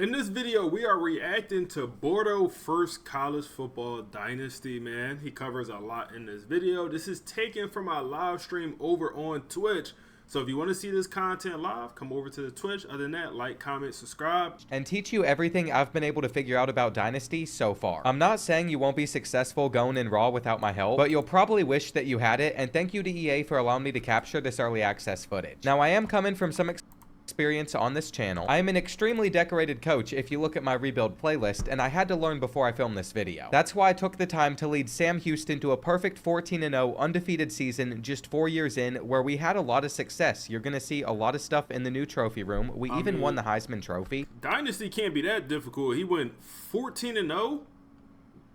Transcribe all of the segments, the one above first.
In this video, we are reacting to Bordeaux first college football dynasty, man. He covers a lot in this video. This is taken from our live stream over on Twitch. So if you want to see this content live, come over to the Twitch. Other than that, like, comment, subscribe. And teach you everything I've been able to figure out about Dynasty so far. I'm not saying you won't be successful going in raw without my help, but you'll probably wish that you had it, and thank you to EA for allowing me to capture this early access footage. Now, I am coming from some experience on this channel. I am an extremely decorated coach if you look at my rebuild playlist, and I had to learn before I filmed this video. That's why I took the time to lead Sam Houston to a perfect 14-0 undefeated season just 4 years in, where we had a lot of success. You're gonna see a lot of stuff in the new trophy room. We even won the Heisman Trophy. Dynasty can't be that difficult. He went 14-0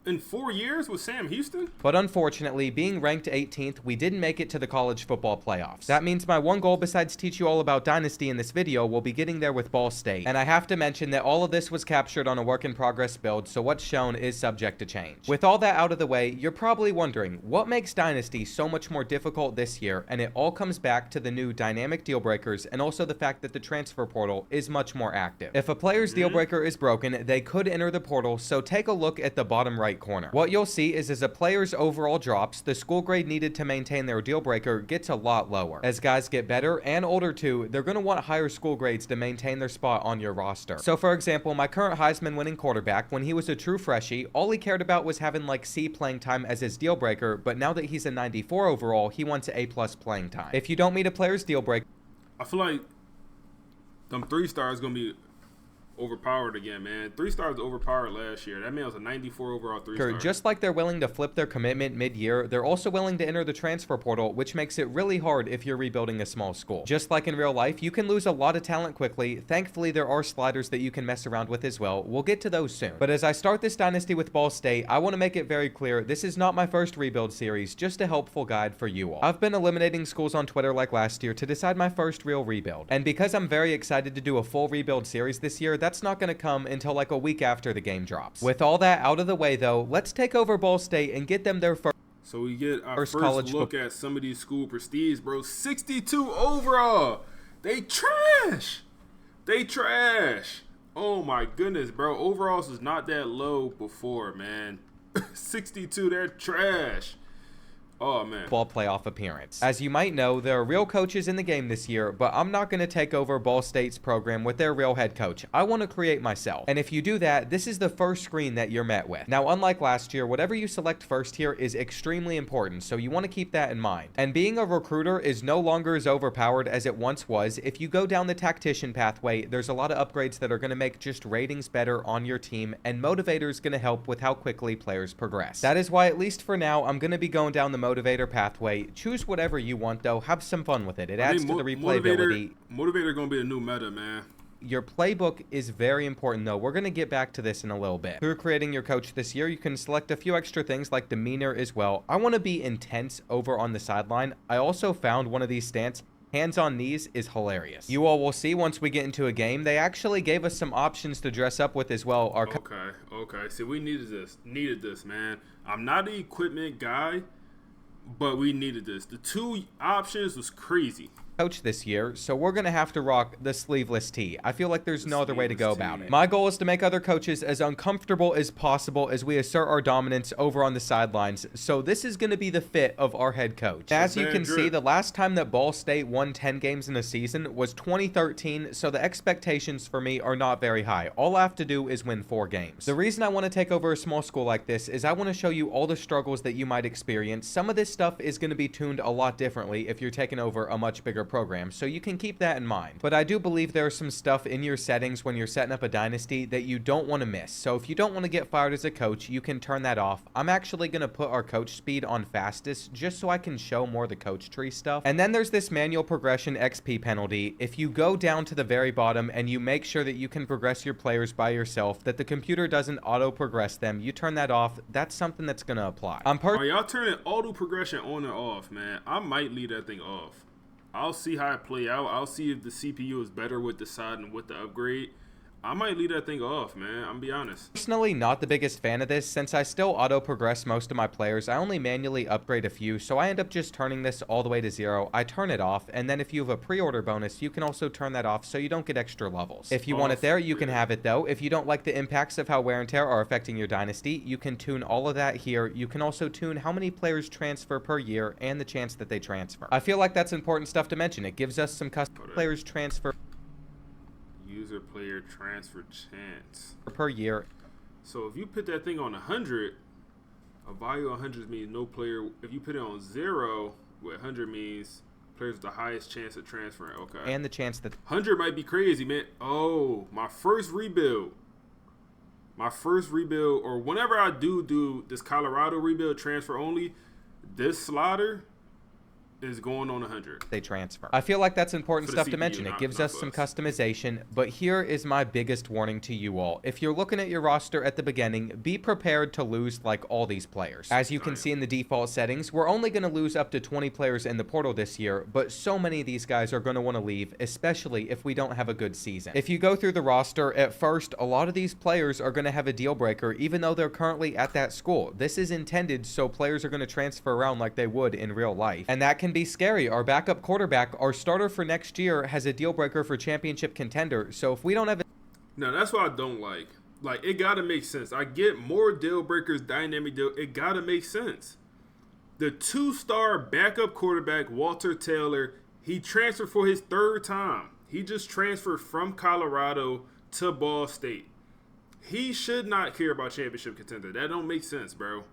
in 4 years with Sam Houston? But unfortunately, being ranked 18th, we didn't make it to the college football playoffs. That means my one goal besides teach you all about Dynasty in this video will be getting there with Ball State. And I have to mention that all of this was captured on a work-in-progress build, so what's shown is subject to change. With all that out of the way, you're probably wondering, what makes Dynasty so much more difficult this year? And it all comes back to the new dynamic deal breakers and also the fact that the transfer portal is much more active. If a player's deal breaker is broken, they could enter the portal, so take a look at the bottom right corner. What you'll see is as a player's overall drops, the school grade needed to maintain their deal breaker gets a lot lower. As guys get better and older too, they're going to want higher school grades to maintain their spot on your roster. So for example, my current Heisman winning quarterback, when he was a true freshie, all he cared about was having like C playing time as his deal breaker, but now that he's a 94 overall, he wants A+ playing time. If you don't meet a player's deal breaker, I feel like them 3-stars going to be overpowered again, man. 3-stars overpowered last year. That man was a 94 overall 3-star. Just like they're willing to flip their commitment mid-year, they're also willing to enter the transfer portal, which makes it really hard if you're rebuilding a small school. Just like in real life, you can lose a lot of talent quickly. Thankfully, there are sliders that you can mess around with as well. We'll get to those soon. But as I start this dynasty with Ball State, I want to make it very clear, this is not my first rebuild series, just a helpful guide for you all. I've been eliminating schools on Twitter like last year to decide my first real rebuild. And because I'm very excited to do a full rebuild series this year, that's not going to come until like a week after the game drops. With all that out of the way though, let's take over Ball State and get them their first. So we get our first college look at some of these school prestige, bro. 62 overall. They trash. They trash. Oh my goodness, bro. Overalls was not that low before, man. 62, they're trash. Oh, man. Ball playoff appearance. As you might know, there are real coaches in the game this year, but I'm not going to take over Ball State's program with their real head coach. I want to create myself. And if you do that, this is the first screen that you're met with. Now, unlike last year, whatever you select first here is extremely important, so you want to keep that in mind. And being a recruiter is no longer as overpowered as it once was. If you go down the tactician pathway, there's a lot of upgrades that are going to make just ratings better on your team, and motivators going to help with how quickly players progress. That is why, at least for now, I'm going to be going down the motivator pathway. Choose whatever you want though. Have some fun with it. It adds to the replayability. Motivator gonna be a new meta, man. Your playbook is very important though. We're going to get back to this in a little bit. Through creating your coach this year, you can select a few extra things like demeanor as well. I want to be intense over on the sideline. I also found one of these stance. Hands on knees is hilarious. You all will see once we get into a game. They actually gave us some options to dress up with as well. Okay. See, we needed this, man. I'm not an equipment guy, but we needed this. The two options was crazy. Coach this year, so we're gonna have to rock the sleeveless tee. I feel like there's no other way to go about it. My goal is to make other coaches as uncomfortable as possible as we assert our dominance over on the sidelines, so this is gonna be the fit of our head coach. As you can see, the last time that Ball State won 10 games in a season was 2013, so the expectations for me are not very high. All I have to do is win 4 games. The reason I want to take over a small school like this is I want to show you all the struggles that you might experience. Some of this stuff is going to be tuned a lot differently if you're taking over a much bigger program, so you can keep that in mind. But I do believe there's some stuff in your settings when you're setting up a dynasty that you don't want to miss. So if you don't want to get fired as a coach, you can turn that off. I'm actually going to put our coach speed on fastest just so I can show more of the coach tree stuff. And then there's this manual progression XP penalty. If you go down to the very bottom and you make sure that you can progress your players by yourself, that the computer doesn't auto progress them, you turn that off. That's something that's going to apply. Are y'all turning auto progression on or off, man? I might leave that thing off. I'll see how it play out. I'll see if the CPU is better with deciding what to upgrade. I might leave that thing off, man. I'm gonna be honest. Personally, not the biggest fan of this. Since I still auto-progress most of my players, I only manually upgrade a few, so I end up just turning this all the way to 0. I turn it off, and then if you have a pre-order bonus, you can also turn that off so you don't get extra levels. If you want it there, you can have it though. If you don't like the impacts of how wear and tear are affecting your dynasty, you can tune all of that here. You can also tune how many players transfer per year and the chance that they transfer. I feel like that's important stuff to mention. It gives us some custom players transfer user player transfer chance per year. So if you put that thing on 100, a value of 100 means no player. If you put it on 0, what 100 means players with the highest chance of transferring. Okay. And the chance that 100 might be crazy, man. Oh, my first rebuild, or whenever I do this Colorado rebuild transfer only, this slaughter is going on 100. They transfer. I feel like that's important stuff to mention. It gives us some custom. customization, but here is my biggest warning to you all. If you're looking at your roster at the beginning, be prepared to lose like all these players. As you can see in the default settings, we're only going to lose up to 20 players in the portal this year, but so many of these guys are going to want to leave, especially if we don't have a good season. If you go through the roster, at first, a lot of these players are going to have a deal breaker, even though they're currently at that school. This is intended so players are going to transfer around like they would in real life, and that can be scary. Our backup quarterback, our starter for next year, has a deal breaker for championship contender. So if we don't have no, that's what I don't like. Like, it gotta make sense. I get more deal breakers, dynamic deal. It gotta make sense. The 2-star backup quarterback, Walter Taylor, he transferred for his 3rd time. He just transferred from Colorado to Ball State. He should not care about championship contender. That don't make sense, bro.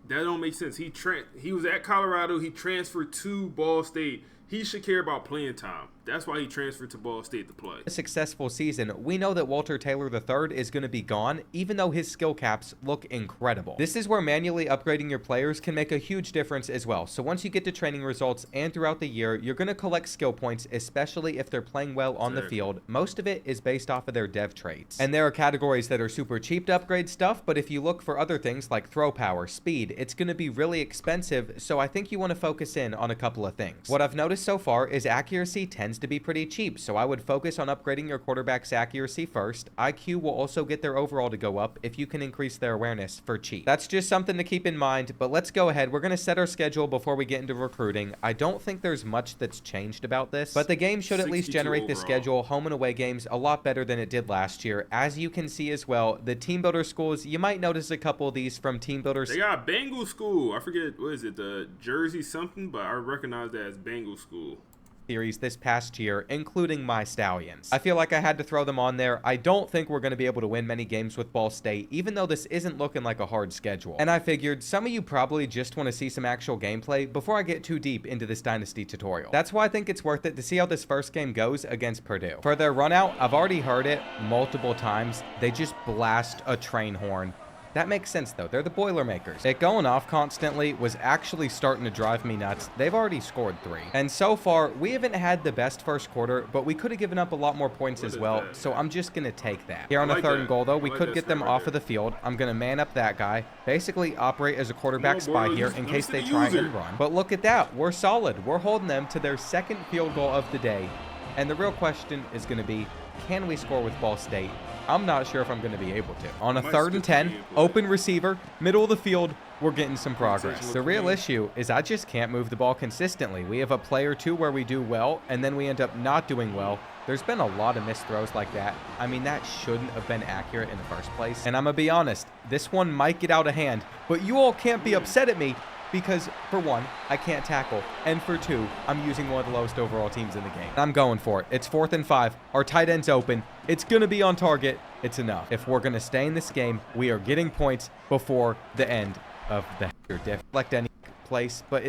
That don't make sense. He was at Colorado. He transferred to Ball State. He should care about playing time. That's why he transferred to Ball State to play. a successful season, we know that Walter Taylor III is going to be gone, even though his skill caps look incredible. This is where manually upgrading your players can make a huge difference as well. So once you get to training results and throughout the year, you're going to collect skill points, especially if they're playing well on the field. Most of it is based off of their dev traits. And there are categories that are super cheap to upgrade stuff, but if you look for other things like throw power, speed, it's going to be really expensive, so I think you want to focus in on a couple of things. What I've noticed so far is accuracy tends to be pretty cheap, so I would focus on upgrading your quarterback's accuracy first. IQ will also get their overall to go up if you can increase their awareness for cheap. That's just something to keep in mind, but let's go ahead. We're going to set our schedule before we get into recruiting. I don't think there's much that's changed about this, but the game should at least generate the schedule, home and away games, a lot better than it did last year. As you can see as well, the team builder schools, you might notice a couple of these from team builders. They got Bengal school. I forget, what is it, the Jersey something, but I recognize that as Bengal school series this past year, including my Stallions. I feel like I had to throw them on there. I don't think we're going to be able to win many games with Ball State, even though this isn't looking like a hard schedule. And I figured some of you probably just want to see some actual gameplay before I get too deep into this Dynasty tutorial. That's why I think it's worth it to see how this first game goes against Purdue. For their run out, I've already heard it multiple times. They just blast a train horn. That makes sense, though. They're the Boilermakers. It going off constantly was actually starting to drive me nuts. They've already scored 3. And so far, we haven't had the best first quarter, but we could have given up a lot more points as well, so I'm just going to take that. Here on a 3rd and goal, though, we could get them off of the field. I'm going to man up that guy, basically operate as a quarterback spy here in case they try and run. But look at that. We're solid. We're holding them to their 2nd field goal of the day. And the real question is going to be, can we score with Ball State? I'm not sure if I'm going to be able to. On a 3rd and 10, open receiver, middle of the field, we're getting some progress. The real issue is I just can't move the ball consistently. We have a play or two where we do well, and then we end up not doing well. There's been a lot of missed throws like that. I mean, that shouldn't have been accurate in the first place. And I'm going to be honest, this one might get out of hand, but you all can't be upset at me because, for one, I can't tackle, and for 2, I'm using one of the lowest overall teams in the game. I'm going for it. It's 4th and 5. Our tight end's open. It's going to be on target. It's enough. If we're going to stay in this game, we are getting points before the end of the deflect any place, but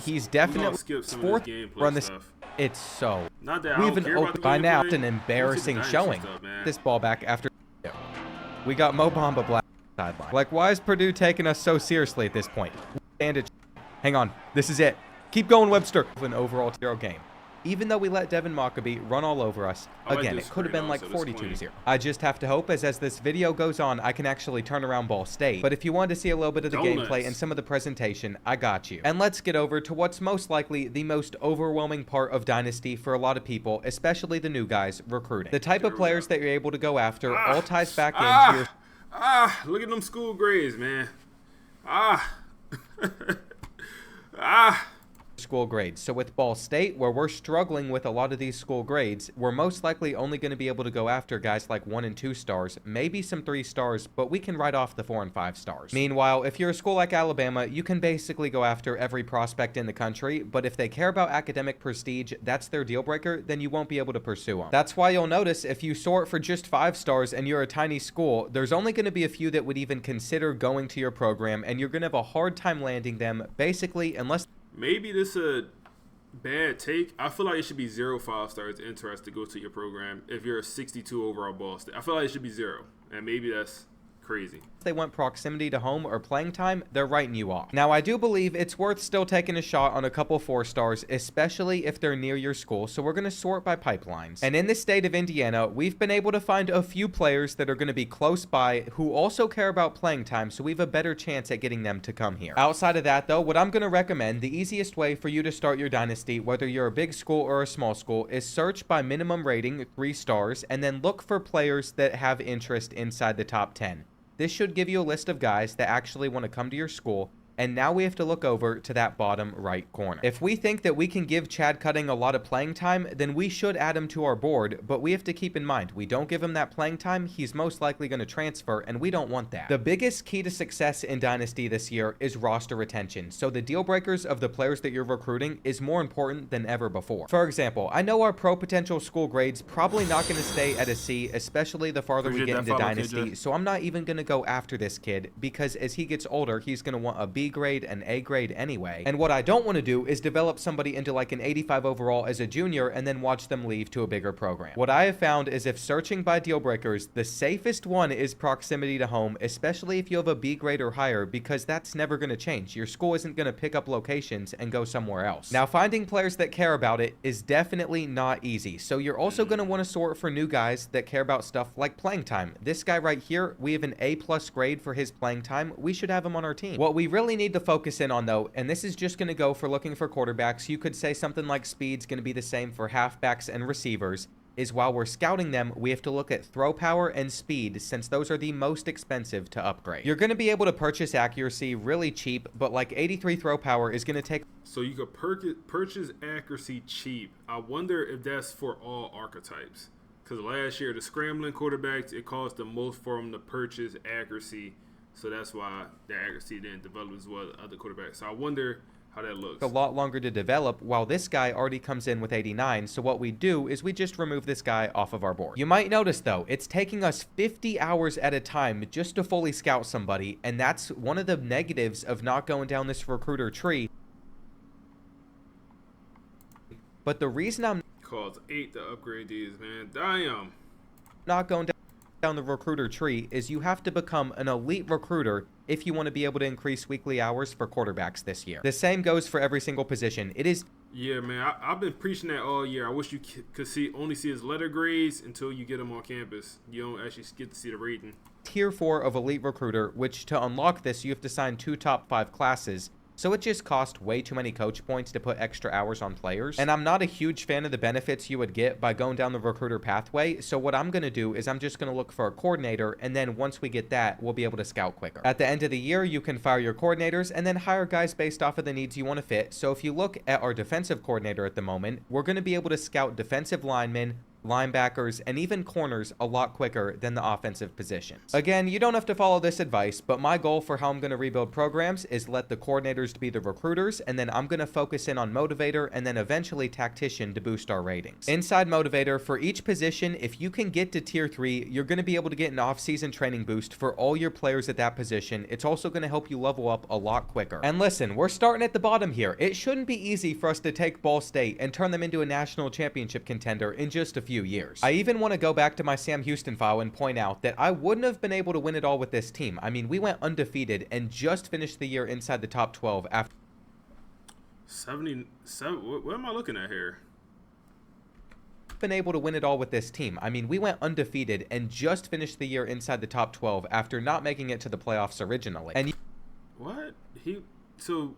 he's definitely 4th run this. It's so. Not that we even opened by now. It's an embarrassing showing. This ball back after. We got Mo Bamba black sideline. Like, why is Purdue taking us so seriously at this point? Hang on. This is it. Keep going, Webster. An overall 0 game. even though we let Devin Mockabee run all over us. Again, it could have been like 42-0. I just have to hope as this video goes on, I can actually turn around Ball State. But if you want to see a little bit of the gameplay and some of the presentation, I got you. And let's get over to what's most likely the most overwhelming part of Dynasty for a lot of people, especially the new guys, recruiting. The type of players that you're able to go after all ties back into your... Look at them school grades, man. School grades. So with Ball State, where we're struggling with a lot of these school grades, we're most likely only going to be able to go after guys like 1 and 2 stars, maybe some 3 stars, but we can write off the 4 and 5 stars. Meanwhile, if you're a school like Alabama, you can basically go after every prospect in the country, but if they care about academic prestige, that's their deal breaker, then you won't be able to pursue them. That's why you'll notice if you sort for just 5 stars and you're a tiny school, there's only going to be a few that would even consider going to your program, and you're going to have a hard time landing them, basically, unless... Maybe this is a bad take. I feel like it should be 0 5-stars interested to go to your program if you're a 62 overall Ball State. I feel like it should be 0, and maybe that's crazy. If they want proximity to home or playing time, they're writing you off. Now, I do believe it's worth still taking a shot on a couple 4 stars, especially if they're near your school, so we're going to sort by pipelines. And in the state of Indiana, we've been able to find a few players that are going to be close by who also care about playing time, so we have a better chance at getting them to come here. Outside of that, though, what I'm going to recommend, the easiest way for you to start your dynasty, whether you're a big school or a small school, is search by minimum rating, 3 stars, and then look for players that have interest inside the top 10. This should give you a list of guys that actually want to come to your school, and now we have to look over to that bottom right corner. If we think that we can give Chad Cutting a lot of playing time, then we should add him to our board, but we have to keep in mind, we don't give him that playing time, he's most likely going to transfer, and we don't want that. The biggest key to success in Dynasty this year is roster retention, so the deal breakers of the players that you're recruiting is more important than ever before. For example, I know our pro potential school grades probably not going to stay at a C, especially the farther we get into Dynasty, so I'm not even going to go after this kid, because as he gets older, he's going to want a B grade, an A grade anyway. And what I don't want to do is develop somebody into like an 85 overall as a junior and then watch them leave to a bigger program. What I have found is if searching by deal breakers, the safest one is proximity to home, especially if you have a B grade or higher, because that's never going to change. Your school isn't going to pick up locations and go somewhere else. Now, finding players that care about it is definitely not easy. So you're also going to want to sort for new guys that care about stuff like playing time. This guy right here, we have an A+ grade for his playing time. We should have him on our team. What we really need to focus in on though, and this is just going to go for looking for quarterbacks, you could say something like speed's going to be the same for halfbacks and receivers, is while we're scouting them, we have to look at throw power and speed since those are the most expensive to upgrade. You're going to be able to purchase accuracy really cheap, but like 83 throw power is going to take... So you could purchase accuracy cheap. I wonder if that's for all archetypes. Because last year, the scrambling quarterbacks, it cost the most for them to purchase accuracy. So that's why the accuracy didn't develop as well as other quarterbacks. So I wonder how that looks. A lot longer to develop, while this guy already comes in with 89. So what we do is we just remove this guy off of our board. You might notice though, it's taking us 50 hours at a time just to fully scout somebody. And that's one of the negatives of not going down this recruiter tree. But the reason I'm... Cost 8 to upgrade these, man. Damn. Not going down the recruiter tree is you have to become an elite recruiter if you want to be able to increase weekly hours for quarterbacks this year. The same goes for every single position. It is... Yeah, man, I've been preaching that all year. I wish you could only see his letter grades until you get him on campus. You don't actually get to see the rating. Tier 4 of elite recruiter, which to unlock this, you have to sign 2 top 5 classes. So it just cost way too many coach points to put extra hours on players. And I'm not a huge fan of the benefits you would get by going down the recruiter pathway. So what I'm going to do is I'm just going to look for a coordinator. And then once we get that, we'll be able to scout quicker. At the end of the year, you can fire your coordinators and then hire guys based off of the needs you want to fit. So if you look at our defensive coordinator at the moment, we're going to be able to scout defensive linemen, linebackers, and even corners a lot quicker than the offensive positions. Again, you don't have to follow this advice, but my goal for how I'm going to rebuild programs is let the coordinators be the recruiters, and then I'm going to focus in on motivator and then eventually tactician to boost our ratings. Inside motivator, for each position, if you can get to tier 3, you're going to be able to get an off-season training boost for all your players at that position. It's also going to help you level up a lot quicker. And listen, we're starting at the bottom here. It shouldn't be easy for us to take Ball State and turn them into a national championship contender in just a few years. I even want to go back to my Sam Houston file and point out that I wouldn't have been able to win it all with this team. I mean, we went undefeated and just finished the year inside the top 12 after 77. What am I looking at here? been able to win it all with this team. I mean, we went undefeated and just finished the year inside the top 12 after not making it to the playoffs originally. And what? So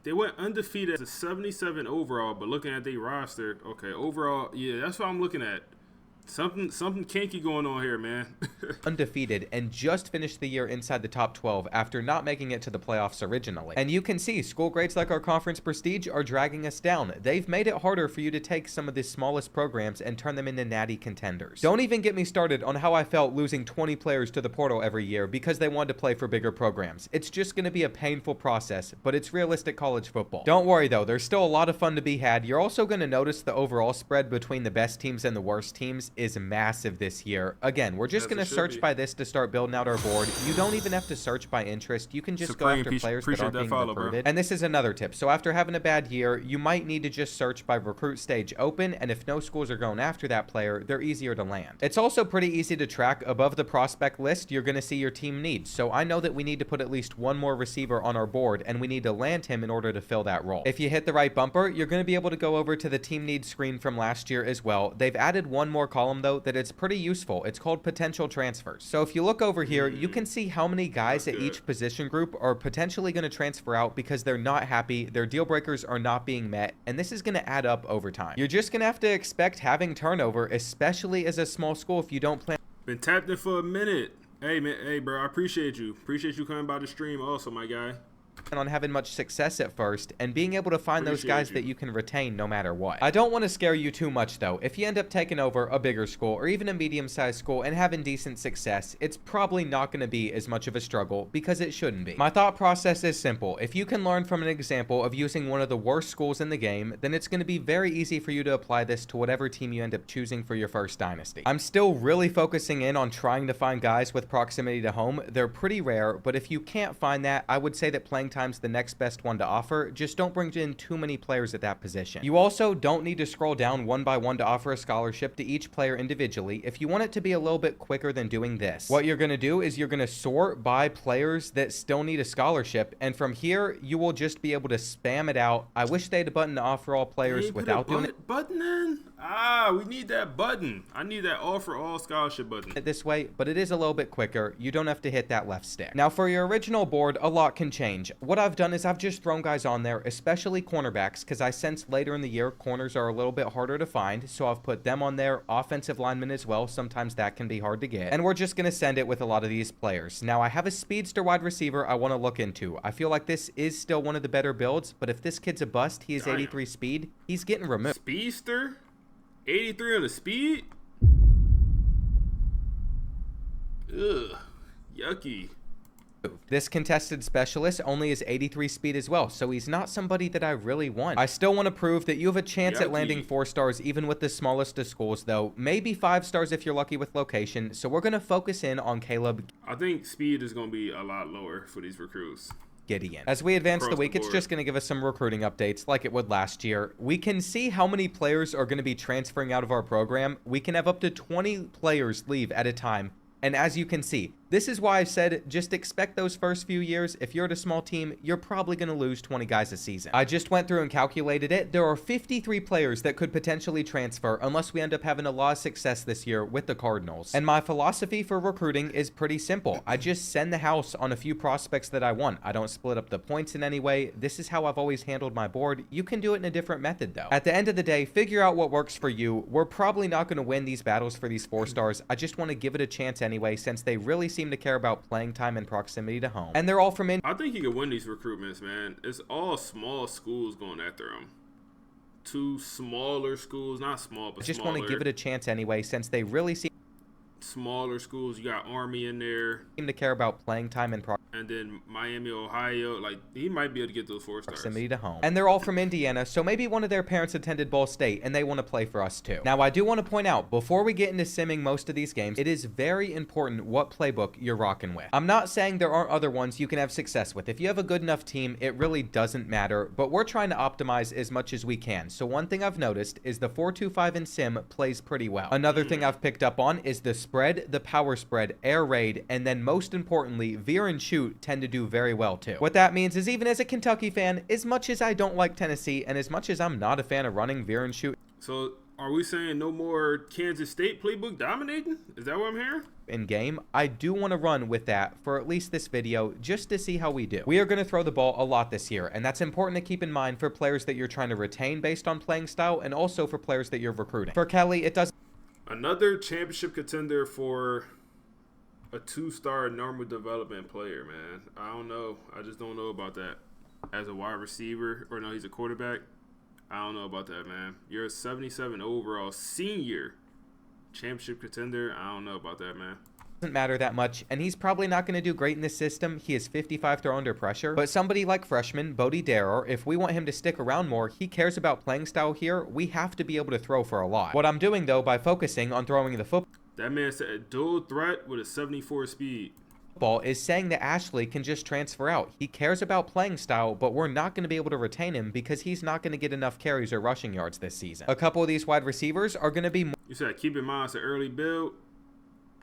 they went undefeated as a 77 overall, but looking at their roster, okay, overall, yeah, that's what I'm looking at. Something kinky going on here, man. Undefeated and just finished the year inside the top 12 after not making it to the playoffs originally. And you can see school grades like our conference prestige are dragging us down. They've made it harder for you to take some of the smallest programs and turn them into natty contenders. Don't even get me started on how I felt losing 20 players to the portal every year because they wanted to play for bigger programs. It's just going to be a painful process, but it's realistic college football. Don't worry though, there's still a lot of fun to be had. You're also going to notice the overall spread between the best teams and the worst teams is massive this year. Again, we're just going to search by this to start building out our board. You don't even have to search by interest. You can just go after players that aren't being recruited. And this is another tip. So after having a bad year, you might need to just search by recruit stage open, and if no schools are going after that player, they're easier to land. It's also pretty easy to track. Above the prospect list, you're going to see your team needs. So I know that we need to put at least one more receiver on our board, and we need to land him in order to fill that role. If you hit the right bumper, you're going to be able to go over to the team needs screen from last year as well. They've added one more column though that it's pretty useful. It's called potential transfers. So if you look over here, you can see how many guys at each position group are potentially going to transfer out because they're not happy, their deal breakers are not being met, and this is going to add up over time. You're just going to have to expect having turnover, especially as a small school if you don't plan. Been tapped in for a minute. Hey man, hey bro, I appreciate you. Appreciate you coming by the stream also, my guy. On having much success at first and being able to find those guys that you can retain no matter what. I don't want to scare you too much though. If you end up taking over a bigger school or even a medium-sized school and having decent success, it's probably not going to be as much of a struggle because it shouldn't be. My thought process is simple. If you can learn from an example of using one of the worst schools in the game, then it's going to be very easy for you to apply this to whatever team you end up choosing for your first dynasty. I'm still really focusing in on trying to find guys with proximity to home. They're pretty rare, but if you can't find that, I would say that playing time's the next best one to offer. Just don't bring in too many players at that position. You also don't need to scroll down one by one to offer a scholarship to each player individually. If you want it to be a little bit quicker than doing this, what you're going to do is you're going to sort by players that still need a scholarship, and from here you will just be able to spam it out. I wish they had a button to offer all players without doing it. Button in? We need that button. I need that offer all scholarship button. This way, but it is a little bit quicker. You don't have to hit that left stick. Now for your original board, a lot can change. What I've done is I've just thrown guys on there, especially cornerbacks, because I sense later in the year corners are a little bit harder to find, so I've put them on there. Offensive linemen as well, sometimes that can be hard to get, and we're just going to send it with a lot of these players. Now I have a speedster wide receiver I want to look into. I feel like this is still one of the better builds, but if this kid's a bust, he is 83 speed, he's getting removed. Speedster? 83 on the speed? Ugh, yucky. This contested specialist only is 83 speed as well, so he's not somebody that I really want. I still want to prove that you have a chance at landing 4 stars even with the smallest of schools though. Maybe 5 stars if you're lucky with location, so we're going to focus in on Caleb. I think speed is going to be a lot lower for these recruits. Gideon. As we advance the week, it's just going to give us some recruiting updates like it would last year. We can see how many players are going to be transferring out of our program. We can have up to 20 players leave at a time. And as you can see, this is why I said just expect those first few years. If you're at a small team, you're probably going to lose 20 guys a season. I just went through and calculated it. There are 53 players that could potentially transfer unless we end up having a lot of success this year with the Cardinals. And my philosophy for recruiting is pretty simple. I just send the house on a few prospects that I want. I don't split up the points in any way. This is how I've always handled my board. You can do it in a different method though. At the end of the day, figure out what works for you. We're probably not going to win these battles for these 4 stars. I just want to give it a chance anyway, since they really seem to care about playing time and proximity to home. And they're all from I think you can win these recruitments, man. It's all small schools going after them. 2 smaller schools, not small, but I just smaller. want to give it a chance anyway, since they really seem smaller schools. You got Army in there. Seem to care about playing time and and then Miami, Ohio. Like, he might be able to get those 4 stars. Proximity to home. And they're all from Indiana, so maybe one of their parents attended Ball State and they want to play for us too. Now, I do want to point out, before we get into simming most of these games, it is very important what playbook you're rocking with. I'm not saying there aren't other ones you can have success with. If you have a good enough team, it really doesn't matter, but we're trying to optimize as much as we can. So one thing I've noticed is the 4-2-5 in sim plays pretty well. Another thing I've picked up on is the spread, the power spread, air raid, and then most importantly, veer and shoot tend to do very well too. What that means is, even as a Kentucky fan, as much as I don't like Tennessee and as much as I'm not a fan of running veer and shoot, so Are we saying no more Kansas State playbook dominating? Is that what I'm hearing? In game, I do want to run with that for at least this video just to see how we do. We are going to throw the ball a lot this year, and that's important to keep in mind for players that you're trying to retain based on playing style and also for players that you're recruiting. For Kelly, it does. Another championship contender for a 2-star normal development player, man. I don't know. I just don't know about that. As a wide receiver, or no, he's a quarterback. I don't know about that, man. You're a 77 overall senior championship contender. I don't know about that, man. Doesn't matter that much, and he's probably not going to do great in this system. He is 55 throw under pressure, but somebody like freshman Bodie Darrer, if we want him to stick around more, he cares about playing style here. We have to be able to throw for a lot. What I'm doing though, by focusing on throwing the football, that man said a dual threat with a 74 speed. Is saying that Ashley can just transfer out. He cares about playing style, but we're not going to be able to retain him because he's not going to get enough carries or rushing yards this season. A couple of these wide receivers are going to be more. You said keep in mind it's an early build.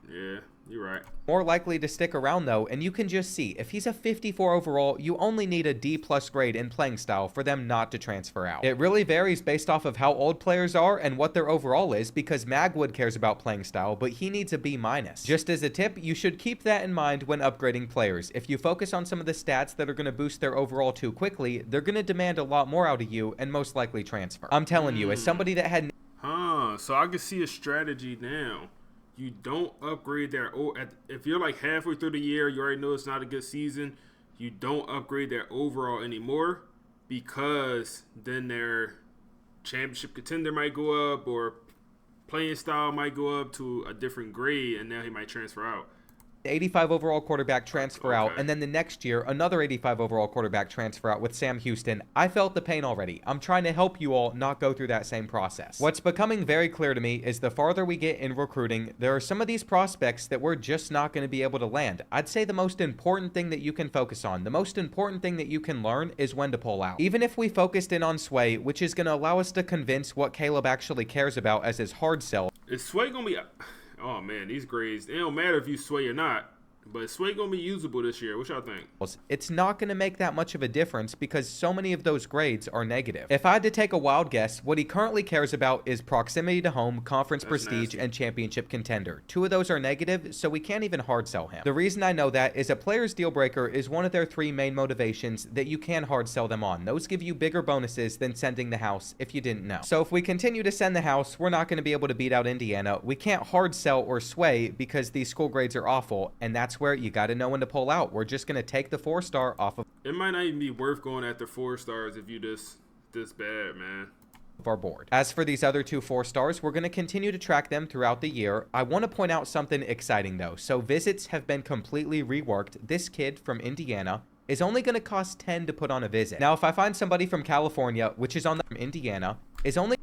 Yeah, you're right. More likely to stick around though, and you can just see if he's a 54 overall, you only need a D+ grade in playing style for them not to transfer out. It really varies based off of how old players are and what their overall is, because Magwood cares about playing style, but he needs a B-. Just as a tip, you should keep that in mind when upgrading players. If you focus on some of the stats that are going to boost their overall too quickly, they're going to demand a lot more out of you and most likely transfer. I'm telling you, as somebody that had so I can see a strategy now. You don't upgrade their, if you're like halfway through the year, you already know it's not a good season, you don't upgrade their overall anymore, because then their championship contender might go up or playing style might go up to a different grade, and now he might transfer out. 85 overall quarterback transfer out, and then the next year another 85 overall quarterback transfer out with Sam Houston. I felt the pain already. I'm trying to help you all not go through that same process. What's becoming very clear to me is the farther we get in recruiting, there are some of these prospects that we're just not going to be able to land. I'd say the most important thing that you can focus on, the most important thing that you can learn, is when to pull out. Even if we focused in on Sway, which is going to allow us to convince what Caleb actually cares about as his hard sell. Is Sway going to be... Oh, man, these grades, it don't matter if you Sway or not. But Sway going to be usable this year. What y'all think? It's not going to make that much of a difference because so many of those grades are negative. If I had to take a wild guess, what he currently cares about is proximity to home, conference prestige, and championship contender. 2 of those are negative, so we can't even hard sell him. The reason I know that is a player's deal breaker is one of their 3 main motivations that you can hard sell them on. Those give you bigger bonuses than sending the house, if you didn't know. So if we continue to send the house, we're not going to be able to beat out Indiana. We can't hard sell or Sway because these school grades are awful, and that's where you got to know when to pull out. We're just going to take the 4-star off of it. Might not even be worth going after 4 stars if you this bad, man. Our board. As for these other 2 4-stars, we're going to continue to track them throughout the year. I want to point out something exciting though. So visits have been completely reworked. This kid from Indiana is only going to cost 10 to put on a visit. Now, if I find somebody from California, which is on the Indiana, is only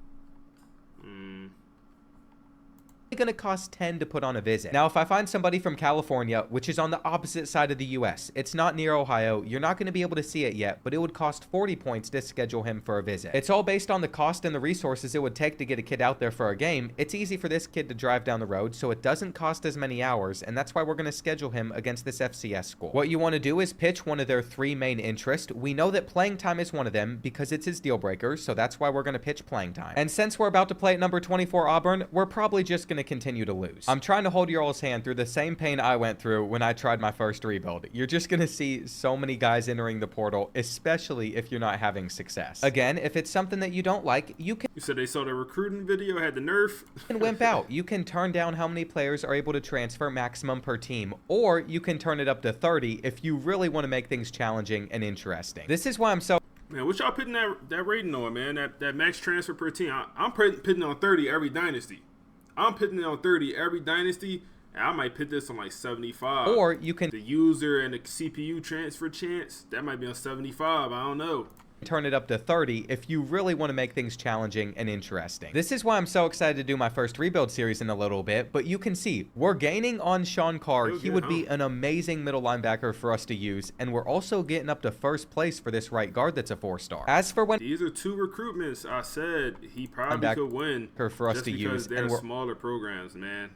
going to cost 10 to put on a visit. Now, if I find somebody from California, which is on the opposite side of the US, it's not near Ohio, you're not going to be able to see it yet, but it would cost 40 points to schedule him for a visit. It's all based on the cost and the resources it would take to get a kid out there for a game. It's easy for this kid to drive down the road, so it doesn't cost as many hours, and that's why we're going to schedule him against this FCS school. What you want to do is pitch one of their 3 main interests. We know that playing time is one of them because it's his deal breaker, so that's why we're going to pitch playing time. And since we're about to play at number 24 Auburn, we're probably just going to continue to lose. I'm trying to hold your all's hand through the same pain I went through when I tried my first rebuild. You're just going to see so many guys entering the portal, especially if you're not having success. Again, if it's something that you don't like, you can... You said they saw the recruiting video, had the nerf? You can wimp out. You can turn down how many players are able to transfer maximum per team, or you can turn it up to 30 if you really want to make things challenging and interesting. This is why I'm so... Man, what y'all putting that rating on, man? That max transfer per team? I'm putting on 30 every dynasty. I'm putting it on 30 every dynasty, and I might put this on like 75. Or you can... The user and the CPU transfer chance, that might be on 75. I don't know. Turn it up to 30 if you really want to make things challenging and interesting. This is why I'm so excited to do my first rebuild series in a little bit, but you can see we're gaining on Sean Carr. He would be an amazing middle linebacker for us to use, and we're also getting up to first place for this right guard that's a 4-star. As for when these are 2 recruitments, I said he probably could win for us just to because use, they're smaller programs, man.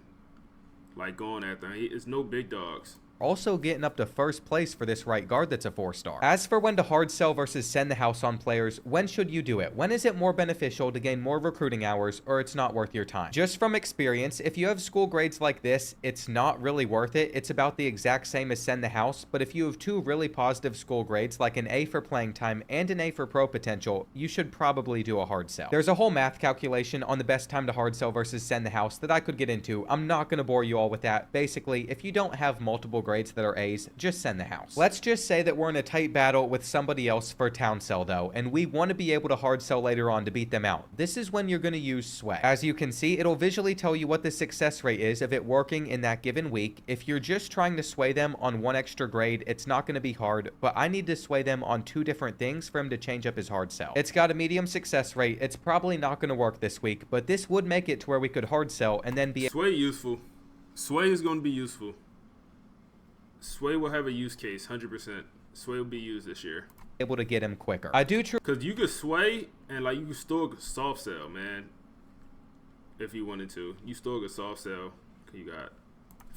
Like going at them, it's no big dogs. also getting up to first place for this right guard that's a 4-star. As for when to hard sell versus send the house on players, when should you do it? When is it more beneficial to gain more recruiting hours, or it's not worth your time? Just from experience, if you have school grades like this, it's not really worth it. It's about the exact same as send the house, but if you have 2 really positive school grades, like an A for playing time and an A for pro potential, you should probably do a hard sell. There's a whole math calculation on the best time to hard sell versus send the house that I could get into. I'm not going to bore you all with that. Basically, if you don't have multiple grades that are A's, just send the house. Let's just say that we're in a tight battle with somebody else for town sell though, and we want to be able to hard sell later on to beat them out. This is when you're going to use sway. As you can see, it'll visually tell you what the success rate is of it working in that given week. If you're just trying to sway them on 1 extra grade, it's not going to be hard, but I need to sway them on 2 different things for him to change up his hard sell. It's got a medium success rate. It's probably not going to work this week, but this would make it to where we could hard sell and then be sway useful. Sway is going to be useful. Sway will have a use case, 100%. Sway will be used this year. Able to get him quicker. I do because you could sway and like you could still soft sell, man. If you wanted to, you still could soft sell. You got.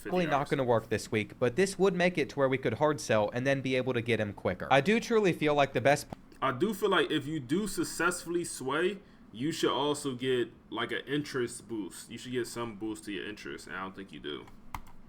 Probably not going to work this week, but this would make it to where we could hard sell and then be able to get him quicker. I do truly feel like the best. I do feel like if you do successfully sway, you should also get like an interest boost. You should get some boost to your interest, and I don't think you do.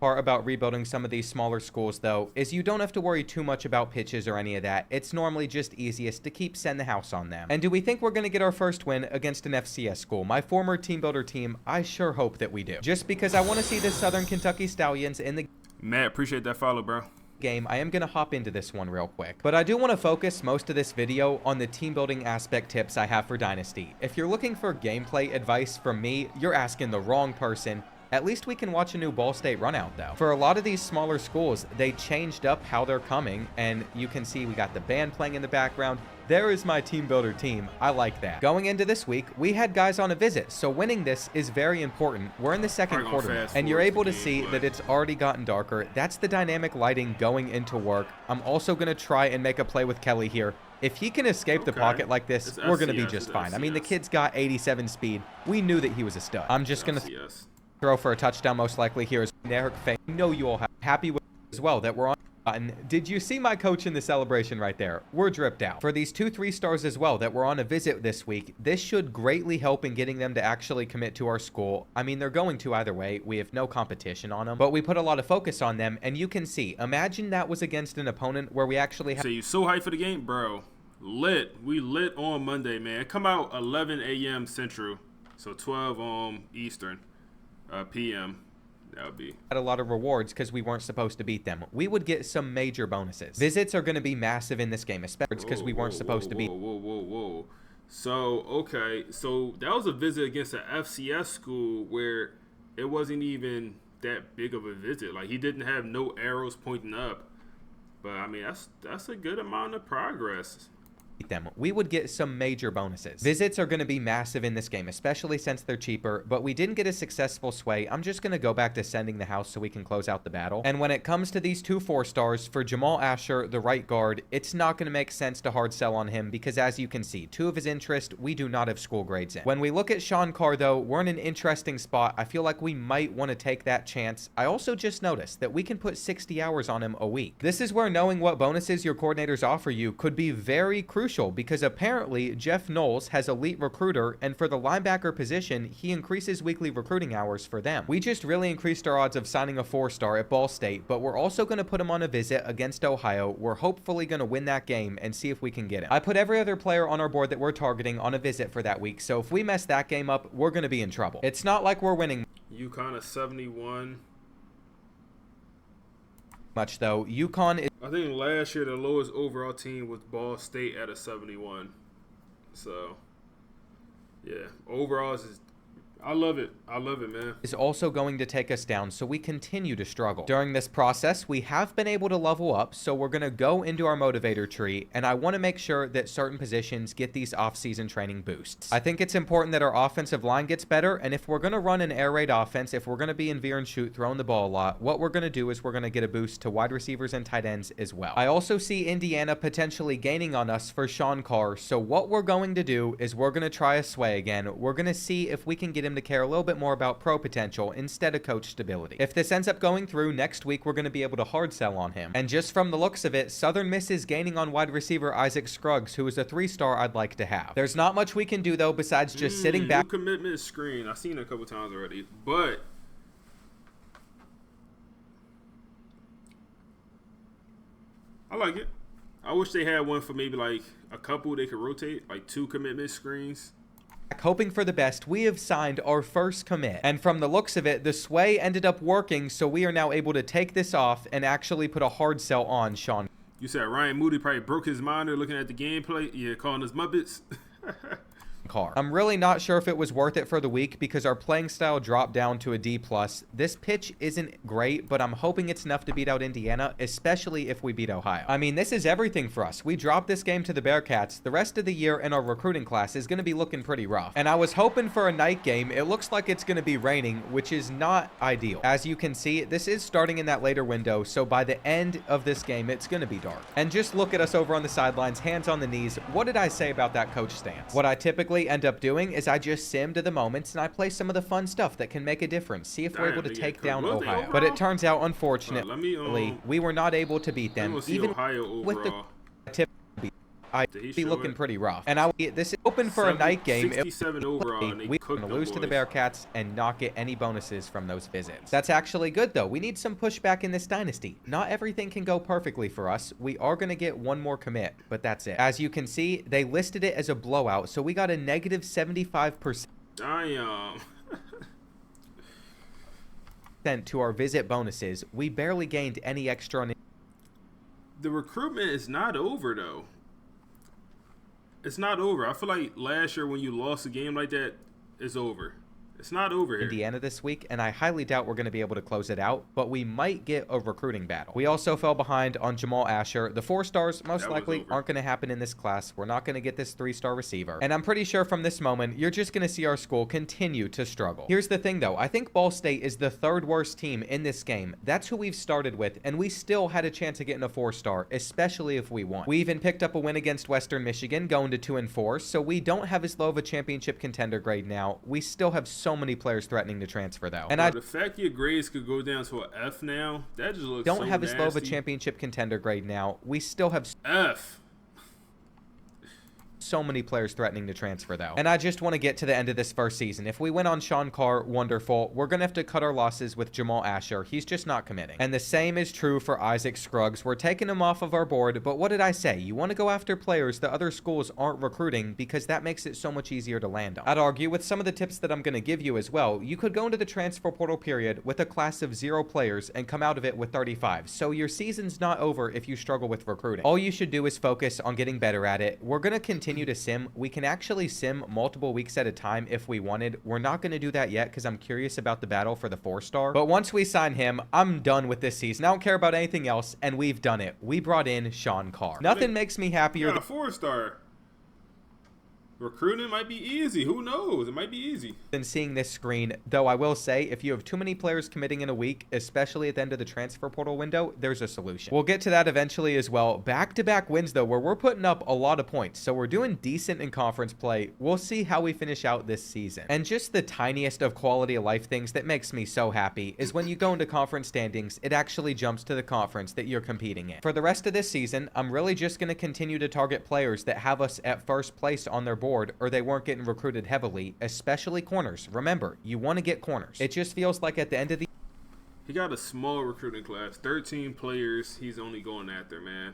Part about rebuilding some of these smaller schools though is you don't have to worry too much about pitches or any of that. It's normally just easiest to keep send the house on them. And do we think we're going to get our first win against an FCS school? My former team builder team, I sure hope that we do. Just because I want to see the Southern Kentucky Stallions in the Matt, appreciate that follow, bro. Game, I am going to hop into this one real quick, but I do want to focus most of this video on the team building aspect tips I have for Dynasty. If you're looking for gameplay advice from me, you're asking the wrong person. At least we can watch a new Ball State run out though. For a lot of these smaller schools, they changed up how they're coming, and you can see we got the band playing in the background. There is my team builder team. I like that. Going into this week, we had guys on a visit, so winning this is very important. We're in the second quarter, and you're able to see that it's already gotten darker. That's the dynamic lighting going into work. I'm also going to try and make a play with Kelly here. If he can escape the pocket like this, we're going to be just fine. I mean, the kid's got 87 speed. We knew that he was a stud. I'm just going to throw for a touchdown most likely here is Eric Fane. I know you all happy with as well that we're on button. Did you see my coach in the celebration right there? We're dripped out. For these 2 3-stars as well that were on a visit this week, this should greatly help in getting them to actually commit to our school. I mean, they're going to either way. We have no competition on them, but we put a lot of focus on them, and you can see, imagine that was against an opponent where we actually have. So you so hyped for the game, bro. Lit. We lit on Monday, man. Come out 11 a.m. Central, so 12 Eastern. PM. That would be. Had a lot of rewards because we weren't supposed to beat them. We would get some major bonuses. Visits are going to be massive in this game, especially because we weren't supposed to beat. Whoa. So, okay. So that was a visit against an FCS school where it wasn't even that big of a visit. Like, he didn't have no arrows pointing up. But, I mean, that's a good amount of progress. Them, we would get some major bonuses. Visits are going to be massive in this game, especially since they're cheaper, but we didn't get a successful sway. I'm just going to go back to sending the house so we can close out the battle. And when it comes to these 2 4-stars, for Jamal Asher, the right guard, it's not going to make sense to hard sell on him because as you can see, 2 of his interest, we do not have school grades in. When we look at Sean Carr though, we're in an interesting spot. I feel like we might want to take that chance. I also just noticed that we can put 60 hours on him a week. This is where knowing what bonuses your coordinators offer you could be very crucial because apparently Jeff Knowles has elite recruiter, and for the linebacker position, he increases weekly recruiting hours for them. We just really increased our odds of signing a 4-star at Ball State, but we're also going to put him on a visit against Ohio. We're hopefully going to win that game and see if we can get him. I put every other player on our board that we're targeting on a visit for that week, so if we mess that game up, we're going to be in trouble. It's not like we're winning UConn is 71. Much though. UConn is. I think last year the lowest overall team was Ball State at a 71. So, yeah, overall is. I love it. I love it, man. Is also going to take us down, so we continue to struggle. During this process, we have been able to level up, so we're going to go into our motivator tree, and I want to make sure that certain positions get these off-season training boosts. I think it's important that our offensive line gets better, and if we're going to run an air raid offense, if we're going to be in veer and shoot, throwing the ball a lot, what we're going to do is we're going to get a boost to wide receivers and tight ends as well. I also see Indiana potentially gaining on us for Sean Carr, so what we're going to do is we're going to try a sway again. We're going to see if we can get him to care a little bit more about pro potential instead of coach stability. If this ends up going through, next week we're going to be able to hard sell on him. And just from the looks of it, Southern Miss is gaining on wide receiver Isaac Scruggs, who is a 3-star I'd like to have. There's not much we can do though besides just sitting back. New commitment screen. I've seen it a couple times already, but I like it. I wish they had one for maybe like a couple they could rotate, like 2 commitment screens. Hoping for the best, we have signed our first commit. And from the looks of it, the sway ended up working, so we are now able to take this off and actually put a hard sell on Sean. You said Ryan Moody probably broke his mind looking at the gameplay. Yeah, calling us Muppets. Carr. I'm really not sure if it was worth it for the week because our playing style dropped down to a D+. This pitch isn't great, but I'm hoping it's enough to beat out Indiana, especially if we beat Ohio. I mean, this is everything for us. We dropped this game to the Bearcats. The rest of the year in our recruiting class is going to be looking pretty rough. And I was hoping for a night game. It looks like it's going to be raining, which is not ideal. As you can see, this is starting in that later window, so by the end of this game, it's going to be dark. And just look at us over on the sidelines, hands on the knees. What did I say about that coach stance? What I typically end up doing is I just sim to the moments and I play some of the fun stuff that can make a difference. See if we're able to take down Ohio. But it turns out, unfortunately, we were not able to beat them, even with the tip. I'd be looking pretty rough. And this is open for a night game. 67 overall, and we're going to lose to the Bearcats and not get any bonuses from those visits. That's actually good, though. We need some pushback in this dynasty. Not everything can go perfectly for us. We are going to get one more commit, but that's it. As you can see, they listed it as a blowout, so we got a negative 75%. Damn. To our visit bonuses. We barely gained any extra on. The recruitment is not over, though. It's not over. I feel like last year when you lost a game like that, it's over. It's not over here. Indiana this week, and I highly doubt we're going to be able to close it out, but we might get a recruiting battle. We also fell behind on Jamal Asher. The 4 stars most likely aren't going to happen in this class. We're not going to get this 3-star receiver. And I'm pretty sure from this moment, you're just going to see our school continue to struggle. Here's the thing, though. I think Ball State is the 3rd worst team in this game. That's who we've started with, and we still had a chance of getting a 4-star, especially if we won. We even picked up a win against Western Michigan, going to 2-4, so we don't have as low of a championship contender grade now. We still have so many players threatening to transfer, though. And the fact your grades could go down to an F now, that just looks don't have as low of a championship contender grade now. We still have F. So many players threatening to transfer, though. And I just want to get to the end of this first season. If we win on Sean Carr, wonderful. We're going to have to cut our losses with Jamal Asher. He's just not committing. And the same is true for Isaac Scruggs. We're taking him off of our board, but what did I say? You want to go after players that other schools aren't recruiting because that makes it so much easier to land on. I'd argue with some of the tips that I'm going to give you as well. You could go into the transfer portal period with a class of 0 players and come out of it with 35. So your season's not over if you struggle with recruiting. All you should do is focus on getting better at it. We're going to continue to sim. We can actually sim multiple weeks at a time if we wanted. We're not going to do that yet because I'm curious about the battle for the 4-star. But once we sign him, I'm done with this season. I don't care about anything else, and we've done it. We brought in Sean Carr. Nothing makes me happier than a 4-star. Recruiting might be easy. Who knows? It might be easy. Than seeing this screen, though I will say, if you have too many players committing in a week, especially at the end of the transfer portal window, there's a solution. We'll get to that eventually as well. Back-to-back wins, though, where we're putting up a lot of points. So we're doing decent in conference play. We'll see how we finish out this season. And just the tiniest of quality of life things that makes me so happy is when you go into conference standings, it actually jumps to the conference that you're competing in. For the rest of this season, I'm really just going to continue to target players that have us at first place on their board, or they weren't getting recruited heavily, especially corners. Remember, you want to get corners. It just feels like at the end of the he got a small recruiting class, 13 players he's only going after, man.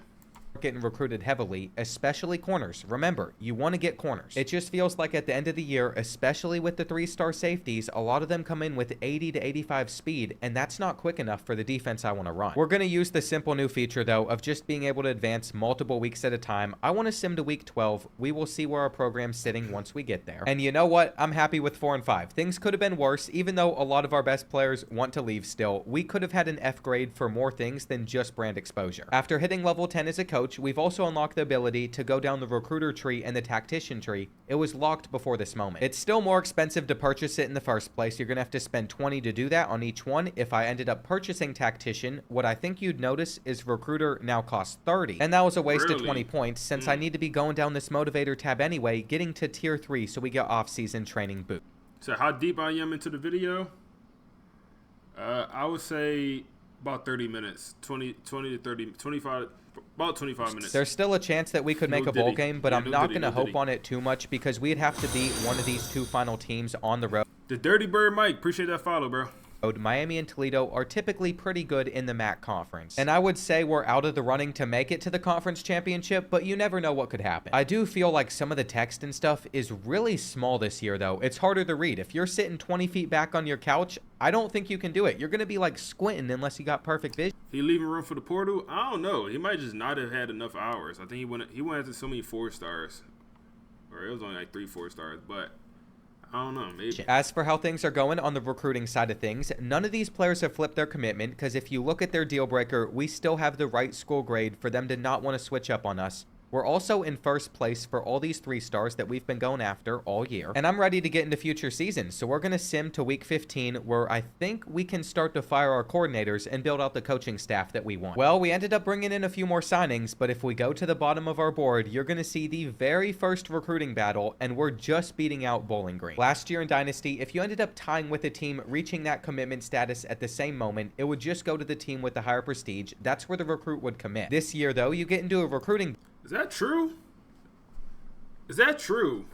Getting recruited heavily, especially corners. Remember, you want to get corners. It just feels like at the end of the year, especially with the 3-star safeties, a lot of them come in with 80 to 85 speed, and that's not quick enough for the defense I want to run. We're going to use the simple new feature, though, of just being able to advance multiple weeks at a time. I want to sim to week 12. We will see where our program's sitting once we get there. And you know what? I'm happy with 4 and 5. Things could have been worse, even though a lot of our best players want to leave still. We could have had an F grade for more things than just brand exposure. After hitting level 10 as a coach, we've also unlocked the ability to go down the recruiter tree and the tactician tree. It was locked before this moment. It's still more expensive to purchase it in the first place. You're going to have to spend 20 to do that on each one. If I ended up purchasing tactician, what I think you'd notice is recruiter now costs 30. And that was a waste of 20 points since I need to be going down this motivator tab anyway, getting to tier 3 so we get off-season training boot. So how deep I am into the video? I would say about 30 minutes, 20 to 30, 25, about 25 minutes. There's still a chance that we could make a bowl game, but I'm not going to hope on it too much because we'd have to beat one of these two final teams on the road. The Dirty Bird Mike, appreciate that follow, bro. Miami and Toledo are typically pretty good in the MAC conference. And I would say we're out of the running to make it to the conference championship, but you never know what could happen. I do feel like some of the text and stuff is really small this year, though. It's harder to read. If you're sitting 20 feet back on your couch, I don't think you can do it. You're going to be like squinting unless you got perfect vision. He leaving room for the portal? I don't know. He might just not have had enough hours. I think he went after so many 4 stars. Or it was only like 3 4 stars, but I don't know, maybe. As for how things are going on the recruiting side of things, none of these players have flipped their commitment because if you look at their deal breaker, we still have the right school grade for them to not want to switch up on us. We're also in first place for all these 3 stars that we've been going after all year. And I'm ready to get into future seasons. So we're going to sim to week 15 where I think we can start to fire our coordinators and build out the coaching staff that we want. Well, we ended up bringing in a few more signings, but if we go to the bottom of our board, you're going to see the very first recruiting battle and we're just beating out Bowling Green. Last year in Dynasty, if you ended up tying with a team reaching that commitment status at the same moment, it would just go to the team with the higher prestige. That's where the recruit would commit. This year though, you get into a recruiting. Is that true? Is that true?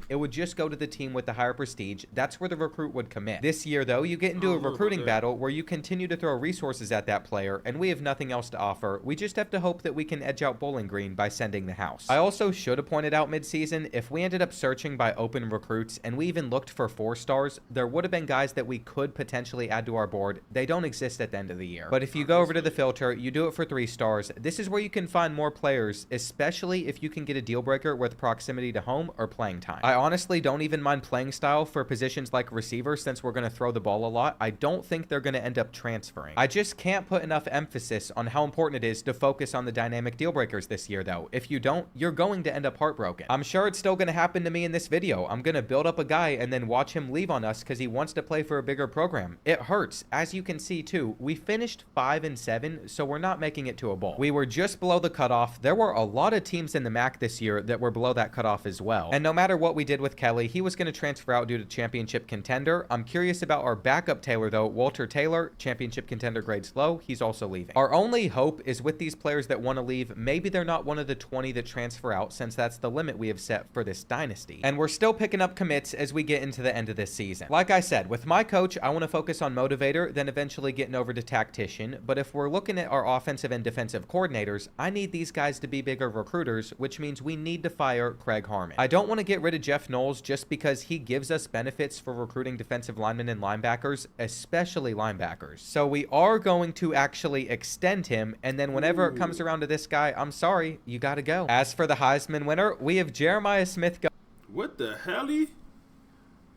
It would just go to the team with the higher prestige. That's where the recruit would commit. This year, though, you get into a recruiting battle where you continue to throw resources at that player, and we have nothing else to offer. We just have to hope that we can edge out Bowling Green by sending the house. I also should have pointed out mid-season, if we ended up searching by open recruits and we even looked for 4 stars, there would have been guys that we could potentially add to our board. They don't exist at the end of the year. But if you go over to the filter, you do it for 3 stars. This is where you can find more players, especially if you can get a deal breaker with proximity to home or playing time. I honestly don't even mind playing style for positions like receiver since we're going to throw the ball a lot. I don't think they're going to end up transferring. I just can't put enough emphasis on how important it is to focus on the dynamic deal breakers this year though. If you don't, you're going to end up heartbroken. I'm sure it's still going to happen to me in this video. I'm going to build up a guy and then watch him leave on us because he wants to play for a bigger program. It hurts. As you can see too, we finished 5-7, so we're not making it to a bowl. We were just below the cutoff. There were a lot of teams in the MAC this year that were below that cutoff as well. And no matter what we did with Kelly, he was going to transfer out due to championship contender. I'm curious about our backup Taylor though. Walter Taylor, championship contender grades low. He's also leaving. Our only hope is with these players that want to leave, maybe they're not one of the 20 that transfer out since that's the limit we have set for this dynasty. And we're still picking up commits as we get into the end of this season. Like I said, with my coach, I want to focus on motivator, then eventually getting over to tactician. But if we're looking at our offensive and defensive coordinators, I need these guys to be bigger recruiters, which means we need to fire Craig Harmon. I don't want to get rid of Jeff Knowles just because he gives us benefits for recruiting defensive linemen and linebackers, especially linebackers. So we are going to actually extend him, and then whenever it comes around to this guy, I'm sorry, you got to go. As for the Heisman winner, we have Jeremiah Smith. What the helly?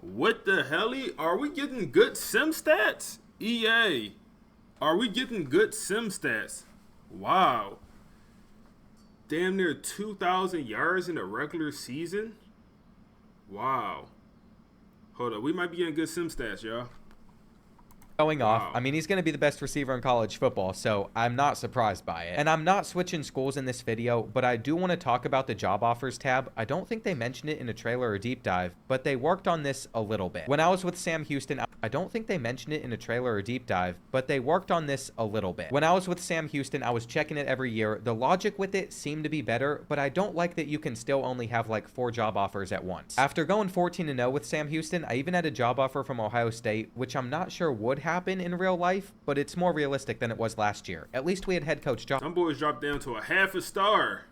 What the helly? Are we getting good sim stats? EA. Are we getting good sim stats? Wow. Damn near 2,000 yards in a regular season? Wow. Hold up. We might be getting good sim stats, y'all. Going off. I mean, he's going to be the best receiver in college football, so I'm not surprised by it. And I'm not switching schools in this video, but I do want to talk about the job offers tab. I don't think they mentioned it in a trailer or deep dive, but they worked on this a little bit. When I was with Sam Houston, I don't think they mentioned it in a trailer or deep dive, but they worked on this a little bit. When I was with Sam Houston, I was checking it every year. The logic with it seemed to be better, but I don't like that you can still only have like 4 job offers at once. After going 14-0 with Sam Houston, I even had a job offer from Ohio State, which I'm not sure would happen in real life, but it's more realistic than it was last year. At least we had head coach job. Them boys dropped down to a half a star.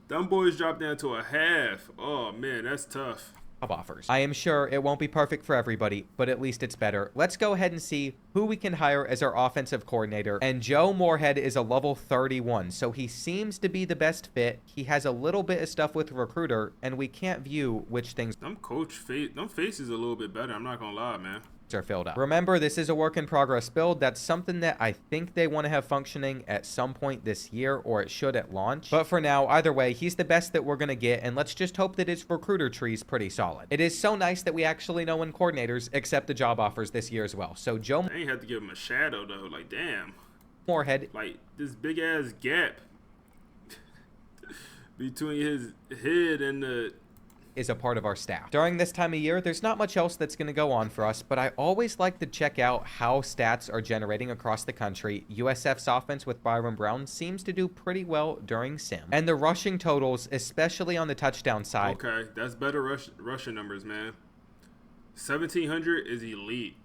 Them boys dropped down to a half. Oh man, that's tough. Offers. I am sure it won't be perfect for everybody, but at least it's better. Let's go ahead and see who we can hire as our offensive coordinator. And Joe Moorhead is a level 31, so he seems to be the best fit. He has a little bit of stuff with recruiter, and we can't view which things. Them faces a little bit better. I'm not gonna lie, man. Are filled up. Remember, this is a work in progress build. That's something that I think they want to have functioning at some point this year, or it should at launch. But for now, either way, he's the best that we're going to get, and let's just hope that his recruiter tree is pretty solid. It is so nice that we actually know when coordinators accept the job offers this year as well. So Joe, I ain't have to give him a shadow though. Like damn, Moorhead, like this big ass gap between his head and the is a part of our staff. During this time of year, there's not much else that's going to go on for us, but I always like to check out how stats are generating across the country. USF's offense with Byron Brown seems to do pretty well during sim. And the rushing totals, especially on the touchdown side. Okay, that's better rushing numbers, man. 1,700 is elite.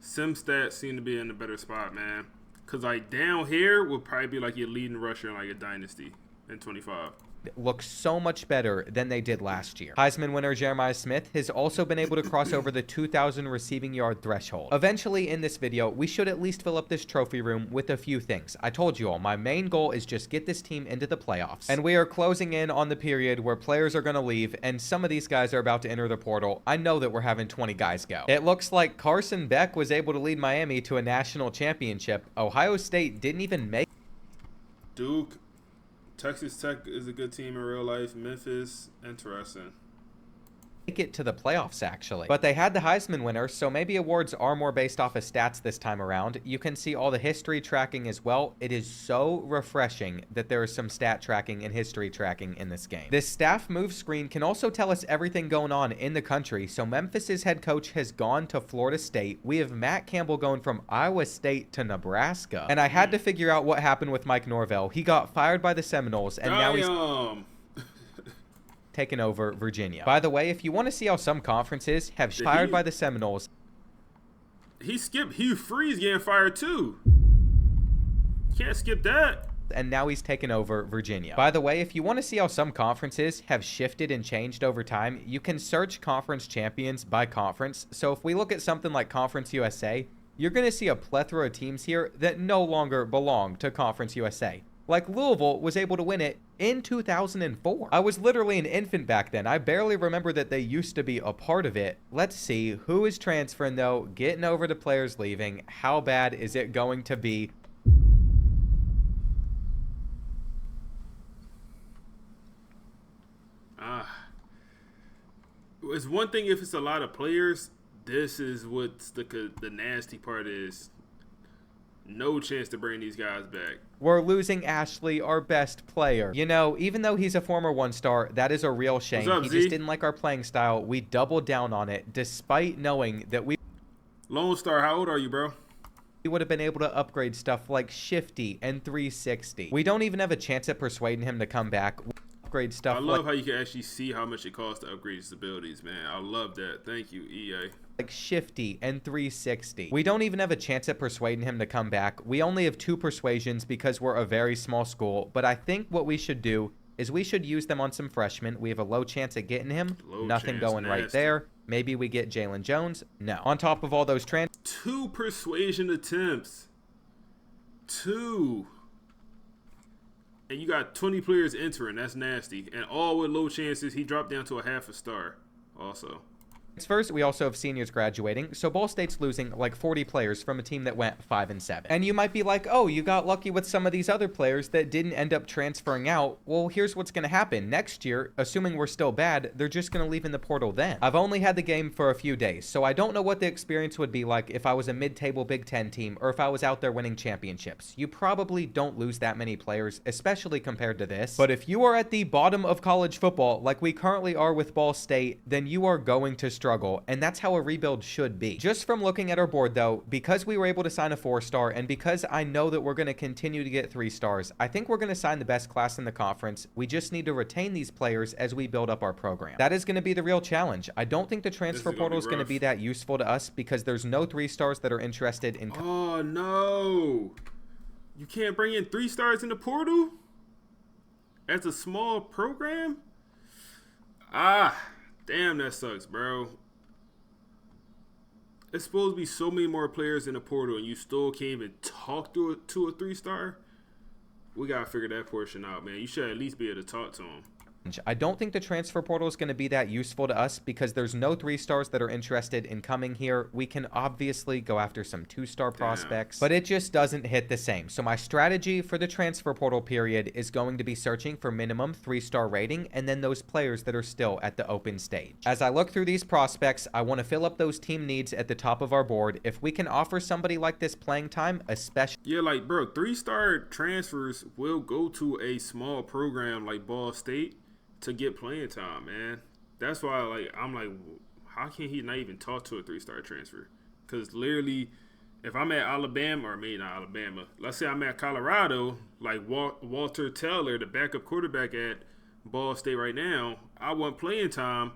Sim stats seem to be in a better spot, man. Because, like, down here would probably be like your leading rusher in, like, a Dynasty in 25. Look so much better than they did last year. Heisman winner Jeremiah Smith has also been able to cross over the 2,000 receiving yard threshold. Eventually in this video, we should at least fill up this trophy room with a few things. I told you all, my main goal is just get this team into the playoffs. And we are closing in on the period where players are going to leave and some of these guys are about to enter the portal. I know that we're having 20 guys go. It looks like Carson Beck was able to lead Miami to a national championship. Ohio State didn't even make Duke. Texas Tech is a good team in real life. Memphis, interesting. It to the playoffs actually, but they had the Heisman winner, so maybe awards are more based off of stats this time around. You can see all the history tracking as well. It is so refreshing that there is some stat tracking and history tracking in this game. This staff move screen can also tell us everything going on in the country. So Memphis's head coach has gone to Florida State. We have Matt Campbell going from Iowa State to Nebraska, and I had to figure out what happened with Mike Norvell. He got fired by the Seminoles, and now he's taken over Virginia. By the way, if you want to see how some conferences have fired by the Seminoles, he skipped Hugh Freeze getting fired too. Can't skip that. And now he's taken over Virginia. By the way, if you want to see how some conferences have shifted and changed over time, you can search conference champions by conference. So if we look at something like Conference USA, you're going to see a plethora of teams here that no longer belong to Conference USA. Like Louisville was able to win it in 2004. I was literally an infant back then. I barely remember that they used to be a part of it. Let's see who is transferring though, getting over to players leaving. How bad is it going to be? It's one thing if it's a lot of players. This is what the nasty part is. No chance to bring these guys back. We're losing Ashley, our best player. You know, even though he's a former one-star, that is a real shame. What's up, he Z? just didn't like our playing style. We doubled down on it, despite knowing that we Lone Star, how old are you, bro? would have been able to upgrade stuff like Shifty and 360. We don't even have a chance at persuading him to come back. Upgrade stuff. I love how you can actually see how much it costs to upgrade his abilities, man. I love that. Thank you, EA. Like Shifty and 360. We don't even have a chance at persuading him to come back. We only have 2 persuasions because we're a very small school, but I think what we should do is we should use them on some freshmen. We have a low chance at getting him. Nothing going right there. Maybe we get Jalen Jones. No. On top of all those 2 persuasion attempts. 2. And you got 20 players entering. That's nasty. And all with low chances. He dropped down to a half a star also. First, we also have seniors graduating, so Ball State's losing like 40 players from a team that went 5-7. And you might be like, oh, you got lucky with some of these other players that didn't end up transferring out. Well, here's what's going to happen. Next year, assuming we're still bad, they're just going to leave in the portal then. I've only had the game for a few days, so I don't know what the experience would be like if I was a mid-table Big Ten team or if I was out there winning championships. You probably don't lose that many players, especially compared to this. But if you are at the bottom of college football, like we currently are with Ball State, then you are going to struggle, and that's how a rebuild should be. Just from looking at our board though, because we were able to sign a 4-star and because I know that we're going to continue to get 3 stars, I think we're going to sign the best class in the conference. We just need to retain these players as we build up our program. That is going to be the real challenge. I don't think the transfer portal is going to be that useful to us because there's no 3 stars that are interested in. Oh no, you can't bring in 3 stars in the portal as a small program. Damn, that sucks, bro. It's supposed to be so many more players in the portal, and you still can't even talk to a 3-star? We got to figure that portion out, man. You should at least be able to talk to them. I don't think the transfer portal is going to be that useful to us because there's no 3 stars that are interested in coming here. We can obviously go after some 2-star prospects, but it just doesn't hit the same. So my strategy for the transfer portal period is going to be searching for minimum 3-star rating and then those players that are still at the open stage. As I look through these prospects, I want to fill up those team needs at the top of our board. If we can offer somebody like this playing time, especially... Yeah, like, bro, 3-star transfers will go to a small program like Ball State to get playing time, man. That's why, like, I'm like, how can he not even talk to a 3-star transfer? Because literally, if I'm at Alabama, or maybe not Alabama, let's say I'm at Colorado, like Walter Taylor, the backup quarterback at Ball State right now, I want playing time.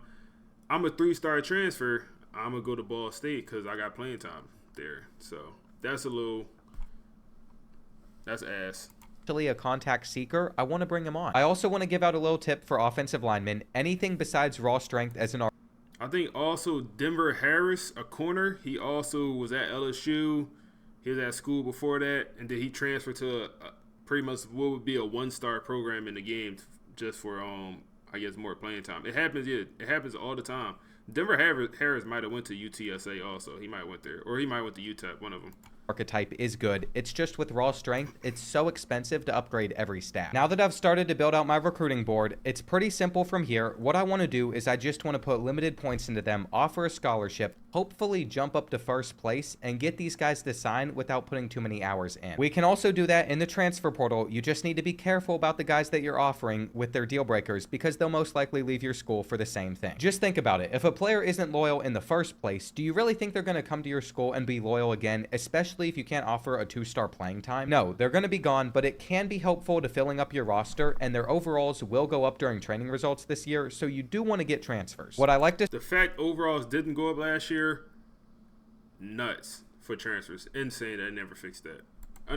I'm a 3-star transfer. I'm going to go to Ball State because I got playing time there. So that's ass. A contact seeker, I want to bring him on. I also want to give out a little tip for offensive linemen. Anything besides raw strength as an I think also Denver Harris, a corner. He also was at LSU. He was at school before that, and then he transferred to pretty much what would be a 1-star program in the game just for I guess more playing time. It happens, yeah. It happens all the time. Denver Harris might have went to UTSA also. He might have went there, or he might have went to UTEP, one of them. Archetype is good. It's just with raw strength, it's so expensive to upgrade every stat. Now that I've started to build out my recruiting board, it's pretty simple from here. What I want to do is I just want to put limited points into them, offer a scholarship, hopefully jump up to first place, and get these guys to sign without putting too many hours in. We can also do that in the transfer portal. You just need to be careful about the guys that you're offering with their deal breakers because they'll most likely leave your school for the same thing. Just think about it. If a player isn't loyal in the first place, do you really think they're going to come to your school and be loyal again, especially if you can't offer a 2-star playing time? No, they're going to be gone, but it can be helpful to filling up your roster, and their overalls will go up during training results this year, so you do want to get transfers. What I like to... The fact overalls didn't go up last year, nuts for transfers. Insane that I never fixed that.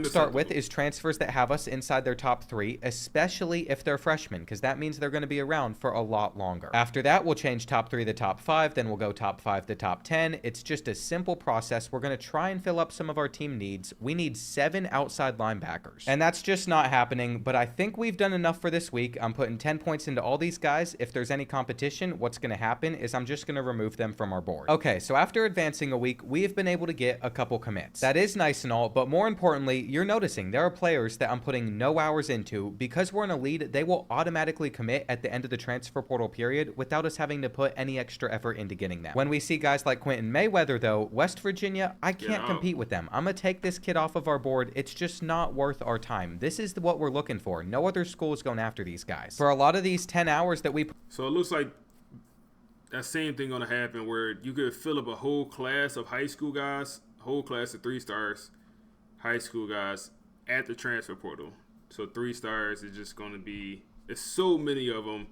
Start with is transfers that have us inside their top 3, especially if they're freshmen, because that means they're going to be around for a lot longer. After that, we'll change top 3 to top 5, then we'll go top 5 to top 10. It's just a simple process. We're going to try and fill up some of our team needs. We need 7 outside linebackers, and that's just not happening, but I think we've done enough for this week. I'm putting 10 points into all these guys. If there's any competition, what's going to happen is I'm just going to remove them from our board. Okay, so after advancing a week, we have been able to get a couple commits. That is nice and all, but more importantly, you're noticing there are players that I'm putting no hours into. Because we're in a lead, they will automatically commit at the end of the transfer portal period without us having to put any extra effort into getting them. When we see guys like Quentin Mayweather, though, West Virginia, I can't compete with them. I'm going to take this kid off of our board. It's just not worth our time. This is what we're looking for. No other school is going after these guys. For a lot of these 10 hours that we... So it looks like that same thing going to happen where you could fill up a whole class of high school guys, whole class of 3-stars, high school guys at the transfer portal. So 3 stars is just going to be, it's so many of them,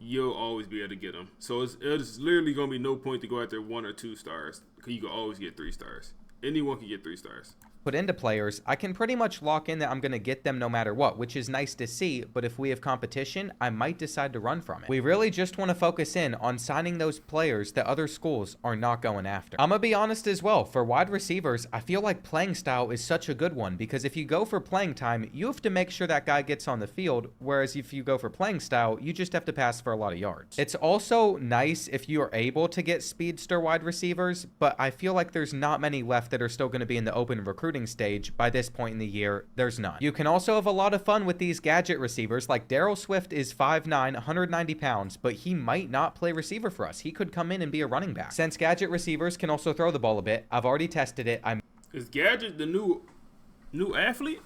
you'll always be able to get them. So it's literally going to be no point to go after 1 or 2 stars because you can always get 3 stars. Anyone can get 3 stars. Put into players, I can pretty much lock in that I'm going to get them no matter what, which is nice to see, but if we have competition, I might decide to run from it. We really just want to focus in on signing those players that other schools are not going after. I'm going to be honest as well, for wide receivers, I feel like playing style is such a good one, because if you go for playing time, you have to make sure that guy gets on the field, whereas if you go for playing style, you just have to pass for a lot of yards. It's also nice if you are able to get speedster wide receivers, but I feel like there's not many left that are still going to be in the open recruiting stage by this point in the year. There's none. You can also have a lot of fun with these gadget receivers. Like Darryl Swift is 5'9", 190 pounds, but he might not play receiver for us. He could come in and be a running back. Since gadget receivers can also throw the ball a bit, I've already tested it. Is Gadget the new athlete?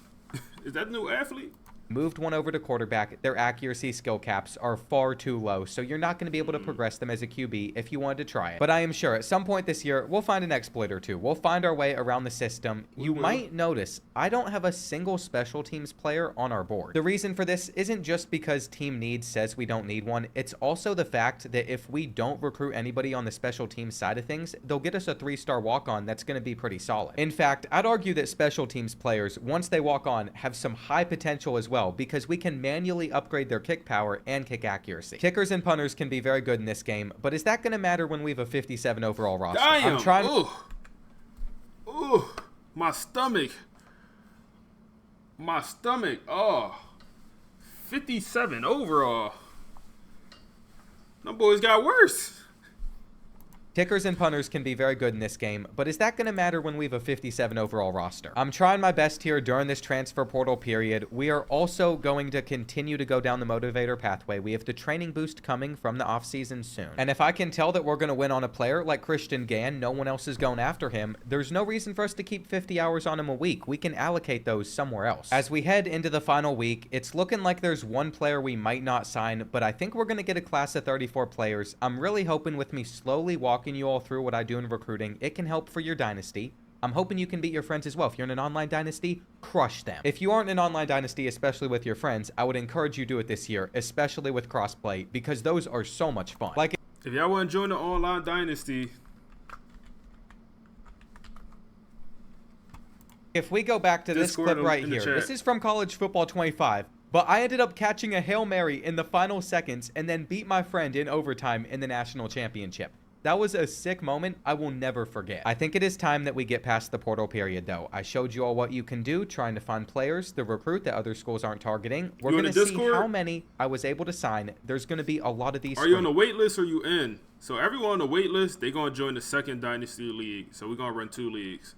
Is that the new athlete? Moved one over to quarterback. Their accuracy skill caps are far too low, so you're not going to be able to progress them as a QB if you wanted to try it. But I am sure at some point this year, we'll find an exploit or two. We'll find our way around the system. You might notice I don't have a single special teams player on our board. The reason for this isn't just because team needs says we don't need one. It's also the fact that if we don't recruit anybody on the special teams side of things, they'll get us a 3-star walk-on that's going to be pretty solid. In fact, I'd argue that special teams players, once they walk on, have some high potential as well, because we can manually upgrade their kick power and kick accuracy. Kickers and punters can be very good in this game, but is that going to matter when we have a 57 overall roster? Damn. I'm trying. Ooh, my stomach. Oh, 57 overall. Them boys got worse. Kickers and punters can be very good in this game, but is that going to matter when we have a 57 overall roster? I'm trying my best here during this transfer portal period. We are also going to continue to go down the motivator pathway. We have the training boost coming from the offseason soon. And if I can tell that we're going to win on a player like Christian Gann, no one else is going after him, there's no reason for us to keep 50 hours on him a week. We can allocate those somewhere else. As we head into the final week, it's looking like there's one player we might not sign, but I think we're going to get a class of 34 players. I'm really hoping with me slowly walking you all through what I do in recruiting, it can help for your dynasty. I'm hoping you can beat your friends as well. If you're in an online dynasty, crush them. If you aren't in an online dynasty, especially with your friends, I would encourage you to do it this year, especially with crossplay, because those are so much fun. Like, if y'all want to join the online dynasty, if we go back to this clip right here, this is from College Football 25. But I ended up catching a Hail Mary in the final seconds and then beat my friend in overtime in the national championship. That was a sick moment I will never forget. I think it is time that we get past the portal period, though. I showed you all what you can do, trying to find players, the recruit that other schools aren't targeting. We're going to see how many I was able to sign. There's going to be a lot of these. Are you on the wait list or you in? So everyone on the wait list, they're going to join the second Dynasty League. So we're going to run 2 leagues.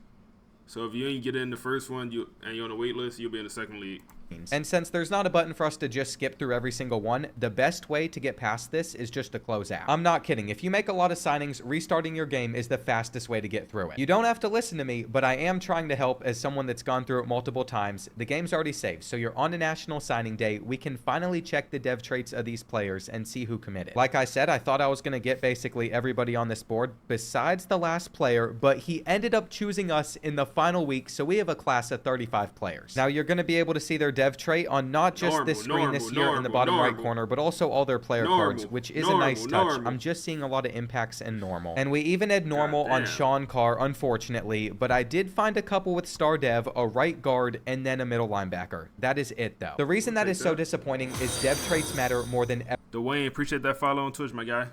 So if you ain't get in the first one and you're on the wait list, you'll be in the second league. And since there's not a button for us to just skip through every single one, the best way to get past this is just to close out. I'm not kidding. If you make a lot of signings, restarting your game is the fastest way to get through it. You don't have to listen to me, but I am trying to help as someone that's gone through it multiple times. The game's already saved, so you're on a national signing day. We can finally check the dev traits of these players and see who committed. Like I said, I thought I was going to get basically everybody on this board besides the last player, but he ended up choosing us in the final week, so we have a class of 35 players. Now, you're going to be able to see their dev trait on not just this screen this year in the bottom right corner, but also all their player cards, which is a nice touch. I'm just seeing a lot of impacts and normal. And we even had normal on Sean Carr, unfortunately, but I did find a couple with star dev, a right guard, and then a middle linebacker. That is it, though. The reason that is so disappointing is dev traits matter more than ever. Dwayne, appreciate that follow on Twitch, my guy.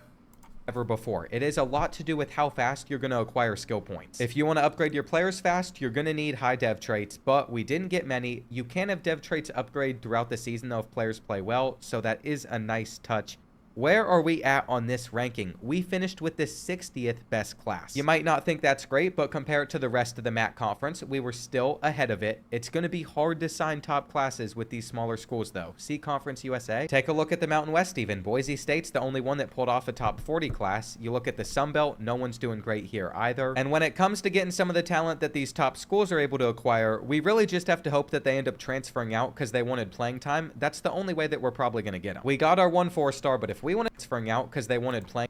Ever before. It is a lot to do with how fast you're going to acquire skill points. If you want to upgrade your players fast, you're going to need high dev traits, but we didn't get many. You can have dev traits upgrade throughout the season though if players play well, so that is a nice touch. Where are we at on this ranking? We finished with the 60th best class. You might not think that's great, but compared to the rest of the MAC conference, we were still ahead of it. It's going to be hard to sign top classes with these smaller schools, though. See Conference USA? Take a look at the Mountain West even. Boise State's the only one that pulled off a top 40 class. You look at the Sun Belt, no one's doing great here either. And when it comes to getting some of the talent that these top schools are able to acquire, we really just have to hope that they end up transferring out because they wanted playing time. That's the only way that we're probably going to get them. We got our 1 4-star, but if we want to transferring out because they wanted playing.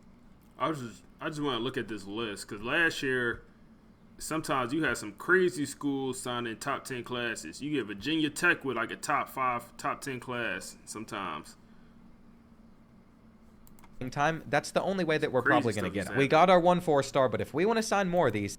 I just want to look at this list because last year, sometimes you had some crazy schools signing top 10 classes. You get Virginia Tech with like a top 5, top 10 class sometimes. Time. That's the only way that we're probably going to get them. We got our 1 4-star, but if we want to sign more of these,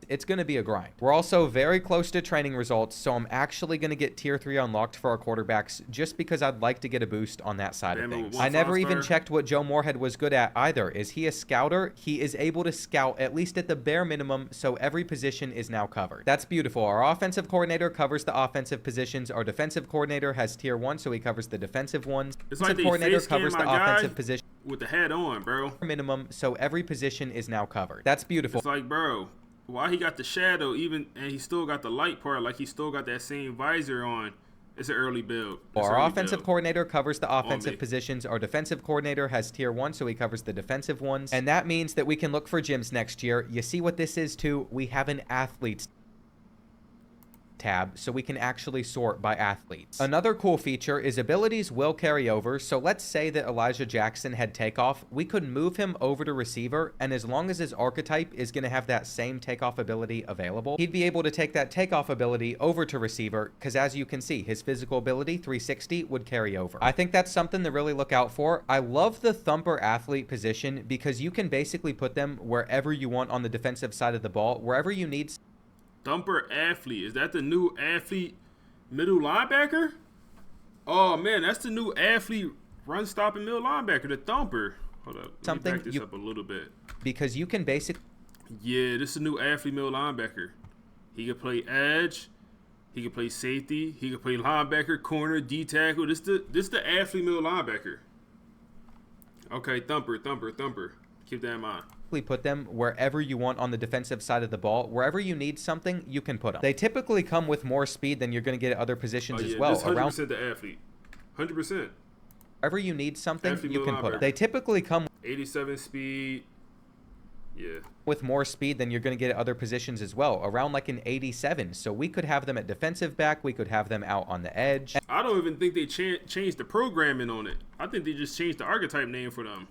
it's going to be a grind. We're also very close to training results, so I'm actually going to get tier 3 unlocked for our quarterbacks just because I'd like to get a boost on that side of things. I never even checked what Joe Moorhead was good at either. Is he a scouter? He is able to scout at least at the bare minimum, so every position is now covered. That's beautiful. Our offensive coordinator covers the offensive positions. Our defensive coordinator has tier 1, so he covers the defensive ones. It's like the coordinator covers the offensive position with the hat on, bro. Minimum, so every position is now covered. That's beautiful. It's like, bro, why he got the shadow and he still got the light part, like he still got that same visor on. It's an early build. Our offensive coordinator covers the offensive positions. Our defensive coordinator has tier 1, so he covers the defensive ones. And that means that we can look for gyms next year. You see what this is too? We have an athletes tab, so we can actually sort by athletes. Another cool feature is abilities will carry over, so let's say that Elijah Jackson had takeoff, we could move him over to receiver, and as long as his archetype is going to have that same takeoff ability available, he'd be able to take that takeoff ability over to receiver, because as you can see, his physical ability, 360, would carry over. I think that's something to really look out for. I love the thumper athlete position because you can basically put them wherever you want on the defensive side of the ball, wherever you need. Thumper athlete. Is that the new athlete middle linebacker? Oh, man, that's the new athlete run-stopping middle linebacker, the thumper. Hold up. Let me back this up a little bit. Because you can basically... Yeah, this is a new athlete middle linebacker. He can play edge. He can play safety. He can play linebacker, corner, D-tackle. This the athlete middle linebacker. Okay, thumper. Keep that in mind. put them wherever you want on the defensive side of the ball. Wherever you need something, you can put them. They typically come with more speed than you're going to get at other positions as well. This 100% the athlete. 100%. Wherever you need something, you can put them. They typically come 87 speed. Yeah. With more speed than you're going to get at other positions as well, around like an 87. So we could have them at defensive back. We could have them out on the edge. I don't even think they changed the programming on it. I think they just changed the archetype name for them.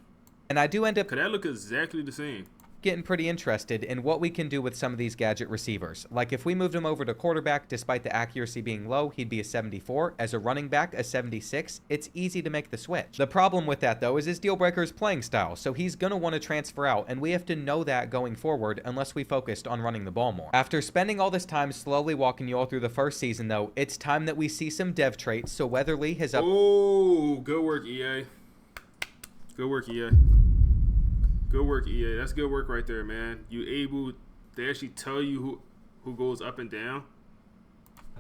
And I do end up... Could that look exactly the same? Getting pretty interested in what we can do with some of these gadget receivers. Like if we moved him over to quarterback, despite the accuracy being low, he'd be a 74. As a running back, a 76. It's easy to make the switch. The problem with that though is his deal breaker's playing style, so he's gonna want to transfer out, and we have to know that going forward unless we focused on running the ball more. After spending all this time slowly walking you all through the first season though, it's time that we see some dev traits. So Weatherly has Oh, good work, EA. Good work, EA. Good work, EA. That's good work right there, man. They actually tell you who goes up and down.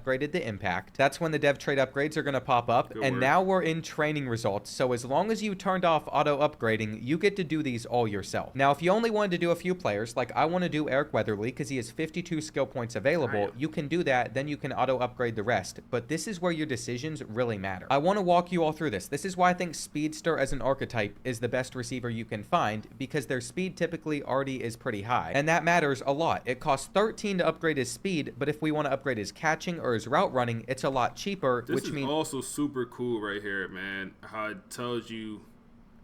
Upgraded the impact. That's when the dev trait upgrades are going to pop up. Good and work. Now we're in training results. So as long as you turned off auto upgrading, you get to do these all yourself. Now, if you only wanted to do a few players, like I want to do Eric Weatherly because he has 52 skill points available, you can do that. Then you can auto upgrade the rest. But this is where your decisions really matter. I want to walk you all through this. This is why I think Speedster as an archetype is the best receiver you can find, because their speed typically already is pretty high. And that matters a lot. It costs 13 to upgrade his speed, but if we want to upgrade his catching or his route running, it's a lot cheaper, which means also super cool right here, man. How it tells you,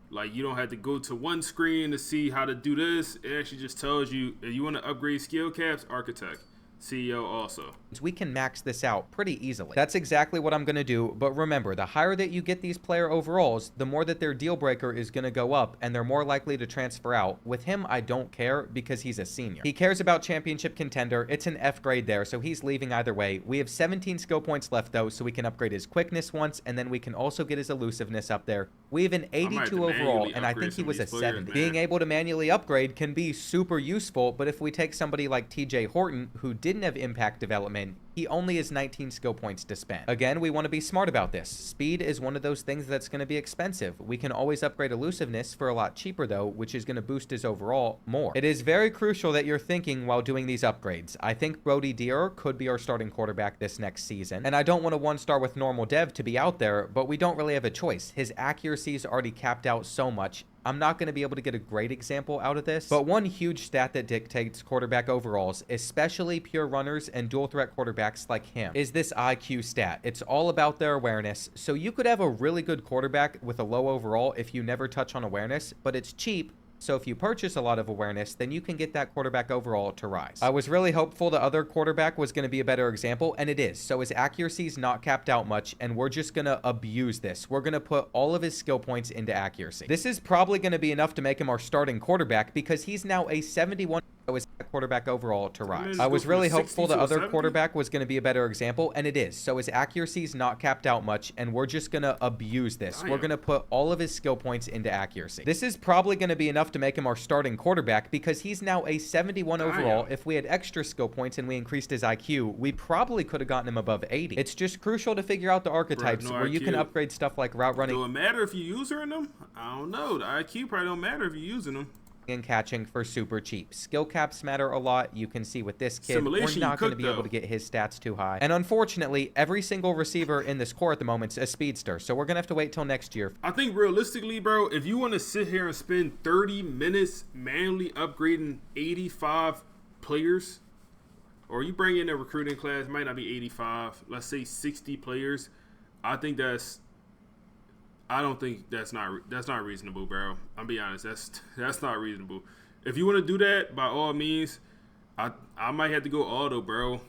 like, you don't have to go to one screen to see how to do this. It actually just tells you if you want to upgrade skill caps, architect. CEO also. We can max this out pretty easily. That's exactly what I'm going to do, but remember, the higher that you get these player overalls, the more that their deal breaker is going to go up, and they're more likely to transfer out. With him, I don't care because he's a senior. He cares about championship contender. It's an F grade there, so he's leaving either way. We have 17 skill points left, though, so we can upgrade his quickness once, and then we can also get his elusiveness up there. We have an 82 overall, and I think he was a 70. Man. Being able to manually upgrade can be super useful, but if we take somebody like TJ Horton, who didn't have impact development, he only has 19 skill points to spend. Again, we want to be smart about this. Speed is one of those things that's going to be expensive. We can always upgrade elusiveness for a lot cheaper though, which is going to boost his overall more. It is very crucial that you're thinking while doing these upgrades. I think Brody Deere could be our starting quarterback this next season, and I don't want a 1-star with normal dev to be out there, but we don't really have a choice. His accuracy is already capped out so much. I'm not going to be able to get a great example out of this, but one huge stat that dictates quarterback overalls, especially pure runners and dual threat quarterbacks like him, is this IQ stat. It's all about their awareness. So you could have a really good quarterback with a low overall if you never touch on awareness, but it's cheap. So if you purchase a lot of awareness, then you can get that quarterback overall to rise. I was really hopeful the other quarterback was going to be a better example, and it is. So his accuracy is not capped out much, and we're just going to abuse this. We're going to put all of his skill points into accuracy. This is probably going to be enough to make him our starting quarterback because he's now a 71. Is quarterback overall to rise. I was really hopeful the other quarterback was going to be a better example, and it is. So his accuracy is not capped out much, and we're just going to abuse this. We're going to put all of his skill points into accuracy. This is probably going to be enough to make him our starting quarterback because he's now a 71 overall. If we had extra skill points and we increased his IQ, we probably could have gotten him above 80. It's just crucial to figure out the archetypes where you can upgrade stuff like route running. Do it matter if you're using them? I don't know. The IQ probably don't matter if you're using them. And catching for super cheap. Skill caps matter a lot. You can see with this kid, we're not going to be able to get his stats too high. And unfortunately, every single receiver in this core at the moment is a speedster. So we're going to have to wait till next year. I think realistically, bro, if you want to sit here and spend 30 minutes manually upgrading 85 players, or you bring in a recruiting class, might not be 85, let's say 60 players, I think I don't think that's not reasonable, bro. I'll be honest, that's not reasonable. If you want to do that, by all means, I might have to go auto, bro.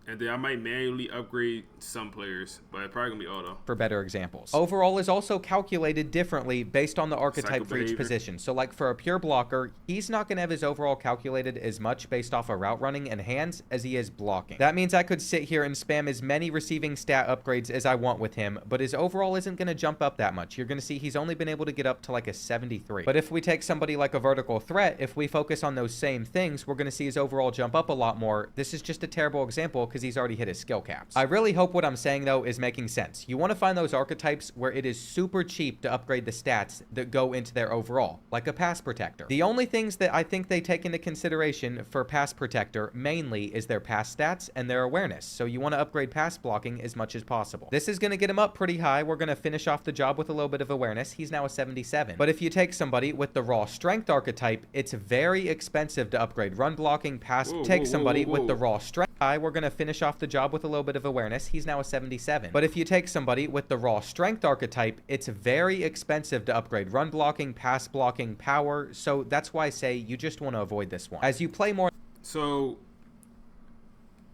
And then I might manually upgrade some players, but it's probably going to be auto. For better examples. Overall is also calculated differently based on the archetype for each position. So like for a pure blocker, he's not going to have his overall calculated as much based off of route running and hands as he is blocking. That means I could sit here and spam as many receiving stat upgrades as I want with him, but his overall isn't going to jump up that much. You're going to see he's only been able to get up to like a 73. But if we take somebody like a vertical threat, if we focus on those same things, we're going to see his overall jump up a lot more. This is just a terrible example because because he's already hit his skill caps. I really hope what I'm saying, though, is making sense. You want to find those archetypes where it is super cheap to upgrade the stats that go into their overall, like a pass protector. The only things that I think they take into consideration for pass protector mainly is their pass stats and their awareness, so you want to upgrade pass blocking as much as possible. This is going to get him up pretty high. We're going to finish off the job with a little bit of awareness. He's now a 77. But if you take somebody with the raw strength archetype, it's very expensive to upgrade run blocking, pass. Take somebody with the raw strength. We're going to finish off the job with a little bit of awareness. He's now a 77. But if you take somebody with the raw strength archetype, it's very expensive to upgrade run blocking, pass blocking, power. So that's why I say you just want to avoid this one. As you play more. So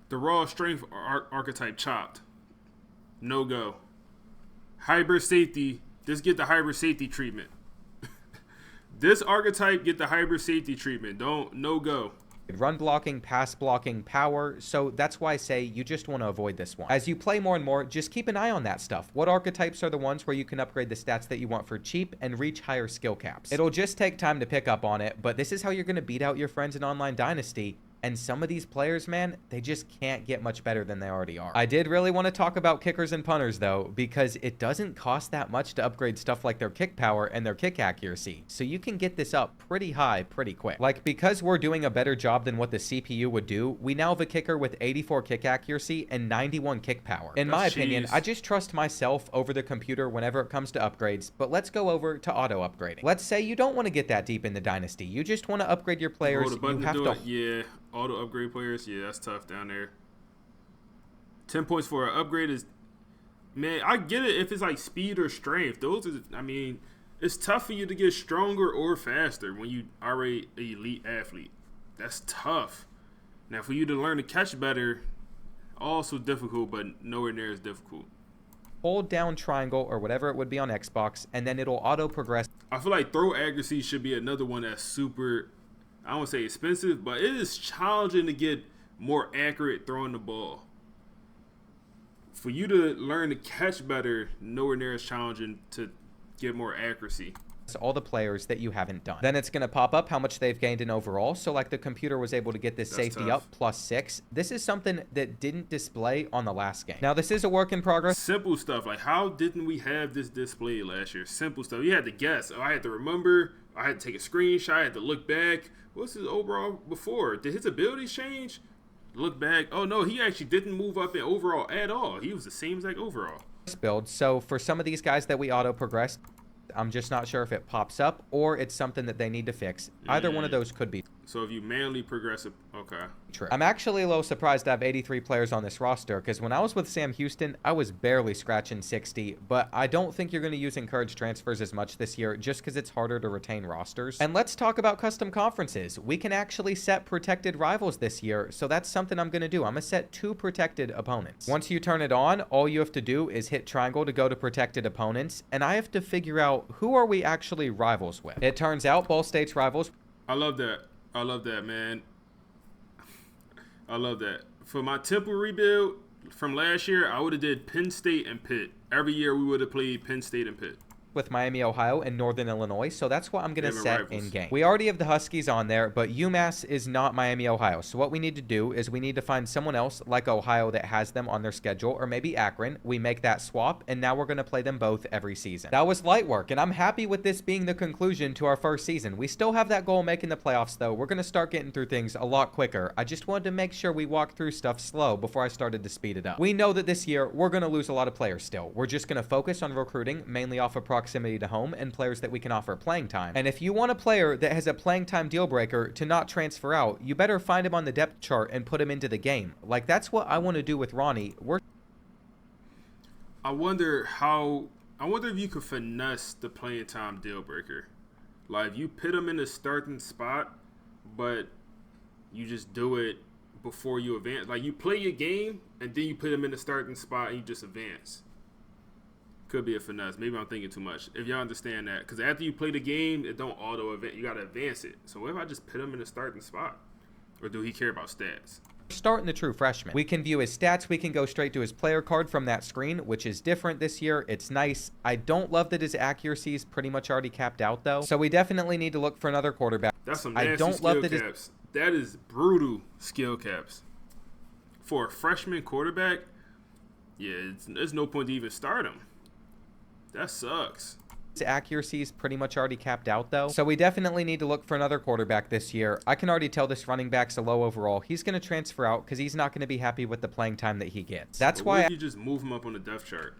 the raw strength archetype chopped. No go. Hybrid safety. Just get the hybrid safety treatment. This archetype, get the hybrid safety treatment. No go. Run blocking, pass blocking, power. So that's why I say you just want to avoid this one. As you play more and more, just keep an eye on that stuff. What archetypes are the ones where you can upgrade the stats that you want for cheap and reach higher skill caps? It'll just take time to pick up on it, but this is how you're going to beat out your friends in online Dynasty. And some of these players, man, they just can't get much better than they already are. I did really want to talk about kickers and punters, though, because it doesn't cost that much to upgrade stuff like their kick power and their kick accuracy. So you can get this up pretty high pretty quick. Like, because we're doing a better job than what the CPU would do, we now have a kicker with 84 kick accuracy and 91 kick power. In my opinion, I just trust myself over the computer whenever it comes to upgrades, but let's go over to auto upgrading. Let's say you don't want to get that deep in the Dynasty. You just want to upgrade your players. You have to... Yeah. Auto upgrade players, yeah, that's tough down there. 10 points for an upgrade is, man, I get it if it's like speed or strength. Those are, I mean, it's tough for you to get stronger or faster when you already an elite athlete. That's tough. Now, for you to learn to catch better, also difficult, but nowhere near as difficult. Hold down triangle or whatever it would be on Xbox, and then it'll auto progress. I feel like throw accuracy should be another one that's super, I don't want to say expensive, but it is challenging to get more accurate throwing the ball. For you to learn to catch better, nowhere near as challenging to get more accuracy. All the players that you haven't done. Then it's going to pop up how much they've gained in overall. So like the computer was able to get this safety up +6. This is something that didn't display on the last game. Now this is a work in progress. Simple stuff. Like how didn't we have this display last year? Simple stuff. You had to guess. I had to remember. I had to take a screenshot. I had to look back. What's his overall before? Did his abilities change? Look back. Oh no, he actually didn't move up in overall at all. He was the same exact overall. Build. So for some of these guys that we auto progressed, I'm just not sure if it pops up or it's something that they need to fix. Either one of those could be. So if you manually progress it, okay. True. I'm actually a little surprised to have 83 players on this roster because when I was with Sam Houston, I was barely scratching 60, but I don't think you're going to use encouraged transfers as much this year just because it's harder to retain rosters. And let's talk about custom conferences. We can actually set protected rivals this year, so that's something I'm going to do. I'm going to set 2 protected opponents. Once you turn it on, all you have to do is hit triangle to go to protected opponents, and I have to figure out who are we actually rivals with. It turns out Ball State's rivals. I love that. I love that, man. I love that. For my Temple rebuild from last year, I would have did Penn State and Pitt. Every year we would have played Penn State and Pitt. With Miami, Ohio, and Northern Illinois, so that's what I'm going to set in game. We already have the Huskies on there, but UMass is not Miami, Ohio, so what we need to do is we need to find someone else like Ohio that has them on their schedule, or maybe Akron. We make that swap, and now we're going to play them both every season. That was light work, and I'm happy with this being the conclusion to our first season. We still have that goal of making the playoffs, though. We're going to start getting through things a lot quicker. I just wanted to make sure we walk through stuff slow before I started to speed it up. We know that this year, we're going to lose a lot of players still. We're just going to focus on recruiting, mainly off of proximity to home, and players that we can offer playing time. And if you want a player that has a playing time deal breaker to not transfer out, you better find him on the depth chart and put him into the game. Like, that's what I want to do with Ronnie. I wonder if you could finesse the playing time deal breaker. Like, you put him in the starting spot, but you just do it before you advance. Like, you play your game, and then you put him in the starting spot, and you just advance. Could be a finesse. Maybe I'm thinking too much. If y'all understand that. Because after you play the game, it don't auto-advance. You got to advance it. So what if I just put him in the starting spot? Or do he care about stats? Starting the true freshman. We can view his stats. We can go straight to his player card from that screen, which is different this year. It's nice. I don't love that his accuracy is pretty much already capped out, though. So we definitely need to look for another quarterback. That's some nasty skill caps. That is brutal skill caps. for a freshman quarterback, yeah, there's no point to even start him. That sucks. His accuracy is pretty much already capped out, though. So we definitely need to look for another quarterback this year. I can already tell this running back's a low overall. He's going to transfer out because he's not going to be happy with the playing time that he gets. That's but why what if you just move him up on the depth chart?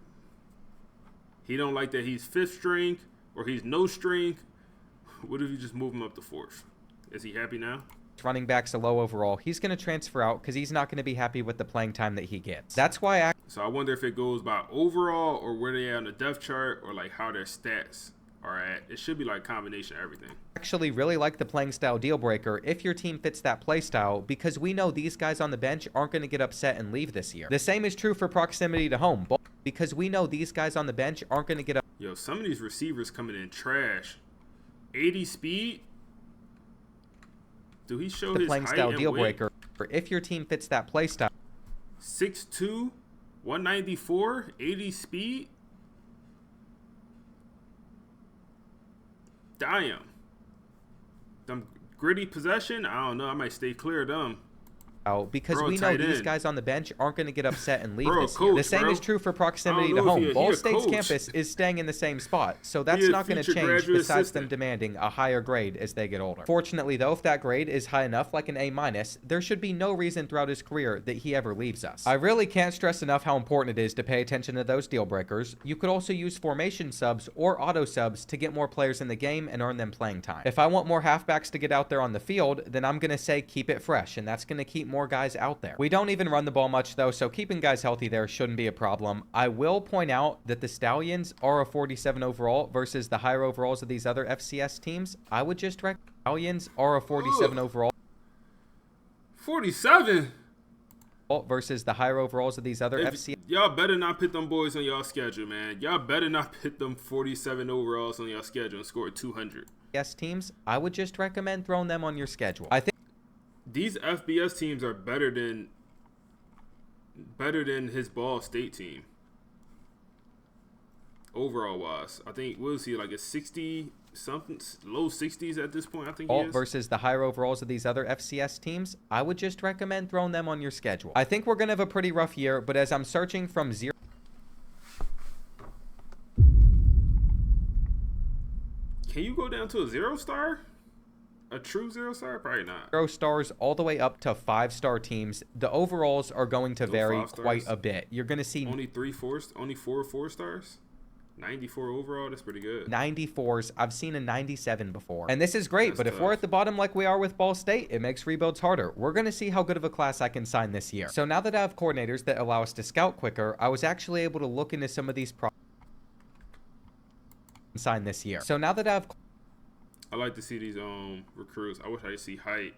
He don't like that he's 5th string or he's no string. What if you just move him up to 4th? Is he happy now? Running back's a low overall. He's going to transfer out because he's not going to be happy with the playing time that he gets. That's why So I wonder if it goes by overall or where they are on the depth chart or like how their stats are at. It should be like combination of everything. Actually really like the playing style deal breaker if your team fits that play style, because we know these guys on the bench aren't going to get upset and leave this year. The same is true for proximity to home, because we know these guys on the bench aren't going to get up. Yo, some of these receivers coming in trash. 80 speed. Do he show his playing height style and deal weight? breaker if your team fits that play style. 6'2", 194, 80 speed. Damn. Them gritty possession, I don't know. I might stay clear of them. Because Bro, we know tight these end. guys on the bench aren't going to get upset and leave Bro, this year. The coach, same bro. is true for proximity I to don't know if home. he Ball a State's coach. campus is staying in the same spot, so He that's a not going to future change graduate besides them assistant. demanding a higher grade as they get older. Fortunately, though, if that grade is high enough, like an A-, there should be no reason throughout his career that he ever leaves us. I really can't stress enough how important it is to pay attention to those deal breakers. You could also use formation subs or auto subs to get more players in the game and earn them playing time. If I want more halfbacks to get out there on the field, then I'm going to say keep it fresh, and that's going to keep more guys out there. We don't even run the ball much, though, so keeping guys healthy there shouldn't be a problem. I will point out that the Stallions are a 47 overall versus the higher overalls of these other FCS teams. I would just recommend Stallions are a 47 overall 47? versus the higher overalls of these other FCS. Y'all better not put them boys on y'all schedule, man. Y'all better not put them 47 overalls on y'all schedule and score 200. Teams, I would just recommend throwing them on your schedule. I think These FBS teams are better than his Ball State team. Overall wise, I think what is he, like a 60 something, low 60s at this point? I think he is. Versus the higher overalls of these other FCS teams, I would just recommend throwing them on your schedule. I think we're gonna have a pretty rough year, but as I'm searching from 0. Can you go down to a 0-star? A true 0-star? Probably not. 0 stars all the way up to 5-star teams. The overalls are going to vary 5 stars? quite a bit. You're going to see Only 4 4-stars? 94 overall? That's pretty good. 94s. I've seen a 97 before. And this is great, That's but if tough. we're at the bottom like we are with Ball State, it makes rebuilds harder. We're going to see how good of a class I can sign this year. So now that I have coordinators that allow us to scout quicker, I was actually able to look into some of these sign this year. So now that I have I like to see these recruits. I wish I could see height.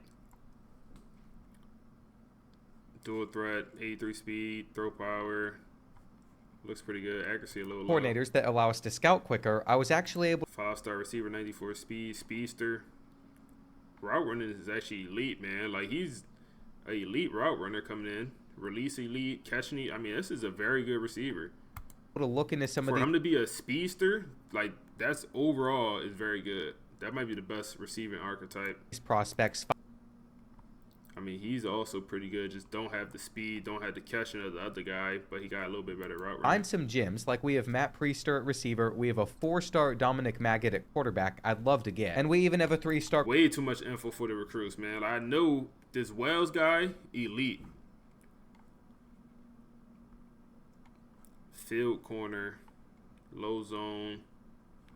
Dual threat, 83 speed, throw power. Looks pretty good. Accuracy a little low. coordinators that allow us to scout quicker, I was actually able 5-star receiver, 94 speed, speedster. Route running is actually elite, man. Like, he's an elite route runner coming in. Release elite, catching elite. I mean, this is a very good receiver. to look into some of For these him to be a speedster, like, that's overall is very good. That might be the best receiving archetype. prospects. I mean, he's also pretty good. Just don't have the speed, don't have the catching of the other guy, but he got a little bit better route running. Find some gyms. Like we have Matt Priester at receiver. We have a 4-star Dominic Maggot at quarterback. I'd love to get. And we even have a 3-star. Way too much info for the recruits, man. I know this Wells guy, elite. Field corner, low zone.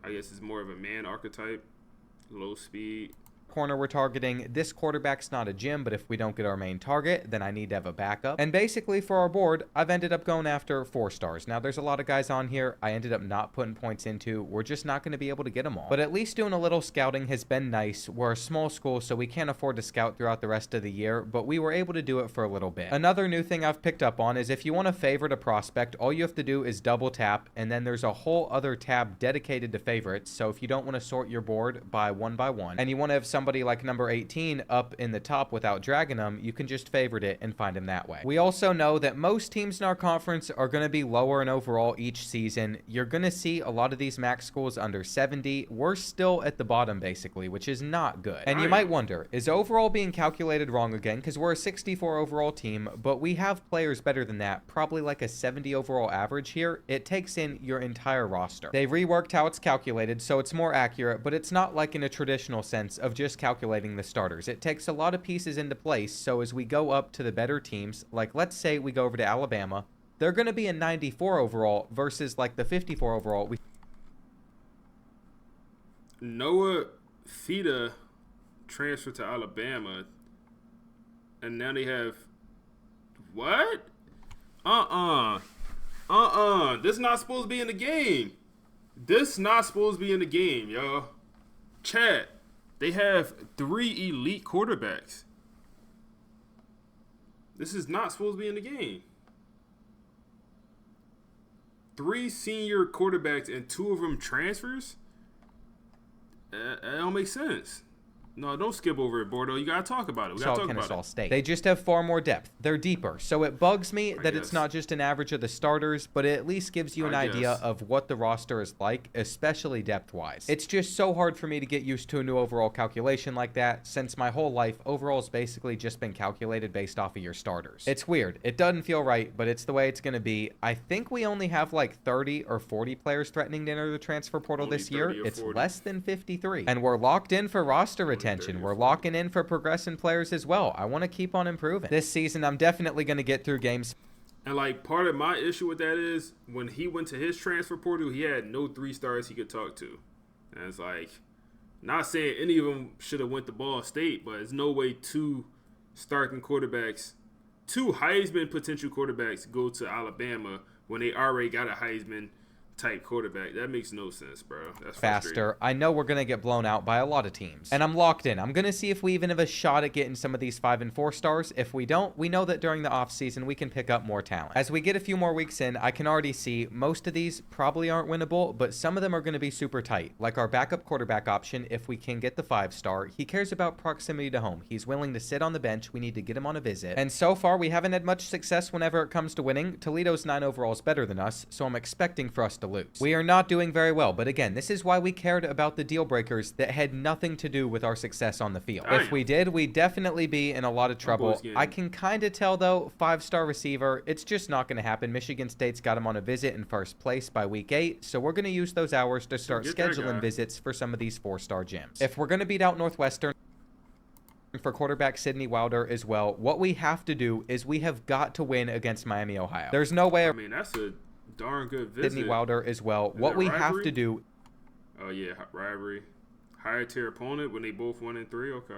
I guess it's more of a man archetype. Low speed. Corner we're targeting. This quarterback's not a gym, but if we don't get our main target, then I need to have a backup. And basically for our board, I've ended up going after 4 stars. Now there's a lot of guys on here I ended up not putting points into. We're just not going to be able to get them all. But at least doing a little scouting has been nice. We're a small school, so we can't afford to scout throughout the rest of the year, but we were able to do it for a little bit. Another new thing I've picked up on is if you want to favorite a prospect, all you have to do is double tap, and then there's a whole other tab dedicated to favorites. So if you don't want to sort your board by one, and you want to have some somebody like number 18 up in the top without dragging them, you can just favorite it and find him that way. We also know that most teams in our conference are going to be lower in overall each season. You're going to see a lot of these MAC schools under 70. We're still at the bottom, basically, which is not good. And you might wonder, is overall being calculated wrong again? Because we're a 64 overall team, but we have players better than that, probably like a 70 overall average here. It takes in your entire roster. They reworked how it's calculated, so it's more accurate, but it's not like in a traditional sense of just calculating the starters. It takes a lot of pieces into place, so as we go up to the better teams, like let's say we go over to Alabama, they're going to be a 94 overall versus like the 54 overall. Noah Fida transferred to Alabama, and now they have what? This not supposed to be in the game. This not supposed to be in the game, y'all. Chat, they have 3 elite quarterbacks. This is not supposed to be in the game. 3 senior quarterbacks and 2 of them transfers? That don't make sense. No, don't skip over it, Bordeaux. You got to talk about it. We got to talk about it. State. They just have far more depth. They're deeper. So it bugs me that it's not just an average of the starters, but it at least gives you an idea of what the roster is like, especially depth-wise. It's just so hard for me to get used to a new overall calculation like that, since my whole life, overall's basically just been calculated based off of your starters. It's weird. It doesn't feel right, but it's the way it's going to be. I think we only have like 30 or 40 players threatening to enter the transfer portal this year. It's less than 53. And we're locked in for roster retention. We're locking in for progressing players as well. I want to keep on improving. This season, I'm definitely going to get through games. And like part of my issue with that is when he went to his transfer portal, he had no 3 stars he could talk to. And it's like, not saying any of them should have went to Ball State, but there's no way 2 starting quarterbacks, 2 Heisman potential quarterbacks go to Alabama when they already got a Heisman type quarterback. That makes no sense, bro. That's faster. I know we're going to get blown out by a lot of teams. And I'm locked in. I'm going to see if we even have a shot at getting some of these 5 and 4 stars. If we don't, we know that during the offseason, we can pick up more talent. As we get a few more weeks in, I can already see most of these probably aren't winnable, but some of them are going to be super tight. Like our backup quarterback option, if we can get the 5-star, he cares about proximity to home. He's willing to sit on the bench. We need to get him on a visit. And so far, we haven't had much success whenever it comes to winning. Toledo's 9 overall is better than us, so I'm expecting for us to lose. We are not doing very well, but again, this is why we cared about the deal breakers that had nothing to do with our success on the field. If we did, we'd definitely be in a lot of trouble. I can kind of tell, though, 5-star receiver, it's just not going to happen. Michigan State's got him on a visit in first place by week 8, so we're going to use those hours to start scheduling visits for some of these 4-star gyms. If we're going to beat out Northwestern for quarterback Sidney Wilder as well, what we have to do is we have got to win against Miami, Ohio. There's no way. I mean, that's a darn good visit. Sidney Wilder as well. What we have to do. Oh yeah, rivalry. Higher tier opponent when they both 1 and 3. Okay.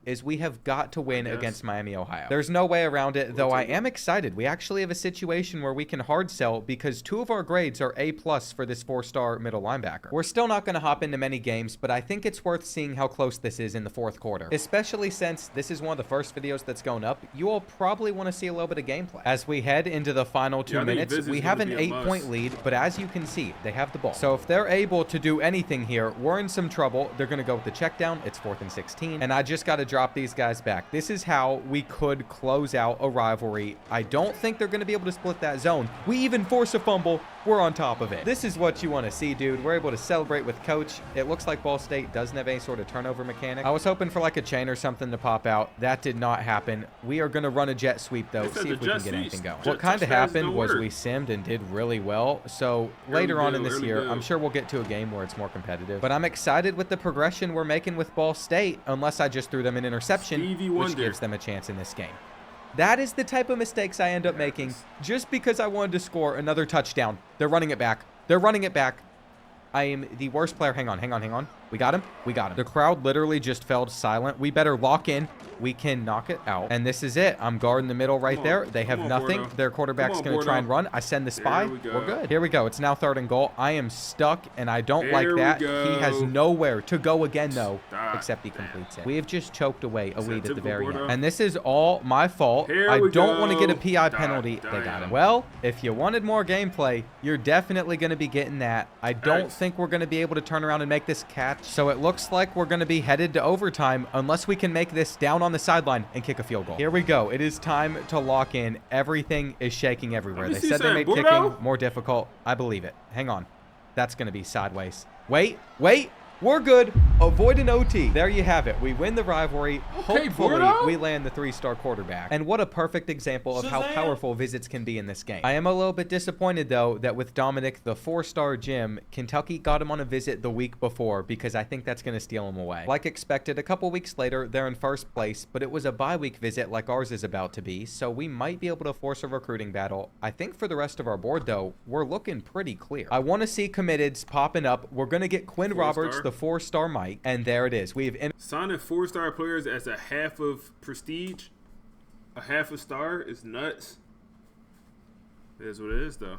Is we have got to win against Miami, Ohio. There's no way around it, though I am excited. We actually have a situation where we can hard sell because 2 of our grades are A+ for this 4-star middle linebacker. We're still not going to hop into many games, but I think it's worth seeing how close this is in the 4th quarter, especially since this is one of the first videos that's going up. You all probably want to see a little bit of gameplay. As we head into the final 2 minutes, we have an 8-point lead, but as you can see, they have the ball. So if they're able to do anything here, we're in some trouble. They're going to go with the check down. It's 4th and 16, and I just got to drop these guys back. This is how we could close out a rivalry. I don't think they're going to be able to split that zone. We even force a fumble. We're on top of it. This is what you want to see, dude. We're able to celebrate with coach. It looks like Ball State doesn't have any sort of turnover mechanic. I was hoping for like a chain or something to pop out. That did not happen. We are going to run a jet sweep though, see if we can get anything going. What kind of happened was we simmed and did really well. So later on in this year, I'm sure we'll get to a game where it's more competitive. But I'm excited with the progression we're making with Ball State, unless I just threw them an interception, which gives them a chance in this game. That is the type of mistakes I end up making just because I wanted to score another touchdown. They're running it back. They're running it back. I am the worst player. Hang on. We got him. The crowd literally just fell silent. We better lock in. We can knock it out. And this is it. I'm guarding the middle right there. They have nothing. Their quarterback's going to try and run. I send the spy. We're good. Here we go. It's now 3rd and goal. I am stuck, and I don't like that. He has nowhere to go again, though, except he completes it. We have just choked away a lead at the very end. And this is all my fault. I don't want to get a PI penalty. They got him. Well, if you wanted more gameplay, you're definitely going to be getting that. I don't think we're going to be able to turn around and make this catch. So it looks like we're going to be headed to overtime unless we can make this down on the sideline and kick a field goal. Here we go. It is time to lock in. Everything is shaking everywhere. They said they made kicking more difficult. I believe it. Hang on. That's going to be sideways. Wait. We're good. Avoid an OT. There you have it. We win the rivalry. Okay, hopefully, Bordeaux. we land the 3-star quarterback. And what a perfect example of how powerful visits can be in this game. I am a little bit disappointed, though, that with Dominic, the 4-star Jim, Kentucky got him on a visit the week before because I think that's going to steal him away. Like expected, a couple weeks later, they're in first place, but it was a bye-week visit like ours is about to be, so we might be able to force a recruiting battle. I think for the rest of our board, though, we're looking pretty clear. I want to see committeds popping up. We're going to get Quinn Roberts, the 4-star Mike, and there it is. We've signing 4-star players as a half of prestige, a half a star is nuts. It is what it is, though.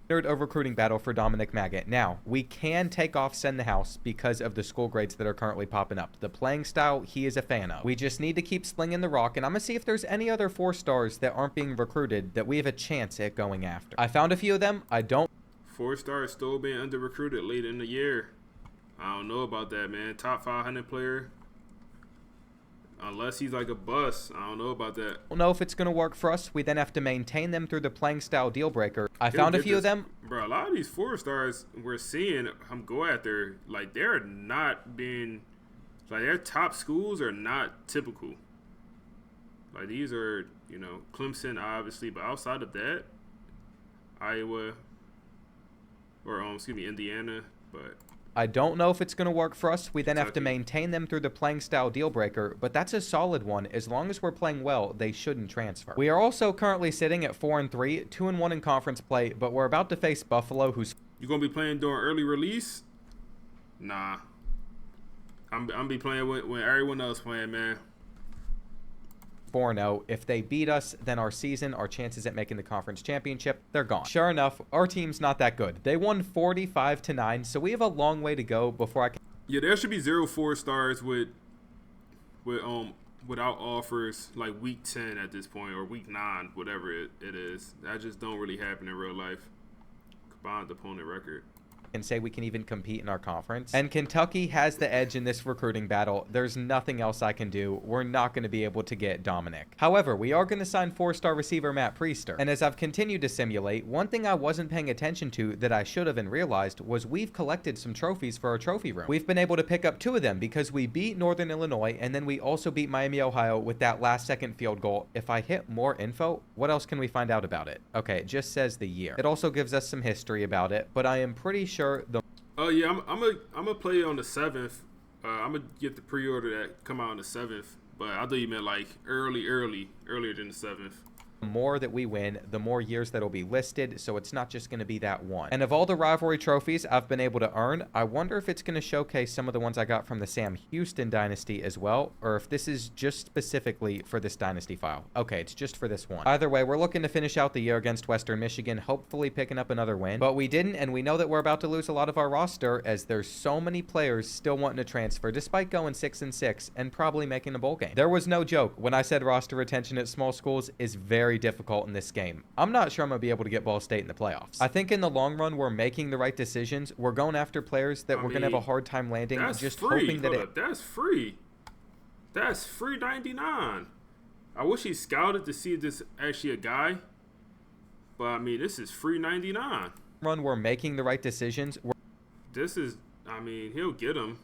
Entered a recruiting battle for Dominic Maggot. Now, we can take off Send the House because of the school grades that are currently popping up. The playing style he is a fan of. We just need to keep slinging the rock, and I'm going to see if there's any other 4-stars that aren't being recruited that we have a chance at going after. I found a few of them. I don't. 4-star is still being under-recruited late in the year. I don't know about that, man. Top 500 player. Unless he's like a bust. I don't know about that. I don't know if it's going to work for us. We then have to maintain them through the playing style deal breaker. I found a few of them. Bro, a lot of these 4-stars we're seeing go after, like, they're not being, like, their top schools are not typical. Like, these are, you know, Clemson, obviously, but outside of that, Iowa, or, Indiana, but... I don't know if it's going to work for us. We then have to maintain them through the playing style deal breaker, but that's a solid one. As long as we're playing well, they shouldn't transfer. We are also currently sitting at 4-3, 2-1 in conference play, but we're about to face Buffalo, who's... You going to be playing during early release? Nah. I'm be playing when everyone else playing, man. 4-0. If they beat us, then our chances at making the conference championship, they're gone. Sure enough, our team's not that good. They won 45-9, so we have a long way to go before I can... Yeah, there should be 0 4-stars without offers like week 10 at this point, or week 9, whatever it is. That just don't really happen in real life. Combined opponent record. And say we can even compete in our conference. And Kentucky has the edge in this recruiting battle. There's nothing else I can do. We're not going to be able to get Dominic. However, we are going to sign 4-star receiver Matt Priester. And as I've continued to simulate, one thing I wasn't paying attention to that I should have and realized was we've collected some trophies for our trophy room. We've been able to pick up 2 of them because we beat Northern Illinois and then we also beat Miami, Ohio with that last-second field goal. If I hit more info, what else can we find out about it? Okay, it just says the year. It also gives us some history about it, but I am pretty sure Oh yeah, I'm gonna play on the 7th. I'm gonna get the pre-order that come out on the 7th, but I thought you meant like earlier than the 7th. The more that we win, the more years that'll be listed, so it's not just going to be that one. And of all the rivalry trophies I've been able to earn, I wonder if it's going to showcase some of the ones I got from the Sam Houston Dynasty as well, or if this is just specifically for this Dynasty file. Okay, it's just for this one. Either way, we're looking to finish out the year against Western Michigan, hopefully picking up another win, but we didn't, and we know that we're about to lose a lot of our roster as there's so many players still wanting to transfer despite going 6-6 and probably making a bowl game. There was no joke when I said roster retention at small schools is very difficult in this game. I'm not sure I'm going to be able to get Ball State in the playoffs. I think in the long run, we're making the right decisions. We're going after players that we're going to have a hard time landing. Just hoping that that's free. That's free 99. I wish he scouted to see if this actually a guy. But, I mean, this is free 99. We're making the right decisions. He'll get him.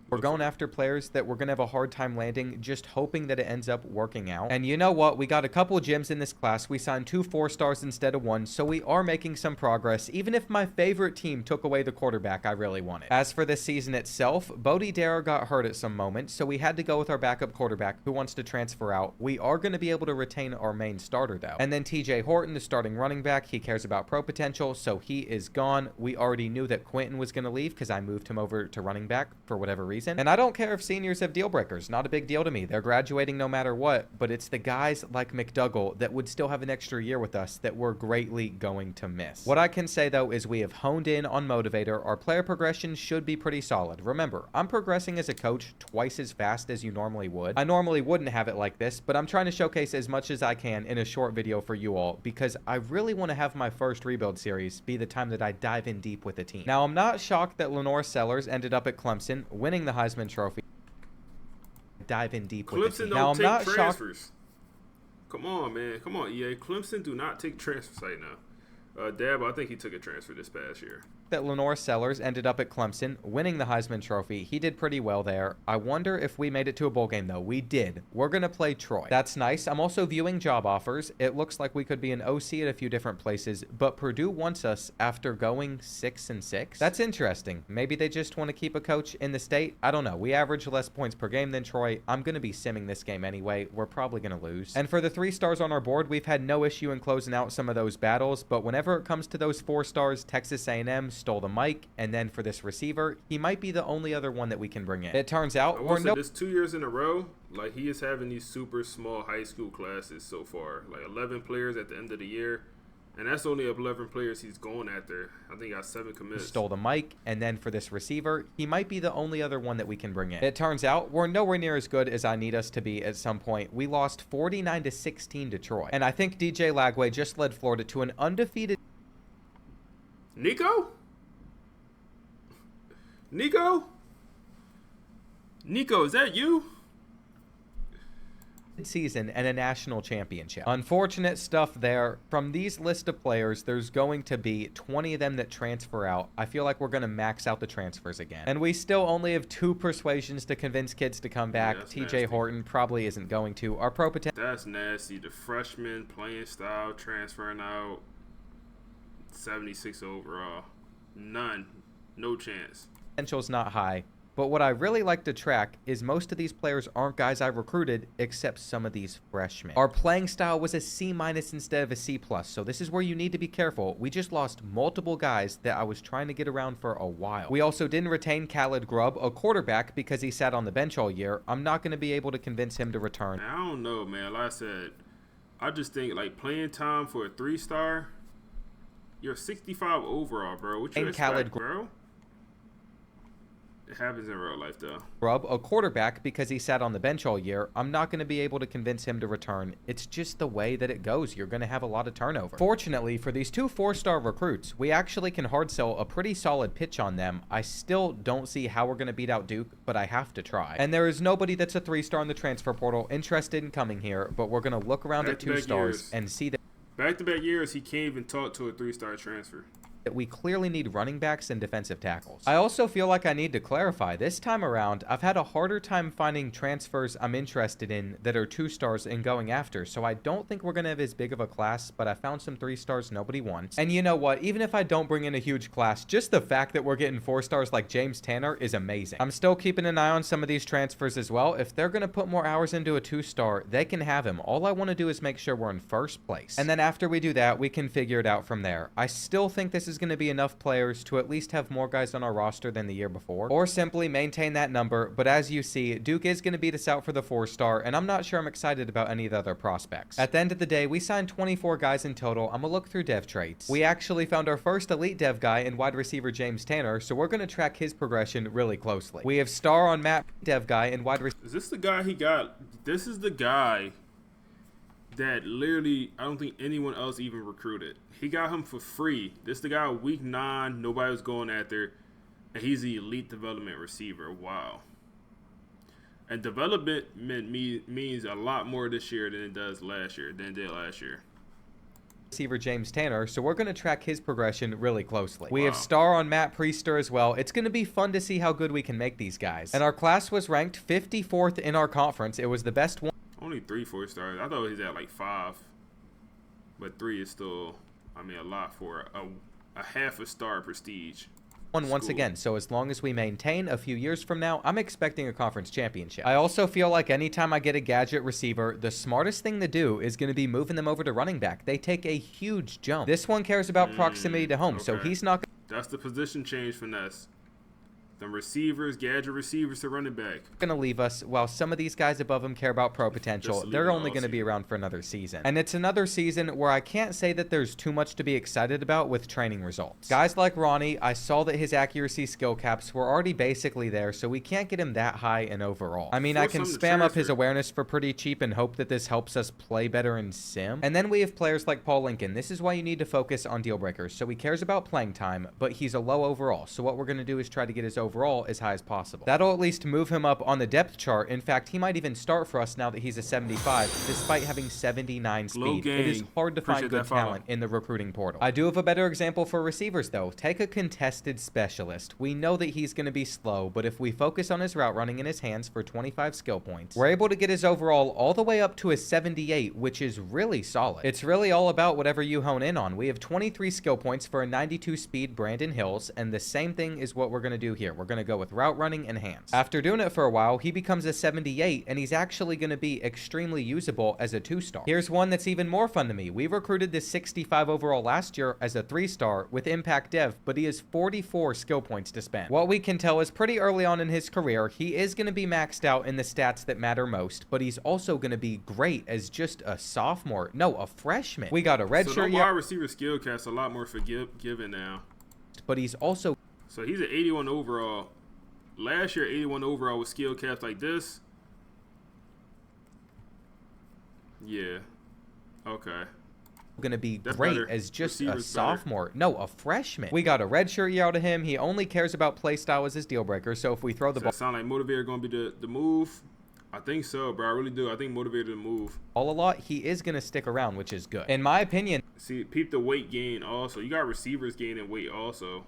We're going after players that we're going to have a hard time landing, just hoping that it ends up working out. And you know what? We got a couple of gyms in this class. We signed 2 4-stars instead of 1, so we are making some progress, even if my favorite team took away the quarterback I really wanted. As for this season itself, Bodie Dare got hurt at some moment, so we had to go with our backup quarterback who wants to transfer out. We are going to be able to retain our main starter, though. And then TJ Horton, the starting running back, he cares about pro potential, so he is gone. We already knew that Quentin was going to leave because I moved him over to running back for whatever reason. reason. And I don't care if seniors have deal breakers. Not a big deal to me. They're graduating no matter what. But it's the guys like McDougall that would still have an extra year with us that we're greatly going to miss. What I can say, though, is we have honed in on Motivator. Our player progression should be pretty solid. Remember, I'm progressing as a coach twice as fast as you normally would. I normally wouldn't have it like this, but I'm trying to showcase as much as I can in a short video for you all because I really want to have my first rebuild series be the time that I dive in deep with the team. Now, I'm not shocked that Lenore Sellers ended up at Clemson, winning the Heisman Trophy. Dive in deep with the team. Now, I'm not shocked. Come on, man. Come on, EA. Clemson do not take transfers right now. Dab, I think he took a transfer this past year. That Lenore Sellers ended up at Clemson, winning the Heisman Trophy. He did pretty well there. I wonder if we made it to a bowl game, though. We did. We're going to play Troy. That's nice. I'm also viewing job offers. It looks like we could be an OC at a few different places, but Purdue wants us after going 6-6. That's interesting. Maybe they just want to keep a coach in the state. I don't know. We average less points per game than Troy. I'm going to be simming this game anyway. We're probably going to lose. And for the 3 stars on our board, we've had no issue in closing out some of those battles, but whenever it comes to those 4 stars, Texas A&M stole the mic, and then for this receiver, he might be the only other one that we can bring in. It turns out this 2 years in a row, like he is having these super small high school classes so far, like 11 players at the end of the year, and that's only 11 players he's going after. I think he got 7 commits. Stole the mic, and then for this receiver, he might be the only other one that we can bring in. It turns out we're nowhere near as good as I need us to be at some point. We lost 49-16 to Troy, and I think DJ Lagway just led Florida to an undefeated. Nico, is that you? Season and a national championship. Unfortunate stuff there. From these list of players, there's going to be 20 of them that transfer out. I feel like we're going to max out the transfers again. And we still only have 2 persuasions to convince kids to come back. Yeah, TJ nasty. Horton probably isn't going to. Our pro potential. That's nasty. The freshman playing style transferring out. 76 overall. None. No chance. Potential's not high. But what I really like to track is most of these players aren't guys I recruited, except some of these freshmen. Our playing style was a C- instead of a C+, so this is where you need to be careful. We just lost multiple guys that I was trying to get around for a while. We also didn't retain Khaled Grubb, a quarterback, because he sat on the bench all year. I'm not going to be able to convince him to return. I don't know, man. Like I said, I just think like playing time for a 3-star, you're 65 overall, bro. What you expect, bro? It happens in real life, though. Grubb, a quarterback, because he sat on the bench all year. I'm not going to be able to convince him to return. It's just the way that it goes. You're going to have a lot of turnover. Fortunately, for these 2 4-star recruits, we actually can hard sell a pretty solid pitch on them. I still don't see how we're going to beat out Duke, but I have to try. And there is nobody that's a 3-star in the transfer portal interested in coming here, but we're going to look around at 2 stars and see that back-to-back years, he can't even talk to a 3-star transfer. That we clearly need running backs and defensive tackles. I also feel like I need to clarify, this time around, I've had a harder time finding transfers I'm interested in that are 2 stars and going after, so I don't think we're going to have as big of a class, but I found some 3 stars nobody wants. And you know what, even if I don't bring in a huge class, just the fact that we're getting 4 stars like James Tanner is amazing. I'm still keeping an eye on some of these transfers as well. If they're going to put more hours into a 2-star, they can have him. All I want to do is make sure we're in first place. And then after we do that, we can figure it out from there. I still think this is going to be enough players to at least have more guys on our roster than the year before, or simply maintain that number. But as you see, Duke is going to beat us out for the 4-star, and I'm not sure I'm excited about any of the other prospects. At the end of the day, we signed 24 guys in total. I'm gonna look through dev traits. We actually found our first elite dev guy in wide receiver James Tanner, so we're going to track his progression really closely. We have star on map dev guy in wide receiver. Is this the guy he got? This is the guy that literally I don't think anyone else even recruited. He got him for free. This is the guy week 9, nobody was going after, and he's the elite development receiver. Wow. And development means a lot more this year than it did last year. Receiver James Tanner, so we're going to track his progression really closely. We have star on Matt Priester as well. It's going to be fun to see how good we can make these guys. And our class was ranked 54th in our conference. It was the best one. Only 3 4-stars. I thought he's at like 5. But 3 is still, I mean, a lot for a half a star prestige. Once again, so as long as we maintain a few years from now, I'm expecting a conference championship. I also feel like anytime I get a gadget receiver, the smartest thing to do is going to be moving them over to running back. They take a huge jump. This one cares about proximity to home, so he's not. That's the position change finesse. Them receivers, gadget receivers to running back. Going to leave us, while some of these guys above him care about pro potential. They're only going to be around for another season. And it's another season where I can't say that there's too much to be excited about with training results. Guys like Ronnie, I saw that his accuracy skill caps were already basically there, so we can't get him that high in overall. I mean, I can spam up his awareness for pretty cheap and hope that this helps us play better in sim. And then we have players like Paul Lincoln. This is why you need to focus on deal breakers. So he cares about playing time, but he's a low overall. So what we're going to do is try to get his overall as high as possible. That'll at least move him up on the depth chart. In fact, he might even start for us now that he's a 75, despite having 79 speed. It is hard to find good talent in the recruiting portal. I do have a better example for receivers, though. Take a contested specialist. We know that he's going to be slow, but if we focus on his route running in his hands for 25 skill points, we're able to get his overall all the way up to a 78, which is really solid. It's really all about whatever you hone in on. We have 23 skill points for a 92 speed Brandon Hills, and the same thing is what we're going to do here. We're going to go with route running and hands. After doing it for a while, he becomes a 78, and he's actually going to be extremely usable as a 2-star. Here's one that's even more fun to me. We recruited this 65 overall last year as a 3-star with impact dev, but he has 44 skill points to spend. What we can tell is pretty early on in his career, he is going to be maxed out in the stats that matter most, but he's also going to be great as just a sophomore. No, a freshman. We got a red shirt. So the wide receiver skill cap's a lot more forgiving now. But he's also... So he's an 81 overall. Last year, 81 overall with skill caps like this. Yeah. Okay. Going to be great as just a sophomore. No, a freshman. We got a red shirt year out of him. He only cares about play style as his deal breaker. So if we throw the ball... Does that sound like motivator going to be the move? I think so, bro. I really do. I think motivator to move. All a lot, he is going to stick around, which is good. In my opinion... See, peep the weight gain also. You got receivers gaining weight also.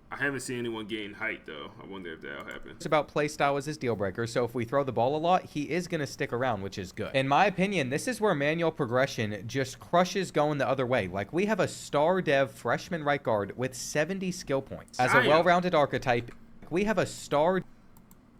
I haven't seen anyone gain height, though. I wonder if that'll happen. It's about play style as his deal breaker, so if we throw the ball a lot, he is going to stick around, which is good. In my opinion, this is where manual progression just crushes going the other way. Like, we have a star dev freshman right guard with 70 skill points. As a well-rounded archetype, we have a star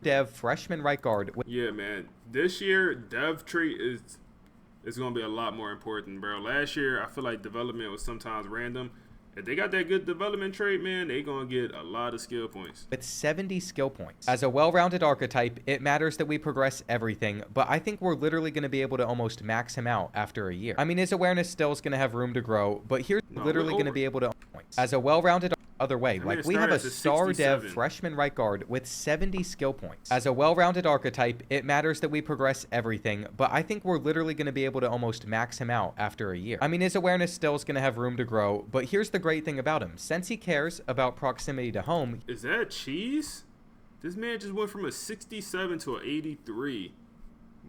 dev freshman right guard. Yeah, man. This year, dev trait is going to be a lot more important, bro. Last year, I feel like development was sometimes random. If they got that good development trait, man, they going to get a lot of skill points. With 70 skill points. As a well-rounded archetype, it matters that we progress everything, but I think we're literally going to be able to almost max him out after a year. I mean, his awareness still is going to have room to grow, but here's literally going to be able to points. As a well-rounded other way. Like, we have a star dev freshman right guard with 70 skill points. As a well-rounded archetype, it matters that we progress everything, but I think we're literally going to be able to almost max him out after a year. I mean, his awareness still is going to have room to grow, but here's the great thing about him. Since he cares about proximity to home... Is that cheese? This man just went from a 67 to an 83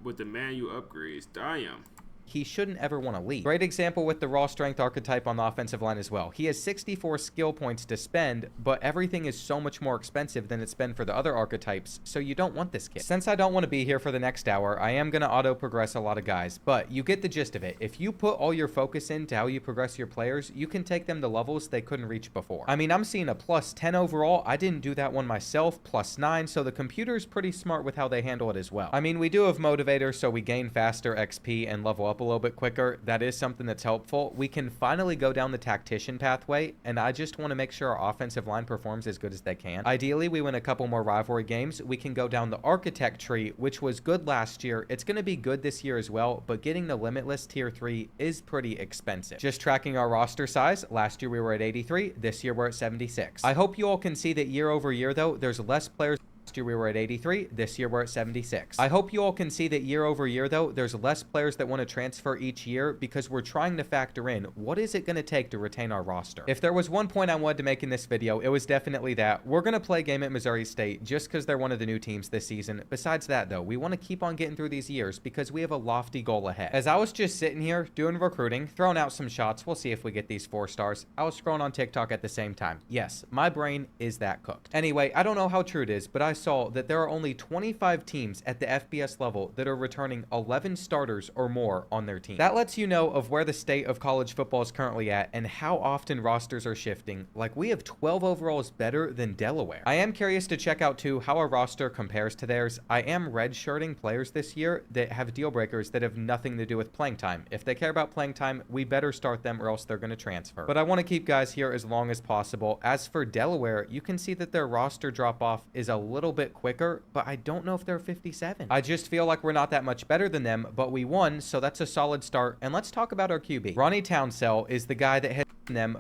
with the manual upgrades. Damn. He shouldn't ever want to leave. Great example with the raw strength archetype on the offensive line as well. He has 64 skill points to spend, but everything is so much more expensive than it's been for the other archetypes, so you don't want this kid. Since I don't want to be here for the next hour, I am going to auto-progress a lot of guys, but you get the gist of it. If you put all your focus into how you progress your players, you can take them to levels they couldn't reach before. I mean, I'm seeing a plus 10 overall. I didn't do that one myself, plus 9, so the computer's pretty smart with how they handle it as well. I mean, we do have motivators, so we gain faster XP and level up a little bit quicker. That is something that's helpful. We can finally go down the tactician pathway, and I just want to make sure our offensive line performs as good as they can. Ideally, we win a couple more rivalry games. We can go down the architect tree, which was good last year. It's going to be good this year as well, but getting the limitless tier 3 is pretty expensive. Just tracking our roster size, last year we were at 83, this year we're at 76. I hope you all can see that year over year, though, there's less players. Last year we were at 83, this year we're at 76. I hope you all can see that year over year, though, there's less players that want to transfer each year because we're trying to factor in what is it going to take to retain our roster. If there was one point I wanted to make in this video, it was definitely that we're going to play a game at Missouri State just because they're one of the new teams this season. Besides that, though, we want to keep on getting through these years because we have a lofty goal ahead. As I was just sitting here doing recruiting, throwing out some shots, we'll see if we get these 4 stars. I was scrolling on TikTok at the same time. Yes, my brain is that cooked. Anyway, I don't know how true it is, but I saw that there are only 25 teams at the FBS level that are returning 11 starters or more on their team. That lets you know of where the state of college football is currently at and how often rosters are shifting. Like, we have 12 overalls better than Delaware. I am curious to check out too how our roster compares to theirs. I am redshirting players this year that have deal breakers that have nothing to do with playing time. If they care about playing time, we better start them or else they're going to transfer. But I want to keep guys here as long as possible. As for Delaware, you can see that their roster drop off is a little bit quicker, but I don't know if they're 57. I just feel like we're not that much better than them, but we won, so that's a solid start. And let's talk about our QB. Ronnie Townsell is the guy that hit them.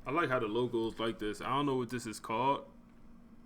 I like how the logo's like this. I don't know what this is called.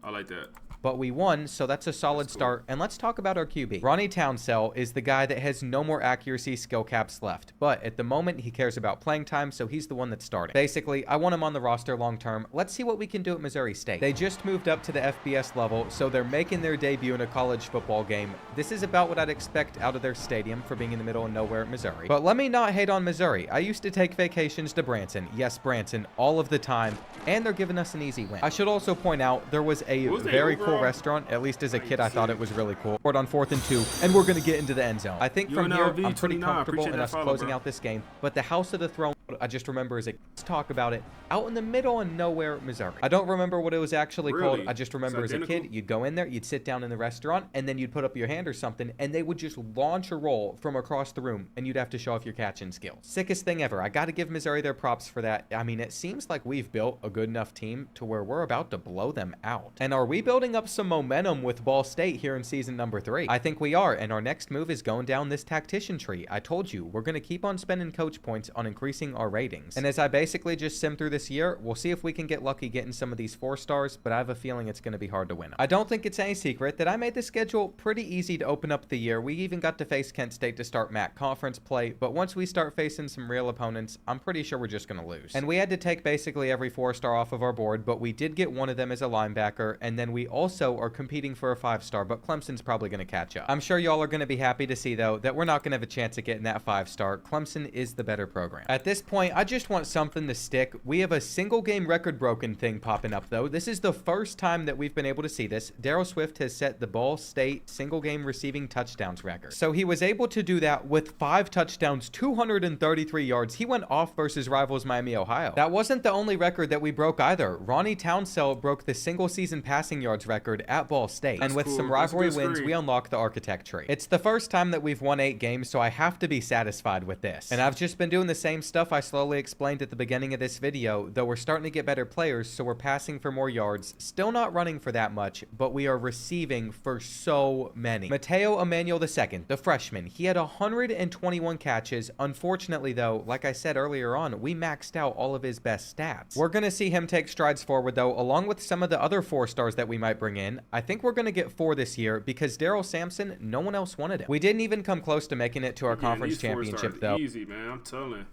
I like that. But we won, so that's a solid start. And let's talk about our QB. Ronnie Townsell is the guy that has no more accuracy skill caps left. But at the moment, he cares about playing time, so he's the one that's starting. Basically, I want him on the roster long term. Let's see what we can do at Missouri State. They just moved up to the FBS level, so they're making their debut in a college football game. This is about what I'd expect out of their stadium for being in the middle of nowhere at Missouri. But let me not hate on Missouri. I used to take vacations to Branson. Yes, Branson, all of the time. And they're giving us an easy win. I should also point out, there was a very cool restaurant. At least as a kid, I thought it was really cool. On 4th and 2, and we're going to get into the end zone. I think from here, I'm pretty comfortable in us closing out this game. But the House of the Throne, I just remember as a let's talk about it, out in the middle of nowhere, Missouri. I don't remember what it was actually called. I just remember as a kid, you'd go in there, you'd sit down in the restaurant, and then you'd put up your hand or something, and they would just launch a roll from across the room, and you'd have to show off your catching skills. Sickest thing ever. I got to give Missouri their props for that. I mean, it seems like we've built a good enough team to where we're about to blow them out. And are we building up some momentum with Ball State here in season number 3? I think we are, and our next move is going down this tactician tree. I told you, we're going to keep on spending coach points on increasing our ratings. And as I basically just sim through this year, we'll see if we can get lucky getting some of these 4 stars, but I have a feeling it's going to be hard to win. I don't think it's any secret that I made the schedule pretty easy to open up the year. We even got to face Kent State to start MAC conference play, but once we start facing some real opponents, I'm pretty sure we're just going to lose. And we had to take basically every 4-star off of our board, but we did get one of them as a linebacker, and then we also are competing for a 5-star, but Clemson's probably going to catch up. I'm sure y'all are going to be happy to see, though, that we're not going to have a chance at getting that 5-star. Clemson is the better program. At this point, I just want something to stick. We have a single game record broken thing popping up, though. This is the first time that we've been able to see this. Darryl Swift has set the Ball State single game receiving touchdowns record. So he was able to do that with 5 touchdowns, 233 yards. He went off versus rivals Miami, Ohio. That wasn't the only record that we broke either. Ronnie Townsell broke the single season passing yards record at Ball State. And with some rivalry wins, we unlocked the architect tree. It's the first time that we've won 8 games, so I have to be satisfied with this. And I've just been doing the same stuff I slowly explained at the beginning of this video, though we're starting to get better players, so we're passing for more yards, still not running for that much, but we are receiving for so many. Mateo Emmanuel II, the freshman, he had 121 catches. Unfortunately, though, like I said earlier on, we maxed out all of his best stats. We're going to see him take strides forward, though, along with some of the other 4 stars that we might bring in. I think we're going to get 4 this year because Daryl Sampson, no one else wanted it. We didn't even come close to making it to our conference championship, though. Easy, man. I'm telling.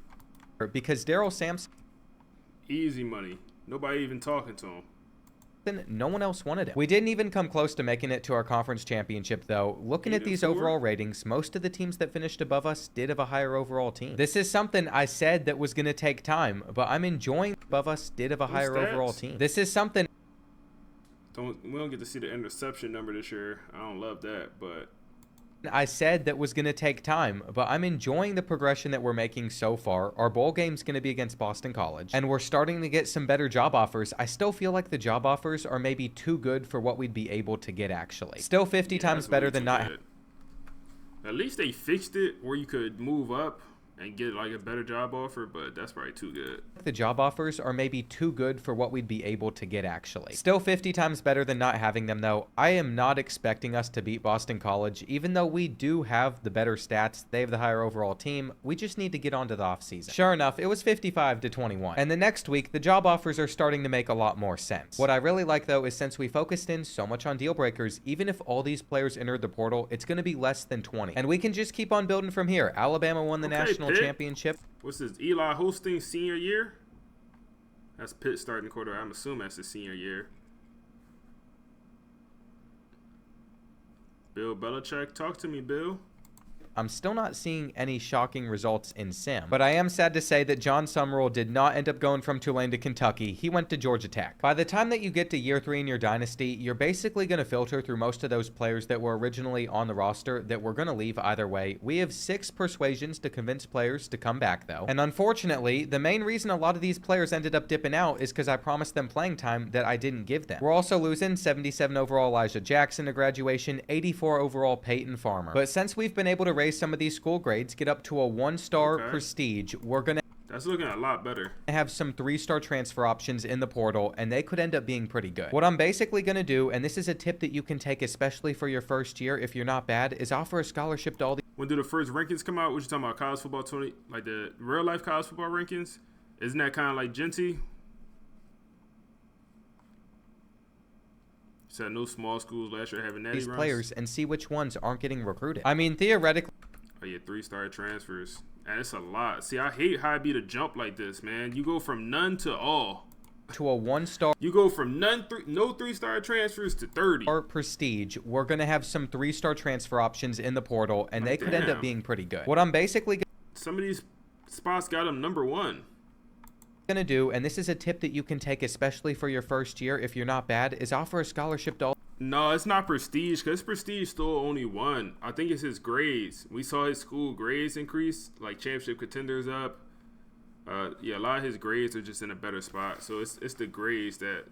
Because Daryl Sampson, easy money. Nobody even talking to him. No one else wanted it. We didn't even come close to making it to our conference championship, though. Looking at these overall ratings, most of the teams that finished above us did have a higher overall team. This is something I said that was going to take time, but I'm enjoying above us did have a higher overall team. This is something. We don't get to see the interception number this year. I don't love that, but I said that was going to take time, but I'm enjoying the progression that we're making so far. Our bowl game's going to be against Boston College, and we're starting to get some better job offers. I still feel like the job offers are maybe too good for what we'd be able to get, actually. Still 50 times better than not. At least they fixed it where you could move up and get like a better job offer, but that's probably too good. The job offers are maybe too good for what we'd be able to get, actually. Still 50 times better than not having them, though. I am not expecting us to beat Boston College, even though we do have the better stats. They have the higher overall team. We just need to get onto the offseason. Sure enough, it was 55-21. And the next week, the job offers are starting to make a lot more sense. What I really like, though, is since we focused in so much on deal breakers, even if all these players entered the portal, it's going to be less than 20. And we can just keep on building from here. Alabama won the national championship. What's this? Eli hosting senior year? That's Pitt starting quarter. I'm assuming that's his senior year. Bill Belichick. Talk to me, Bill. I'm still not seeing any shocking results in sim. But I am sad to say that John Summerall did not end up going from Tulane to Kentucky. He went to Georgia Tech. By the time that you get to year 3 in your dynasty, you're basically going to filter through most of those players that were originally on the roster that were going to leave either way. We have 6 persuasions to convince players to come back though. And unfortunately, the main reason a lot of these players ended up dipping out is because I promised them playing time that I didn't give them. We're also losing 77 overall Elijah Jackson to graduation, 84 overall Peyton Farmer. But since we've been able to raise some of these school grades, get up to a 1-star prestige, we're going to that's looking a lot better. Have some 3-star transfer options in the portal, and they could end up being pretty good. What I'm basically going to do, and this is a tip that you can take especially for your first year if you're not bad, is offer a scholarship to all the... When do the first rankings come out? What you talking about? College football 20, like the real life college football rankings? Isn't that kind of like Genty? Said no small schools last year having natty these runs. Players and see which ones aren't getting recruited. I mean, theoretically... Oh yeah, 3-star transfers. And it's a lot. See, I hate how it be to jump like this, man. You go from none to all. To a 1-star. You go from no 3-star transfers to 30. Or prestige. We're going to have some 3-star transfer options in the portal, and they could end up being pretty good. What I'm basically... Some of these spots got them number 1. Gonna do, and this is a tip that you can take especially for your first year if you're not bad, is offer a scholarship to all... No, it's not prestige, because prestige still only 1. I think it's his grades. We saw his school grades increase, like championship contenders up. Yeah, a lot of his grades are just in a better spot. So it's the grades that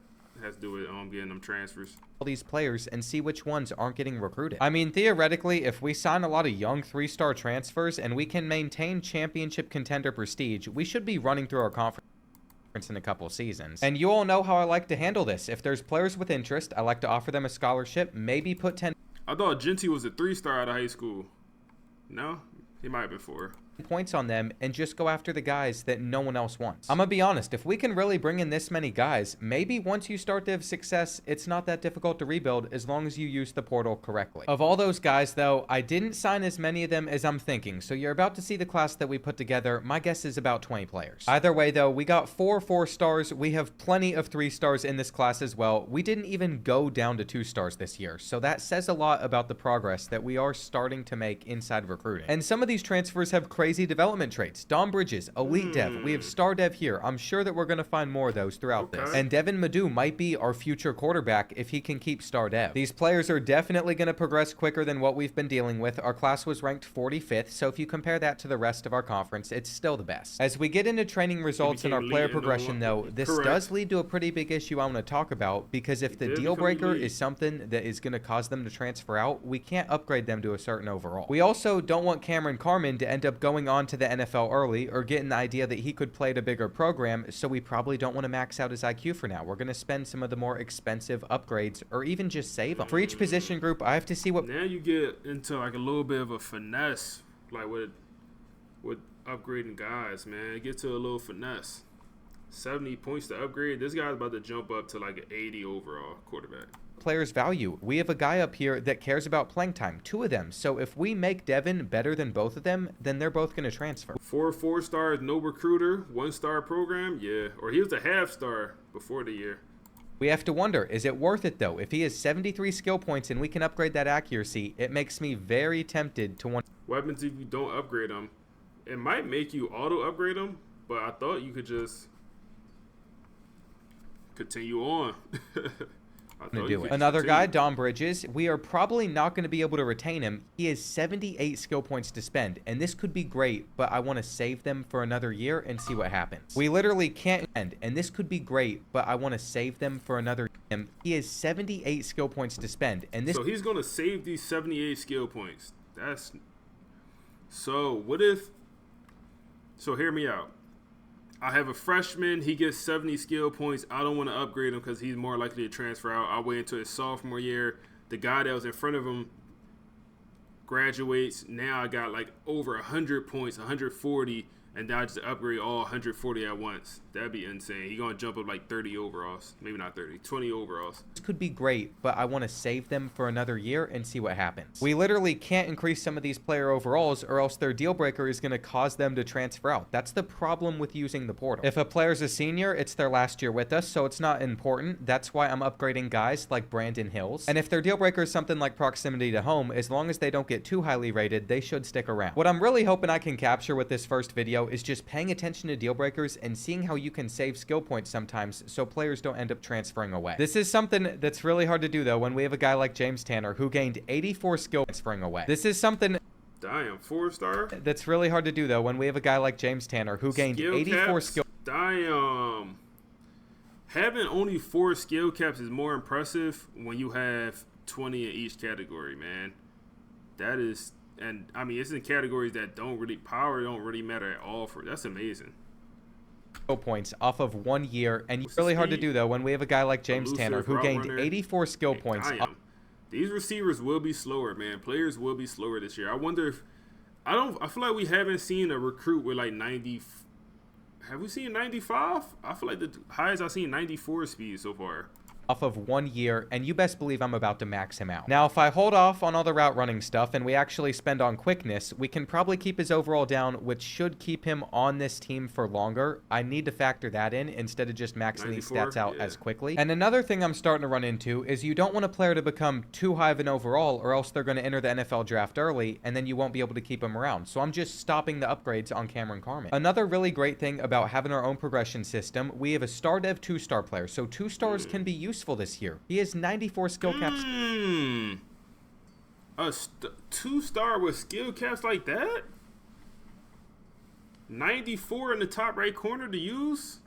has to do with getting them transfers. All these players and see which ones aren't getting recruited. I mean, theoretically, if we sign a lot of young 3-star transfers and we can maintain championship contender prestige, we should be running through our conference in a couple seasons. And you all know how I like to handle this. If there's players with interest, I like to offer them a scholarship, maybe put 10... I thought Genty was a 3-star out of high school. No? He might have been 4. Points on them and just go after the guys that no one else wants. I'm gonna be honest, if we can really bring in this many guys, maybe once you start to have success, it's not that difficult to rebuild as long as you use the portal correctly. Of all those guys though, I didn't sign as many of them as I'm thinking, so you're about to see the class that we put together. My guess is about 20 players. Either way though, we got 4 4-stars. We have plenty of 3-stars in this class as well. We didn't even go down to 2-stars this year, so that says a lot about the progress that we are starting to make inside recruiting. And some of these transfers have crazy development traits. Dom Bridges, elite dev. We have star dev here. I'm sure that we're going to find more of those throughout this. And Devin Madu might be our future quarterback if he can keep star dev. These players are definitely going to progress quicker than what we've been dealing with. Our class was ranked 45th, so if you compare that to the rest of our conference, it's still the best. As we get into training results and our player progression though, this does lead to a pretty big issue I want to talk about, because if the deal breaker is something that is going to cause them to transfer out, we can't upgrade them to a certain overall. We also don't want Cameron Carmen to end up going on to the NFL early or getting the idea that he could play at a bigger program, so we probably don't want to max out his IQ for now. We're going to spend some of the more expensive upgrades or even just save them. For each position group, I have to see what... Now you get into like a little bit of a finesse, like with upgrading guys, man. Get to a little finesse. 70 points to upgrade. This guy's about to jump up to like an 80 overall quarterback. Players value. We have a guy up here that cares about playing time, 2 of them. So if we make Devin better than both of them, then they're both going to transfer. 4 4-stars, no recruiter, 1-star program, yeah. Or he was a half-star before the year. We have to wonder, is it worth it though? If he has 73 skill points and we can upgrade that accuracy, it makes me very tempted to want... What happens if you don't upgrade him? It might make you auto-upgrade him, but I thought you could just continue on. Another guy, Dom Bridges, we are probably not going to be able to retain him. He has 78 skill points to spend, and this could be great, but I want to save them for another year and see what happens. We literally can't end, and this could be great, but I want to save them for another year. He has 78 skill points to spend, and this... So he's going to save these 78 skill points. That's... So what if... So hear me out. I have a freshman. He gets 70 skill points. I don't want to upgrade him because he's more likely to transfer out. I'll wait until his sophomore year. The guy that was in front of him graduates. Now I got like over 100 points, 140. and now just upgrade all 140 at once. That'd be insane. He gonna jump up like 30 overalls. Maybe not 30, 20 overalls. This could be great, but I want to save them for another year and see what happens. We literally can't increase some of these player overalls, or else their deal breaker is going to cause them to transfer out. That's the problem with using the portal. If a player's a senior, it's their last year with us, so it's not important. That's why I'm upgrading guys like Brandon Hills. And if their deal breaker is something like proximity to home, as long as they don't get too highly rated, they should stick around. What I'm really hoping I can capture with this first video is just paying attention to deal breakers and seeing how you can save skill points sometimes so players don't end up transferring away. This is something that's really hard to do though when we have a guy like James Tanner who gained 84 skill transferring away. This is something damn, 4-star. That's really hard to do though when we have a guy like James Tanner who gained 84 skill. Damn. Having only 4 skill caps is more impressive when you have 20 in each category, man. That is, and I mean, it's in categories that don't really matter at all for. That's amazing. Points off of 1 year, and it's really hard to do though when we have a guy like James Tanner who gained 84 skill points. These receivers will be slower, man. Players will be slower this year. I wonder if I feel like we haven't seen a recruit with like 90. Have we seen 95? I feel like the highest I've seen 94 speed so far. Off of 1 year, and you best believe I'm about to max him out. Now, if I hold off on all the route running stuff and we actually spend on quickness, we can probably keep his overall down, which should keep him on this team for longer. I need to factor that in instead of just maxing these stats out as quickly. And another thing I'm starting to run into is you don't want a player to become too high of an overall, or else they're going to enter the NFL draft early, and then you won't be able to keep him around. So I'm just stopping the upgrades on Cameron Carmen. Another really great thing about having our own progression system, we have a star dev 2-star player, so 2 stars can be useful this year. He has 94 skill caps. A 2-star with skill caps like that? 94 in the top right corner to use?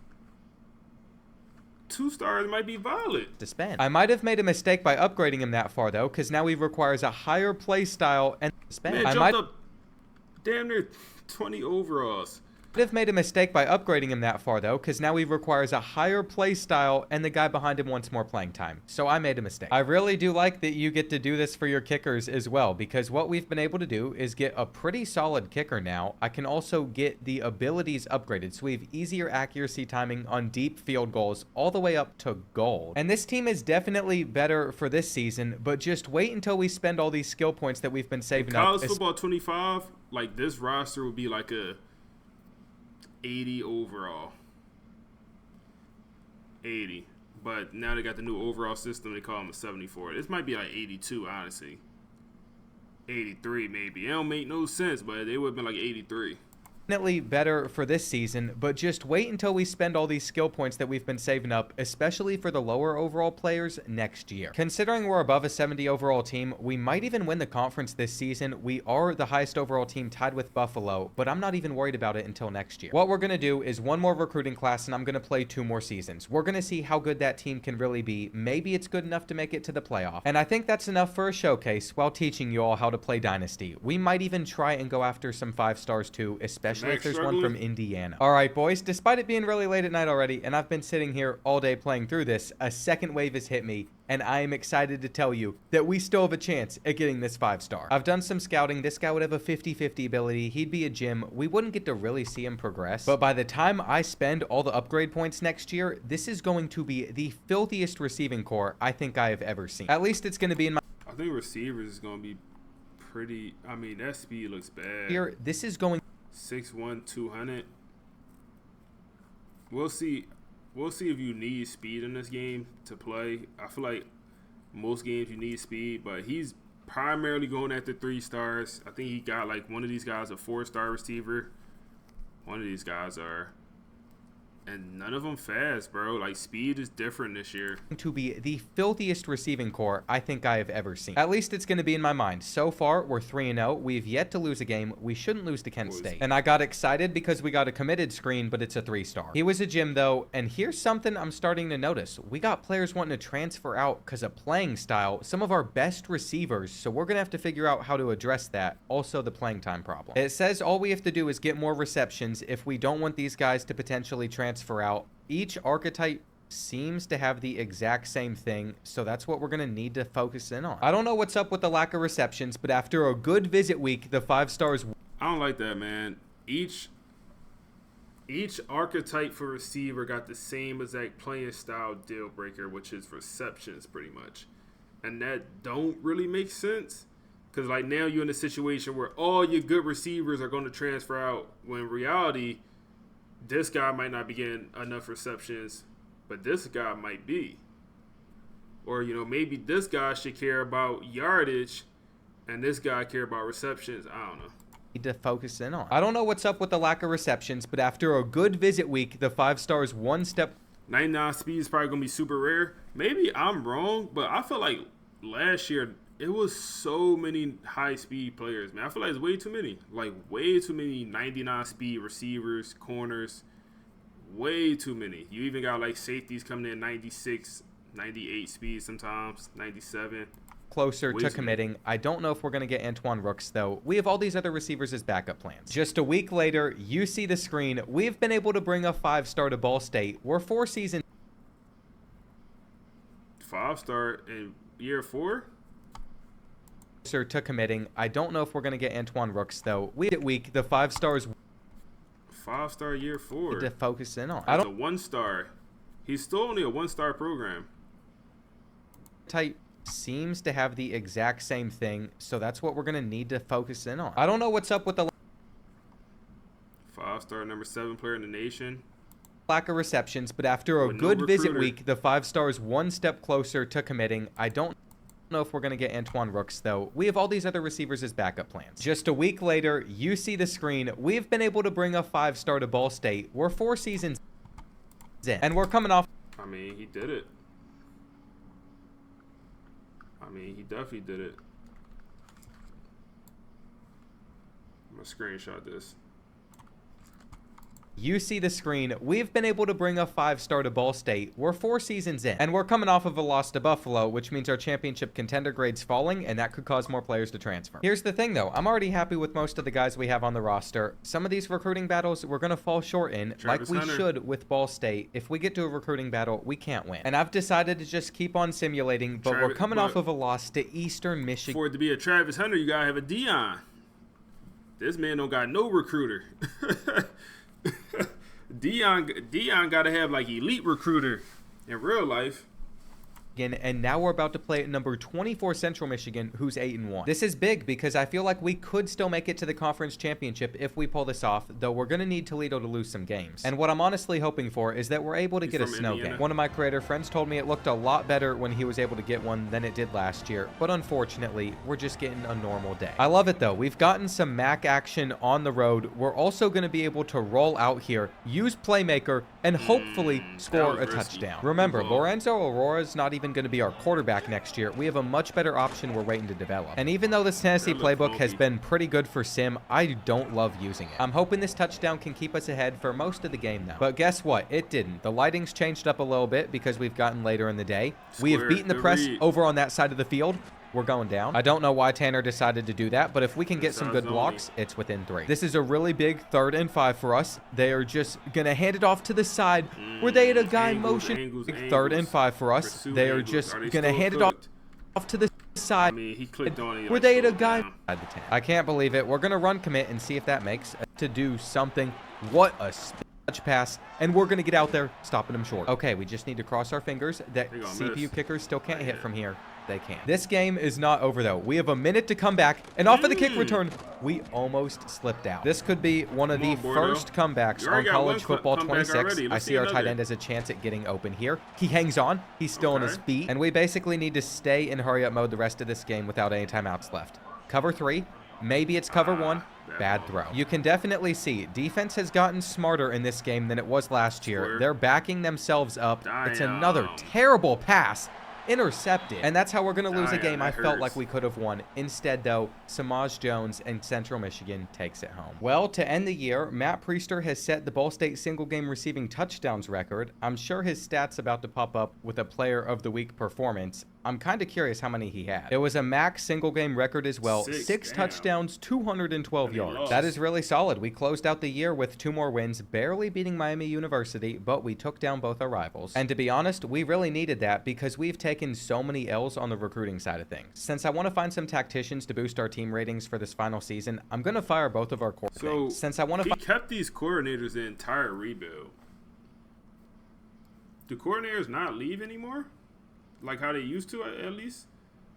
2 stars might be valid to spend. I might have made a mistake by upgrading him that far though, because now he requires a higher play style and spend. Man, jumped up damn near 20 overalls. I have made a mistake by upgrading him that far though, because now he requires a higher play style and the guy behind him wants more playing time. So I made a mistake. I really do like that you get to do this for your kickers as well, because what we've been able to do is get a pretty solid kicker now. I can also get the abilities upgraded, so we have easier accuracy timing on deep field goals all the way up to gold. And this team is definitely better for this season, but just wait until we spend all these skill points that we've been saving up. College football 25, like this roster would be like a 80 overall. 80. But now they got the new overall system. They call them a 74. This might be like 82, honestly. 83, maybe. It don't make no sense, but it would have been like 83. Definitely better for this season, but just wait until we spend all these skill points that we've been saving up, especially for the lower overall players next year. Considering we're above a 70 overall team, we might even win the conference this season. We are the highest overall team tied with Buffalo, but I'm not even worried about it until next year. What we're going to do is one more recruiting class, and I'm going to play 2 more seasons. We're going to see how good that team can really be. Maybe it's good enough to make it to the playoff. And I think that's enough for a showcase while teaching you all how to play Dynasty. We might even try and go after some 5 stars too, especially if there's one from Indiana. All right, boys, despite it being really late at night already, and I've been sitting here all day playing through this, a second wave has hit me, and I am excited to tell you that we still have a chance at getting this 5-star. I've done some scouting. This guy would have a 50-50 ability. He'd be a gym. We wouldn't get to really see him progress, but by the time I spend all the upgrade points next year, this is going to be the filthiest receiving core I think I have ever seen. At least it's going to be in my... I think receivers is going to be pretty... I mean, that speed looks bad. Here, this is going... 6'1", 200. We'll see. We'll see if you need speed in this game to play. I feel like most games you need speed, but he's primarily going after 3 stars. I think he got like one of these guys a 4-star receiver. One of these guys are. And none of them fast, bro. Like, speed is different this year. To be the filthiest receiving core I think I have ever seen. At least it's going to be in my mind. So far, we're 3-0. We've yet to lose a game. We shouldn't lose to Kent State. And I got excited because we got a committed screen, but it's a 3-star. He was a gym, though, and here's something I'm starting to notice. We got players wanting to transfer out because of playing style. Some of our best receivers, so we're going to have to figure out how to address that. Also, the playing time problem. It says all we have to do is get more receptions if we don't want these guys to potentially transfer out. Each archetype seems to have the exact same thing, so that's what we're going to need to focus in on. I don't know what's up with the lack of receptions, but after a good visit week, the 5 stars... I don't like that, man. Each Each archetype for receiver got the same exact playing style deal breaker, which is receptions pretty much. And that don't really make sense. Because like now you're in a situation where all your good receivers are going to transfer out. When in reality, this guy might not be getting enough receptions, but this guy might be. Or, you know, maybe this guy should care about yardage and this guy care about receptions. I don't know. To focus in on. I don't know what's up with the lack of receptions, but after a good visit week, the 5-stars one step. 99 speed is probably going to be super rare. Maybe I'm wrong, but I feel like last year it was so many high-speed players, man. I feel like it's way too many. Like, way too many 99 speed receivers, corners. Way too many. You even got, like, safeties coming in 96, 98 speed sometimes, 97. Closer to committing. I don't know if we're going to get Antoine Rooks, though. We have all these other receivers as backup plans. Just a week later, you see the screen. We've been able to bring a 5-star to Ball State. We're 4 seasons. 5-star in year 4? Closer to committing. I don't know if we're going to get Antoine Rooks, though. Week, the 5-stars. 5-star year 4. To focus in on. I don't. A 1-star. He's still only a 1-star program. Type. Seems to have the exact same thing, so that's what we're going to need to focus in on. I don't know what's up with the 5-star number 7 player in the nation. Lack of receptions, but after a good visit week, the 5-stars one step closer to committing. I don't know if we're going to get Antoine Rooks, though. We have all these other receivers as backup plans. Just a week later, you see the screen. We've been able to bring a 5-star to Ball State. We're 4 seasons in, and we're coming off. I mean, he did it. He definitely did it. I'm going to screenshot this. You see the screen. We've been able to bring a 5-star to Ball State. We're 4 seasons in, and we're coming off of a loss to Buffalo, which means our championship contender grade's falling, and that could cause more players to transfer. Here's the thing, though. I'm already happy with most of the guys we have on the roster. Some of these recruiting battles we're going to fall short in, like we should with Ball State. If we get to a recruiting battle, we can't win. And I've decided to just keep on simulating, but we're coming off of a loss to Eastern Michigan. For it to be a Travis Hunter, you got to have a Dion. This man don't got no recruiter. Dion got to have like elite recruiter in real life. And now we're about to play at number 24 Central Michigan, who's 8-1. This is big because I feel like we could still make it to the conference championship if we pull this off, though we're going to need Toledo to lose some games. And what I'm honestly hoping for is that we're able to get a snow game. One of my creator friends told me it looked a lot better when he was able to get one than it did last year, but unfortunately, we're just getting a normal day. I love it though. We've gotten some MAC action on the road. We're also going to be able to roll out here, use playmaker, and hopefully score a touchdown. Remember, Lorenzo Aurora's not even going to be our quarterback next year. We have a much better option we're waiting to develop. And even though this Tennessee playbook has been pretty good for sim, I don't love using it. I'm hoping this touchdown can keep us ahead for most of the game though. But guess what? It didn't. The lighting's changed up a little bit because we've gotten later in the day. We have beaten the press over on that side of the field. We're going down. I don't know why Tanner decided to do that, but if we can get some good blocks, it's within 3. This is a really big 3rd and 5 for us. They are just going to hand it off to the side. Were they at a guy motion? 3rd and 5 for us. They are just going to hand it off to the side. He clicked on it. Were they at a guy? I can't believe it. We're going to run commit and see if that makes to do something. What a pass, and we're going to get out there, stopping him short. Okay, we just need to cross our fingers that CPU kickers still can't hit from here. They can. This game is not over, though. We have a minute to come back, and off of the kick return, we almost slipped out. This could be one of the first comebacks on college football 26. I see our tight end has a chance at getting open here. He hangs on. He's still on his feet, and we basically need to stay in hurry-up mode the rest of this game without any timeouts left. Cover 3. Maybe it's cover 1. Bad throw. You can definitely see defense has gotten smarter in this game than it was last year. They're backing themselves up. It's another terrible pass. Intercepted. And that's how we're going to lose a game I felt like we could have won. Instead, though, Samaj Jones and Central Michigan takes it home. Well, to end the year, Matt Priester has set the Ball State single-game receiving touchdowns record. I'm sure his stats about to pop up with a Player of the Week performance. I'm kind of curious how many he had. It was a max single game record as well. 6 touchdowns, 212 yards. That is really solid. We closed out the year with 2 more wins, barely beating Miami University, but we took down both our rivals. And to be honest, we really needed that because we've taken so many L's on the recruiting side of things. Since I want to find some tacticians to boost our team ratings for this final season, I'm going to fire both of our coordinators. Since I want to he kept these coordinators the entire rebuild. Do coordinators not leave anymore? Like how they used to, at least?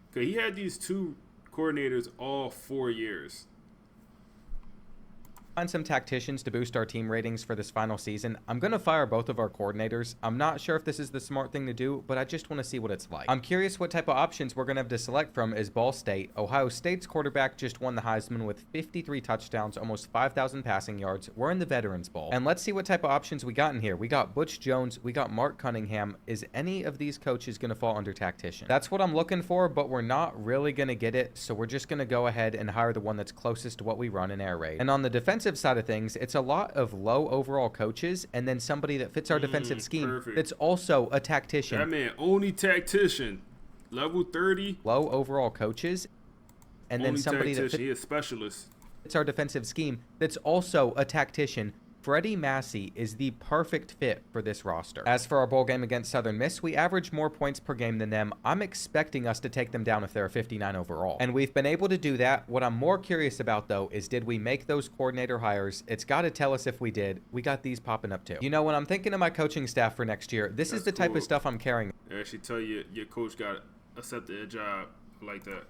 Because he had these 2 coordinators all 4 years. Find some tacticians to boost our team ratings for this final season. I'm going to fire both of our coordinators. I'm not sure if this is the smart thing to do, but I just want to see what it's like. I'm curious what type of options we're going to have to select from is Ball State. Ohio State's quarterback just won the Heisman with 53 touchdowns, almost 5,000 passing yards. We're in the Veterans Bowl. And let's see what type of options we got in here. We got Butch Jones. We got Mark Cunningham. Is any of these coaches going to fall under tactician? That's what I'm looking for, but we're not really going to get it. So we're just going to go ahead and hire the one that's closest to what we run in air raid. And on the defensive side of things, it's a lot of low overall coaches and then somebody that fits our defensive scheme that's also a tactician. That man, only tactician. Level 30. Low overall coaches and only then somebody that he is specialist. Fits our defensive scheme that's also a tactician. Freddie Massey is the perfect fit for this roster. As for our bowl game against Southern Miss, we average more points per game than them. I'm expecting us to take them down if they're a 59 overall. And we've been able to do that. What I'm more curious about, though, is did we make those coordinator hires? It's got to tell us if we did. We got these popping up, too. You know, when I'm thinking of my coaching staff for next year, this is the type of stuff I'm caring. I actually tell you, your coach got accepted a job like that.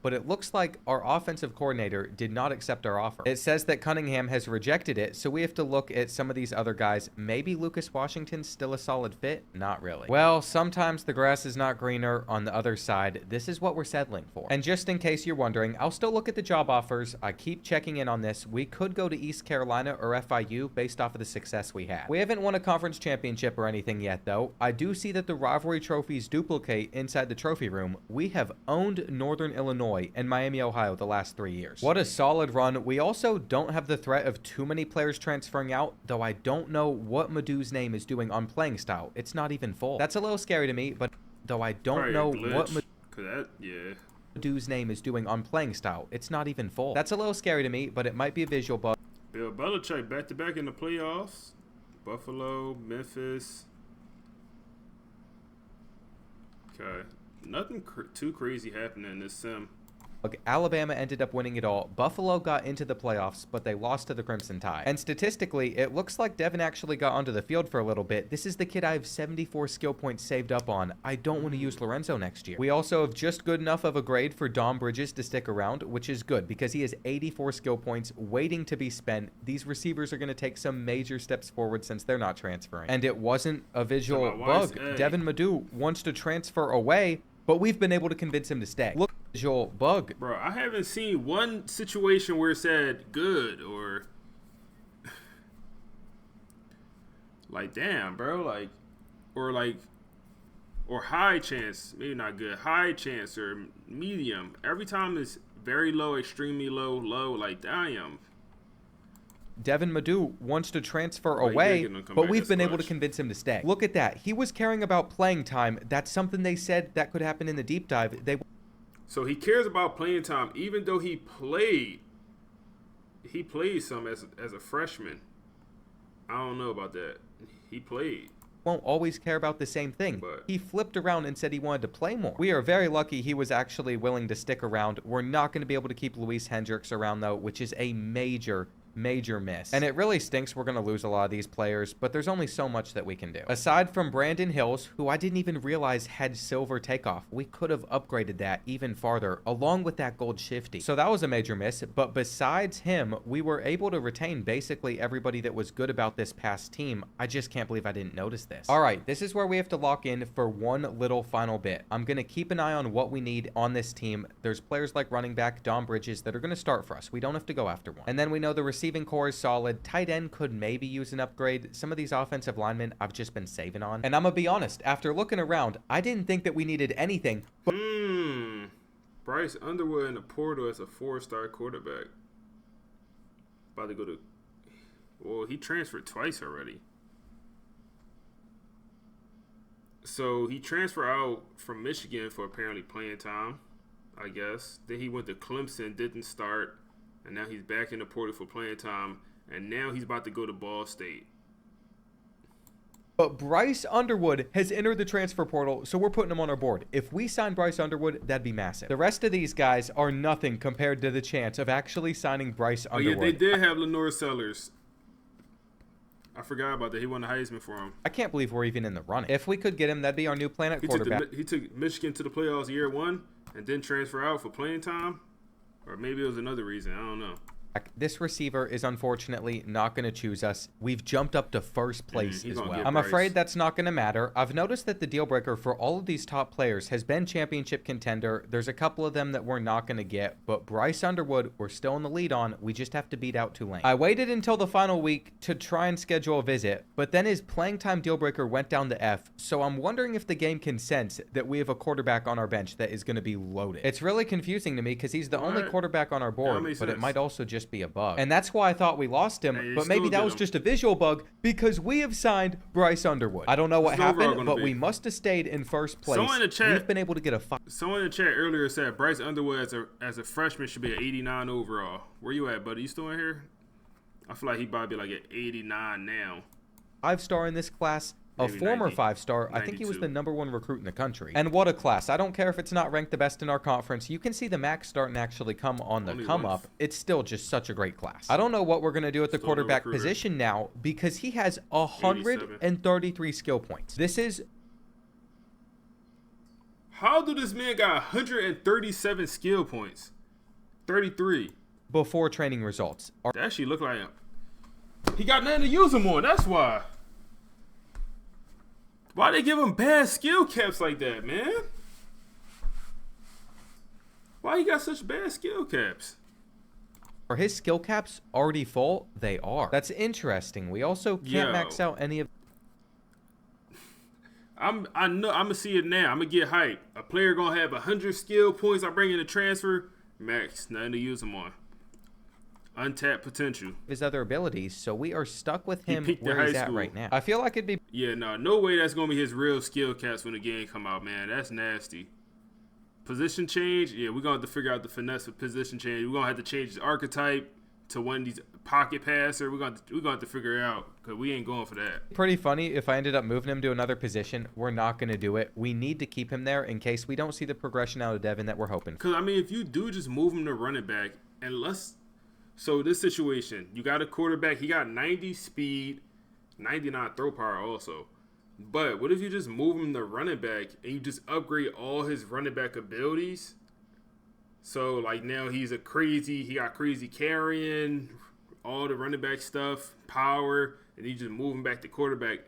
But it looks like our offensive coordinator did not accept our offer. It says that Cunningham has rejected it, so we have to look at some of these other guys. Maybe Lucas Washington's still a solid fit? Not really. Well, sometimes the grass is not greener on the other side. This is what we're settling for. And just in case you're wondering, I'll still look at the job offers. I keep checking in on this. We could go to East Carolina or FIU based off of the success we had. We haven't won a conference championship or anything yet, though. I do see that the rivalry trophies duplicate inside the trophy room. We have owned Northern Illinois and Miami, Ohio the last 3 years. What a solid run. We also don't have the threat of too many players transferring out, though I don't know what Madou's name is doing on playing style. It's not even full. That's a little scary to me, but though I don't know what Madou's name is doing on playing style. It's not even full. That's a little scary to me, but it might be a visual bug. Bill Belichick back-to-back in the playoffs. Buffalo, Memphis. Okay. Nothing too crazy happening in this sim. Alabama ended up winning it all. Buffalo got into the playoffs, but they lost to the Crimson Tide. And statistically, it looks like Devin actually got onto the field for a little bit. This is the kid I have 74 skill points saved up on. I don't want to use Lorenzo next year. We also have just good enough of a grade for Dom Bridges to stick around, which is good because he has 84 skill points waiting to be spent. These receivers are going to take some major steps forward since they're not transferring. And it wasn't a visual bug. Devin Madou wants to transfer away, but we've been able to convince him to stay. Look, visual bug. Bro, I haven't seen one situation where it said good or like damn, bro, or high chance, maybe not good, high chance or medium. Every time it's very low, extremely low, low, like damn. Devin Madou wants to transfer away, but we've been able to convince him to stay. Look at that. He was caring about playing time. That's something they said that could happen in the deep dive. So he cares about playing time, even though he played some as a freshman. I don't know about that. He played. Won't always care about the same thing. But he flipped around and said he wanted to play more. We are very lucky he was actually willing to stick around. We're not going to be able to keep Luis Hendricks around, though, which is a major miss. And it really stinks we're going to lose a lot of these players, but there's only so much that we can do. Aside from Brandon Hills, who I didn't even realize had silver takeoff, we could have upgraded that even farther, along with that gold shifty. So that was a major miss, but besides him, we were able to retain basically everybody that was good about this past team. I just can't believe I didn't notice this. All right, this is where we have to lock in for one little final bit. I'm going to keep an eye on what we need on this team. There's players like running back Dom Bridges that are going to start for us. We don't have to go after one. And then we know the receiving core is solid. Tight end could maybe use an upgrade. Some of these offensive linemen I've just been saving on. And I'm gonna be honest, after looking around, I didn't think that we needed anything. But Bryce Underwood in the portal as a 4-star quarterback. About to go to... Well, he transferred twice already. So he transferred out from Michigan for apparently playing time, I guess. Then he went to Clemson, didn't start, and now he's back in the portal for playing time, and now he's about to go to Ball State. But Bryce Underwood has entered the transfer portal, so we're putting him on our board. If we sign Bryce Underwood, that'd be massive. The rest of these guys are nothing compared to the chance of actually signing Bryce Underwood. Oh, yeah, they did have Lenore Sellers. I forgot about that. He won the Heisman for him. I can't believe we're even in the running. If we could get him, that'd be our new planet quarterback. He took Michigan to the playoffs year one and then transfer out for playing time. Or maybe it was another reason. I don't know. This receiver is unfortunately not going to choose us. We've jumped up to first place as well. I'm afraid that's not going to matter. I've noticed that the deal breaker for all of these top players has been championship contender. There's a couple of them that we're not going to get, but Bryce Underwood, we're still in the lead on. We just have to beat out Tulane. I waited until the final week to try and schedule a visit, but then his playing time deal breaker went down to F, so I'm wondering if the game can sense that we have a quarterback on our bench that is going to be loaded. It's really confusing to me because he's the only quarterback on our board, but it might also just be a bug. And that's why I thought we lost him, but maybe that was just a visual bug because we have signed Bryce Underwood. I don't know what happened, but we must have stayed in first place. Someone in the chat, we've been able to get a Someone in the chat earlier said Bryce Underwood as a freshman should be an 89 overall. Where you at, buddy? You still in here? I feel like he'd probably be like an 89 now. 5-star in this class. A former 5-star, I think he was the #1 recruit in the country. And what a class. I don't care if it's not ranked the best in our conference. You can see the max starting to actually come on the come up. It's still just such a great class. I don't know what we're going to do at the quarterback position now because he has 133 skill points. This is... How do this man got 137 skill points? 33. Before training results. That actually look like him. He got nothing to use him on. That's why. Why they give him bad skill caps like that, man? Why he got such bad skill caps? Are his skill caps already full? They are. That's interesting. We also can't max out any of... I know. I'm gonna see it now. I'm gonna get hyped. A player gonna have 100 skill points. I bring in a transfer. Max, nothing to use him on. Untapped potential. His other abilities, so we are stuck with him where he's at right now. I feel like it'd be... Yeah, no way that's going to be his real skill caps when the game come out, man. That's nasty. Position change, yeah, we're going to have to figure out the finesse of position change. We're going to have to change his archetype to one of these pocket passer. We're going to have to figure it out because we ain't going for that. Pretty funny if I ended up moving him to another position. We're not going to do it. We need to keep him there in case we don't see the progression out of Devin that we're hoping. Because, I mean, if you do just move him to running back, and let's... So this situation, you got a quarterback, he got 90 speed, 99 throw power also. But what if you just move him to running back and you just upgrade all his running back abilities? So like now he got crazy carrying, all the running back stuff, power, and you just move him back to quarterback.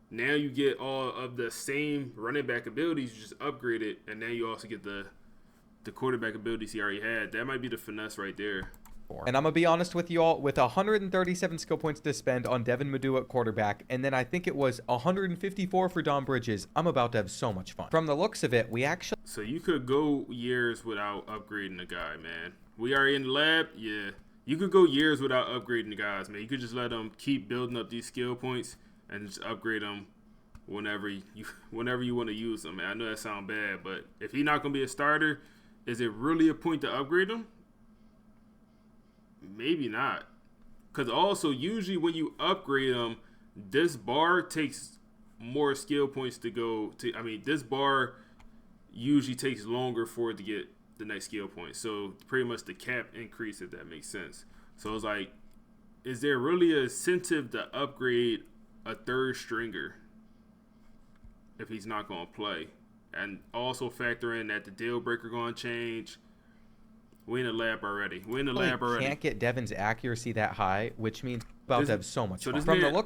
Now you get all of the same running back abilities, you just upgrade it, and now you also get the quarterback abilities he already had. That might be the finesse right there. And I'm going to be honest with you all, with 137 skill points to spend on Devin Madu at quarterback, and then I think it was 154 for Don Bridges, I'm about to have so much fun. From the looks of it, we actually... So you could go years without upgrading the guy, man. We are in the lab, yeah. You could go years without upgrading the guys, man. You could just let them keep building up these skill points and just upgrade them whenever you want to use them, man. I know that sounds bad, but if he's not going to be a starter, is it really a point to upgrade him? Maybe not. Because also, usually when you upgrade them, this bar takes more skill points to go to. I mean, this bar usually takes longer for it to get the next skill point. So, pretty much the cap increase, if that makes sense. So, it's like, is there really an incentive to upgrade a third stringer if he's not going to play? And also factor in that the deal breaker going to change. We're in the lab already. Can't get Devin's accuracy that high, which means about to have so much fun.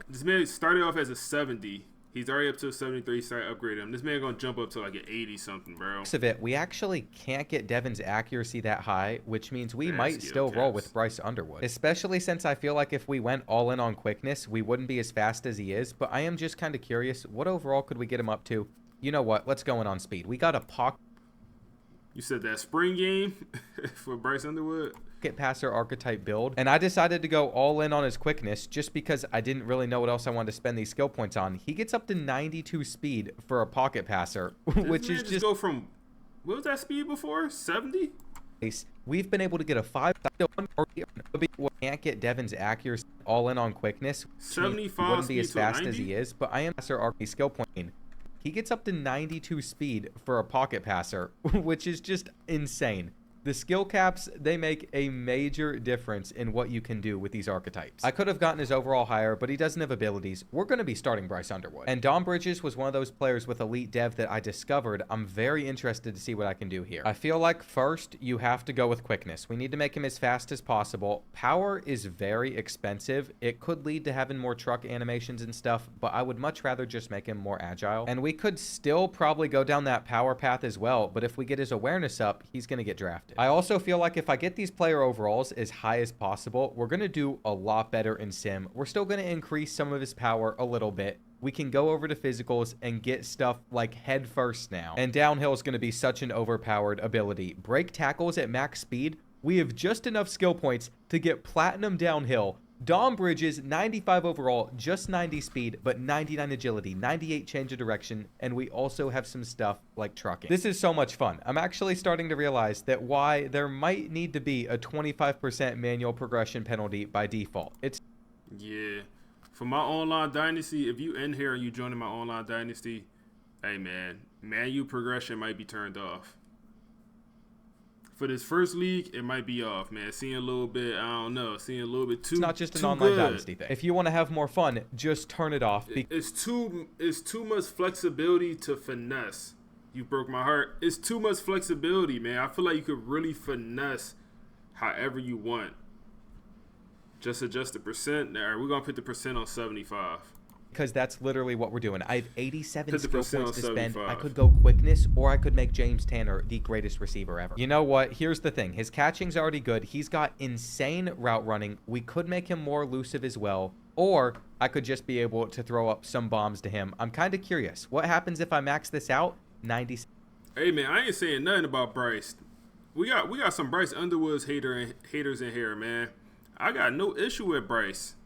This man started off as a 70. He's already up to a 73. He started upgrading him. This man going to jump up to like an 80-something, bro. Of it, we actually can't get Devin's accuracy that high, which means we might still roll with Bryce Underwood. Especially since I feel like if we went all in on quickness, we wouldn't be as fast as he is. But I am just kind of curious, what overall could we get him up to? You know what? Let's go in on speed. We got a pocket. You said that spring game for Bryce Underwood? pocket passer archetype build, and I decided to go all in on his quickness just because I didn't really know what else I wanted to spend these skill points on. He gets up to 92 speed for a pocket passer, which is just go from, what was that speed before? 70? We've been able to get a 5. We can't get Devin's accuracy all in on quickness. 75 wouldn't be as fast 90? as he is, but I am passer archetype skill point. He gets up to 92 speed for a pocket passer, which is just insane. The skill caps, they make a major difference in what you can do with these archetypes. I could have gotten his overall higher, but he doesn't have abilities. We're going to be starting Bryce Underwood. And Dom Bridges was one of those players with elite dev that I discovered. I'm very interested to see what I can do here. I feel like first, you have to go with quickness. We need to make him as fast as possible. Power is very expensive. It could lead to having more truck animations and stuff, but I would much rather just make him more agile. And we could still probably go down that power path as well, but if we get his awareness up, he's going to get drafted. I also feel like if I get these player overalls as high as possible, we're going to do a lot better in sim. We're still going to increase some of his power a little bit. We can go over to physicals and get stuff like head first now. And downhill is going to be such an overpowered ability. Break tackles at max speed. We have just enough skill points to get platinum downhill. Dom Bridges, 95 overall, just 90 speed, but 99 agility, 98 change of direction, and we also have some stuff like trucking. This is so much fun. I'm actually starting to realize that why there might need to be a 25% manual progression penalty by default. Yeah. For my online dynasty, if you in here and you joining my online dynasty, hey man, manual progression might be turned off. For this first league, it might be off, man. Seeing a little bit, I don't know, seeing a little bit too. It's not just an online dynasty thing. If you want to have more fun, just turn it off. It's too much flexibility to finesse. You broke my heart. It's too much flexibility, man. I feel like you could really finesse however you want. Just adjust the percent. All right, we're gonna put the percent on 75. Because that's literally what we're doing. I have 87 skill points to spend. 75. I could go quickness, or I could make James Tanner the greatest receiver ever. You know what? Here's the thing. His catching's already good. He's got insane route running. We could make him more elusive as well, or I could just be able to throw up some bombs to him. I'm kind of curious. What happens if I max this out? 90. Hey, man, I ain't saying nothing about Bryce. We got some Bryce Underwood's haters in here, man. I got no issue with Bryce.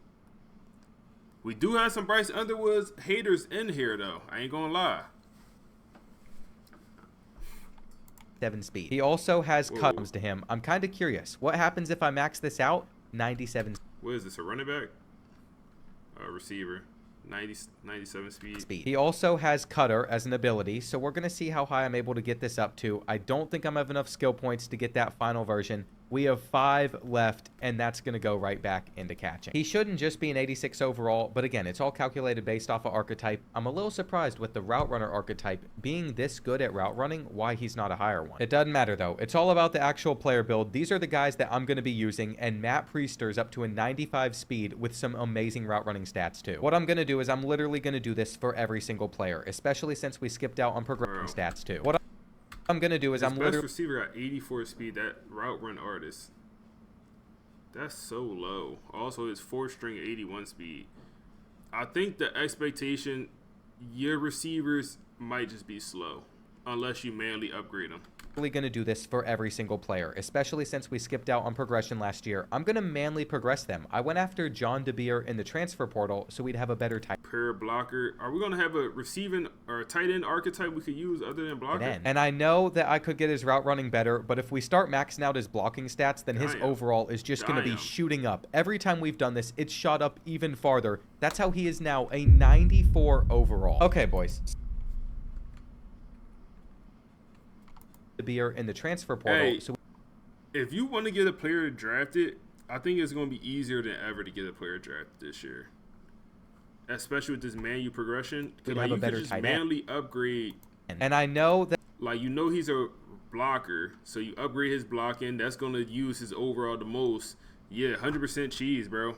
We do have some Bryce Underwood's haters in here, though. I ain't gonna lie. 7 speed. He also has cuts to him. I'm kind of curious. What happens if I max this out? 97. What is this, a running back? A receiver. 97 speed. He also has cutter as an ability, so we're going to see how high I'm able to get this up to. I don't think I'm have enough skill points to get that final version. We have 5 left, and that's going to go right back into catching. He shouldn't just be an 86 overall, but again, it's all calculated based off of archetype. I'm a little surprised with the route runner archetype being this good at route running, why he's not a higher one. It doesn't matter, though. It's all about the actual player build. These are the guys that I'm going to be using, and Matt Priester's up to a 95 speed with some amazing route running stats, too. What I'm going to do is I'm literally going to do this for every single player, especially since we skipped out on progression stats, too. What I'm going to do is I'm literally... best receiver got 84 speed, that route run artist. That's so low. Also, his 4-string 81 speed. I think the expectation, your receivers might just be slow unless you manually upgrade them. Going to do this for every single player, especially since we skipped out on progression last year. I'm going to manually progress them. I went after John DeBeer in the transfer portal so we'd have a better type. Per blocker. Are we going to have a receiving or a tight end archetype we could use other than blocker? And I know that I could get his route running better, but if we start maxing out his blocking stats, then his overall is just going to be shooting up. Every time we've done this, it's shot up even farther. That's how he is now a 94 overall. Okay, boys. Beer in the transfer portal. Hey, so if you want to get a player drafted, I think it's going to be easier than ever to get a player drafted this year, especially with this manual progression. We'd like, have you a better could just tight manually end. upgrade. And I know that, like, you know, he's a blocker, so you upgrade his blocking. That's going to use his overall the most. Yeah, 100% cheese, bro.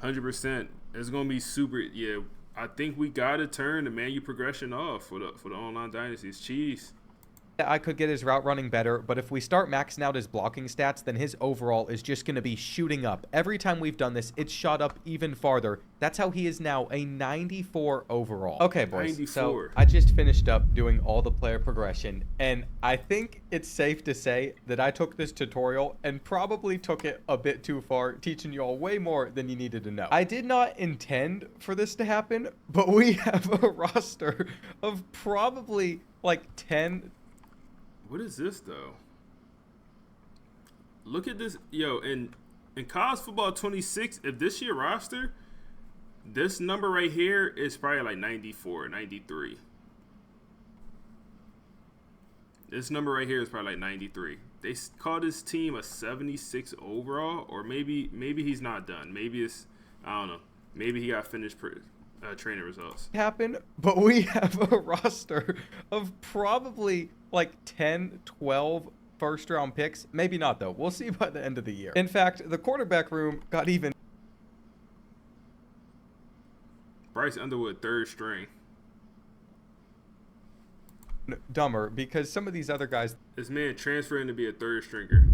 100%. It's going to be super. Yeah, I think we got to turn the manual progression off for the online dynasties. Cheese. I could get his route running better, but if we start maxing out his blocking stats, then his overall is just going to be shooting up. Every time we've done this, it's shot up even farther. That's how he is now a 94 overall. Okay, boys, 94. So I just finished up doing all the player progression, and I think it's safe to say that I took this tutorial and probably took it a bit too far, teaching y'all way more than you needed to know. I did not intend for this to happen, but we have a roster of probably like 10. What is this though? Look at this, yo. In college football 26, if this year roster, this number right here is probably like 94, 93. This number right here is probably like 93. They call this team a 76 overall, or maybe he's not done. Maybe it's, I don't know. Maybe he got finished training results. Happen, but we have a roster of probably like 10, 12 first round picks. Maybe not though. We'll see by the end of the year. In fact, the quarterback room got even Bryce Underwood, third string. dumber because some of these other guys, this man transferring to be a third stringer.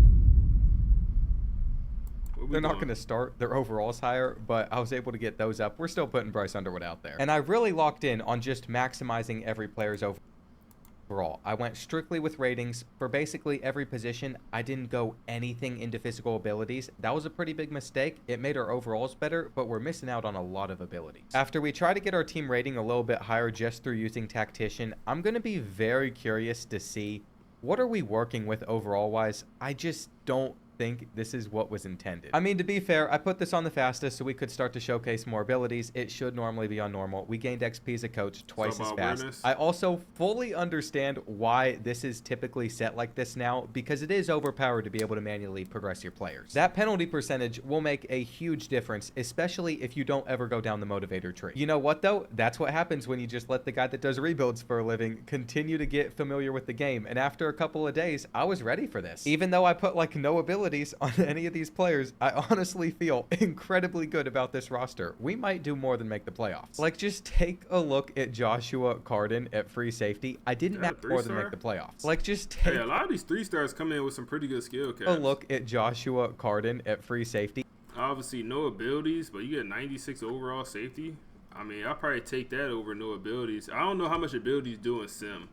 They're not going to start. Their overalls higher, but I was able to get those up. We're still putting Bryce Underwood out there. And I really locked in on just maximizing every player's overall. I went strictly with ratings for basically every position. I didn't go anything into physical abilities. That was a pretty big mistake. It made our overalls better, but we're missing out on a lot of abilities. After we try to get our team rating a little bit higher just through using tactician, I'm going to be very curious to see what are we working with overall wise. I just don't think this is what was intended. I mean, to be fair, I put this on the fastest so we could start to showcase more abilities. It should normally be on normal. We gained XP as a coach twice as fast. I also fully understand why this is typically set like this now, because it is overpowered to be able to manually progress your players. That penalty percentage will make a huge difference, especially if you don't ever go down the motivator tree. You know what though? That's what happens when you just let the guy that does rebuilds for a living continue to get familiar with the game. And after a couple of days, I was ready for this. Even though I put like no ability on any of these players, I honestly feel incredibly good about this roster. We might do more than make the playoffs. Like, just take a look at Joshua Carden at free safety. I didn't make more than make the playoffs. Like, just take a lot of these 3-stars come in with some pretty good skill caps. A look at Joshua Carden at free safety. Obviously, no abilities, but you get 96 overall safety. I mean, I'll probably take that over no abilities. I don't know how much abilities do in sim.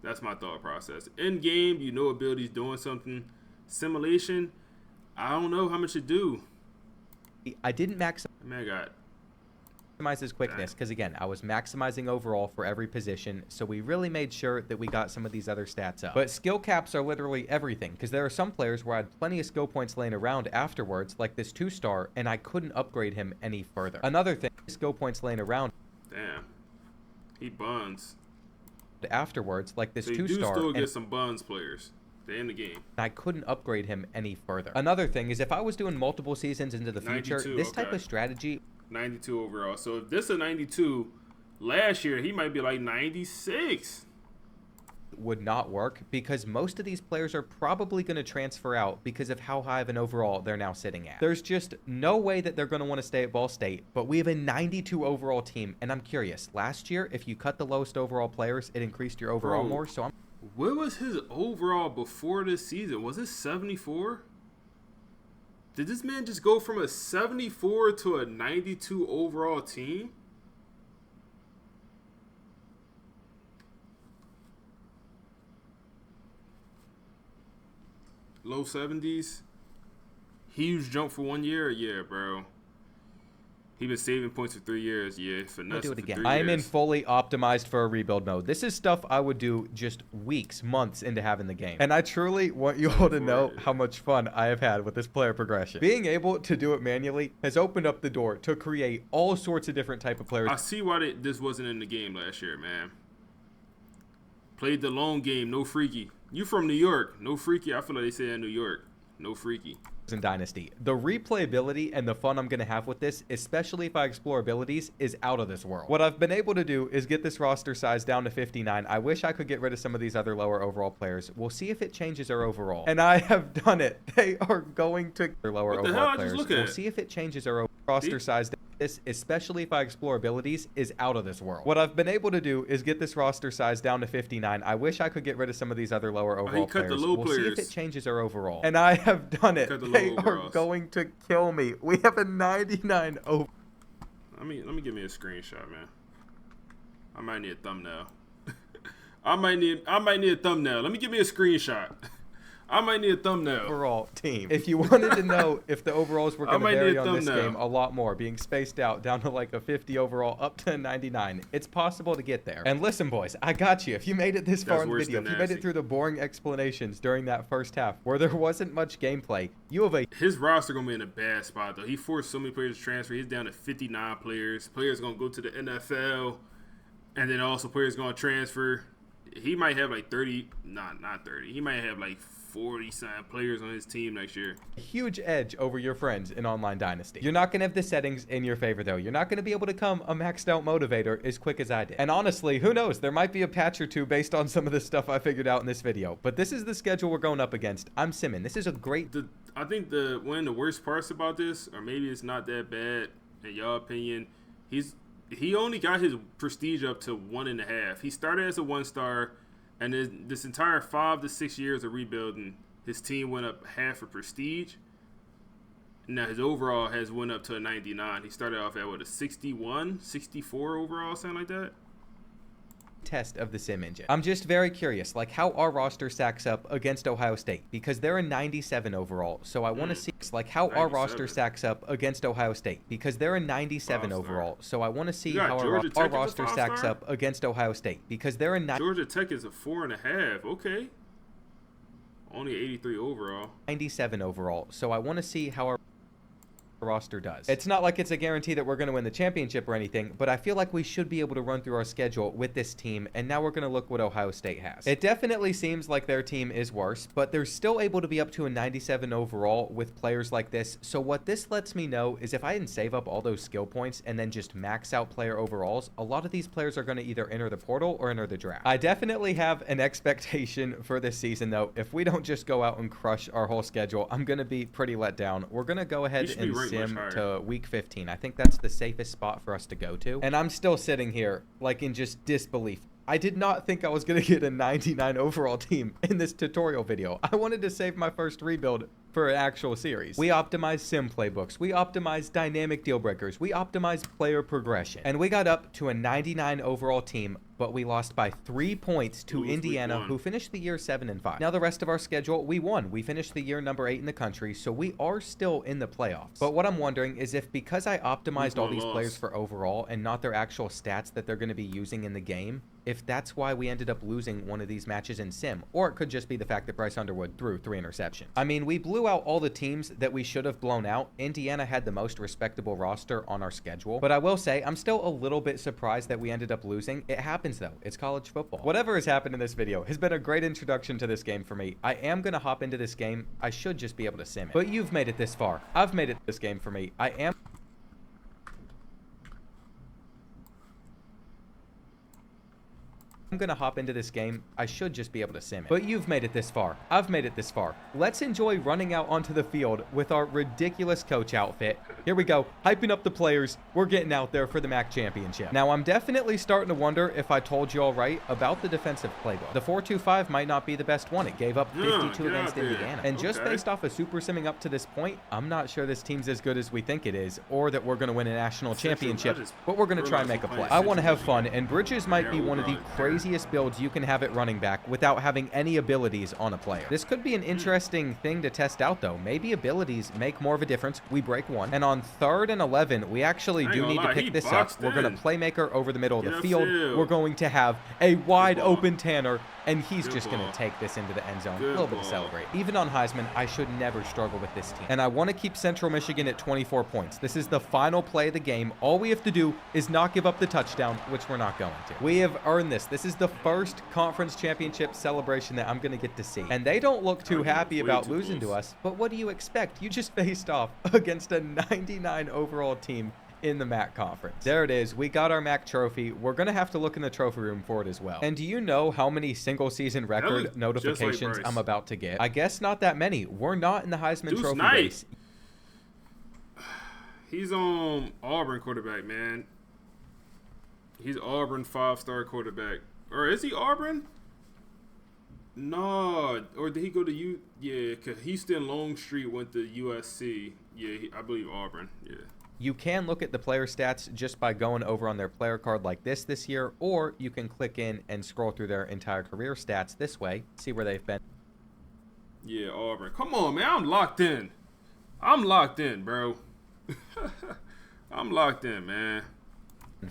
That's my thought process. In game, you know abilities doing something. Simulation, I don't know how much it do. I didn't maximize his quickness because, again, I was maximizing overall for every position, so we really made sure that we got some of these other stats up. But skill caps are literally everything, because there are some players where I had plenty of skill points laying around afterwards, like this 2-star, and I couldn't upgrade him any further. Another thing, skill points laying around. Damn. He buns. Afterwards, like this 2-star. So you do still get some buns players. In the game. I couldn't upgrade him any further. Another thing is, if I was doing multiple seasons into the future, this type of strategy 92 overall. So if this is a 92, last year he might be like 96. Would not work because most of these players are probably going to transfer out because of how high of an overall they're now sitting at. There's just no way that they're going to want to stay at Ball State, but we have a 92 overall team, and I'm curious. Last year, if you cut the lowest overall players, it increased your overall more, so I'm... What was his overall before this season? Was it 74? Did this man just go from a 74 to a 92 overall team? Low 70s? Huge jump for 1 year? Yeah, bro. He been saving points for 3 years. Yeah, finesse do it for again. 3 I years. am in fully optimized for a rebuild mode. This is stuff I would do just weeks, months into having the game. And I truly want you all to know how much fun I have had with this player progression. Being able to do it manually has opened up the door to create all sorts of different type of players. I see why this wasn't in the game last year, man. Played the long game, no freaky. You from New York, no freaky. I feel like they say in New York, no freaky. In Dynasty. The replayability and the fun I'm going to have with this, especially if I explore abilities, is out of this world. What I've been able to do is get this roster size down to 59. I wish I could get rid of some of these other lower overall players. We'll see if it changes our overall. And I have done it. They are going to lower overall players. We'll see if it changes our roster size. this, especially if I explore abilities, is out of this world. What I've been able to do is get this roster size down to 59. I wish I could get rid of some of these other lower overall players. We'll see if it changes our overall. And I have done it. They are going to kill me. We have a 99 over. Let me give me a screenshot, man. I might need a thumbnail. I might need a thumbnail. Let me give me a screenshot. I might need a thumbnail. Overall team. If you wanted to know if the overalls were going to vary on this game a lot more, being spaced out down to like a 50 overall up to a 99, it's possible to get there. And listen, boys, I got you. If you made it this far in the video, if you made it through the boring explanations during that first half where there wasn't much gameplay, you have his roster going to be in a bad spot, though. He forced so many players to transfer. He's down to 59 players. Players going to go to the NFL, and then also players going to transfer. He might have like 30, not 30. He might have like 40-some players on his team next year. A huge edge over your friends in online Dynasty. You're not going to have the settings in your favor, though. You're not going to be able to become a maxed out motivator as quick as I did. And honestly, who knows? There might be a patch or two based on some of the stuff I figured out in this video. But this is the schedule we're going up against. I'm simming. This is a great... I think one of the worst parts about this, or maybe it's not that bad in your opinion, he only got his prestige up to 1.5. He started as a 1-star, and this entire 5 to 6 years of rebuilding, his team went up half a prestige. Now his overall has went up to a 99. He started off at what, a 61, 64 overall, something like that. Test of the sim engine. I'm just very curious, like how our roster stacks up against Ohio State, because they're a 97 overall. So I want to see like how 97. Our roster stacks up against Ohio State, because they're a 97 overall. So I want to see how our roster stacks up against Ohio State, because they're a Georgia Tech is a 4.5. Okay, only 83 overall. 97 overall. So I want to see how our roster does. It's not like it's a guarantee that we're going to win the championship or anything, but I feel like we should be able to run through our schedule with this team, and now we're going to look what Ohio State has. It definitely seems like their team is worse, but they're still able to be up to a 97 overall with players like this. So what this lets me know is if I didn't save up all those skill points and then just max out player overalls, a lot of these players are going to either enter the portal or enter the draft. I definitely have an expectation for this season, though. If we don't just go out and crush our whole schedule, I'm going to be pretty let down. We're going to go ahead and sim to week 15. I think that's the safest spot for us to go to. And I'm still sitting here like in just disbelief. I did not think I was going to get a 99 overall team in this tutorial video. I wanted to save my first rebuild for an actual series. We optimized sim playbooks. We optimized dynamic deal breakers. We optimized player progression. And we got up to a 99 overall team, but we lost by 3 points to Indiana, who finished the year 7-5. Now the rest of our schedule, we won. We finished the year number 8 in the country, so we are still in the playoffs. But what I'm wondering is if because I optimized all these players for overall and not their actual stats that they're going to be using in the game, if that's why we ended up losing one of these matches in sim, or it could just be the fact that Bryce Underwood threw 3 interceptions. I mean, we blew out all the teams that we should have blown out. Indiana had the most respectable roster on our schedule, but I will say I'm still a little bit surprised that we ended up losing. It happens though. It's college football. Whatever has happened in this video has been a great introduction to this game for me. I am going to hop into this game. I should just be able to sim it. But you've made it this far. I've made it this game for me. I'm going to hop into this game. I should just be able to sim it. But you've made it this far. I've made it this far. Let's enjoy running out onto the field with our ridiculous coach outfit. Here we go. Hyping up the players. We're getting out there for the MAC championship. Now, I'm definitely starting to wonder if I told you all right about the defensive playbook. The 4-2-5 might not be the best one. It gave up 52 against Indiana. And just based off of super simming up to this point, I'm not sure this team's as good as we think it is, or that we're going to win a national championship, but we're going to try and make a play. I want to have fun, and Bridges might be one of the craziest builds you can have at running back without having any abilities on a player. This could be an interesting thing to test out though. Maybe abilities make more of a difference. We break one. And on 3rd and 11, we actually do need to pick this up. We're going to playmaker over the middle of the field. We're going to have a wide open Tanner, and he's just going to take this into the end zone. A little bit to celebrate. Even on Heisman, I should never struggle with this team. And I want to keep Central Michigan at 24 points. This is the final play of the game. All we have to do is not give up the touchdown, which we're not going to. We have earned this. This is the first conference championship celebration that I'm going to get to see. And they don't look too happy about losing to us, but what do you expect? You just faced off against a 99 overall team in the MAC conference. There it is. We got our MAC trophy. We're going to have to look in the trophy room for it as well. And do you know how many single season record notifications I'm about to get? I guess not that many. We're not in the Heisman Trophy race. He's Auburn quarterback, man. He's Auburn 5-star quarterback. Or is he Auburn? No. Or did he go to U? Yeah, because Houston Longstreet went to USC. Yeah, I believe Auburn. Yeah. You can look at the player stats just by going over on their player card like this year, or you can click in and scroll through their entire career stats this way, see where they've been. Yeah, Auburn. Come on, man. I'm locked in. I'm locked in, bro. I'm locked in, man.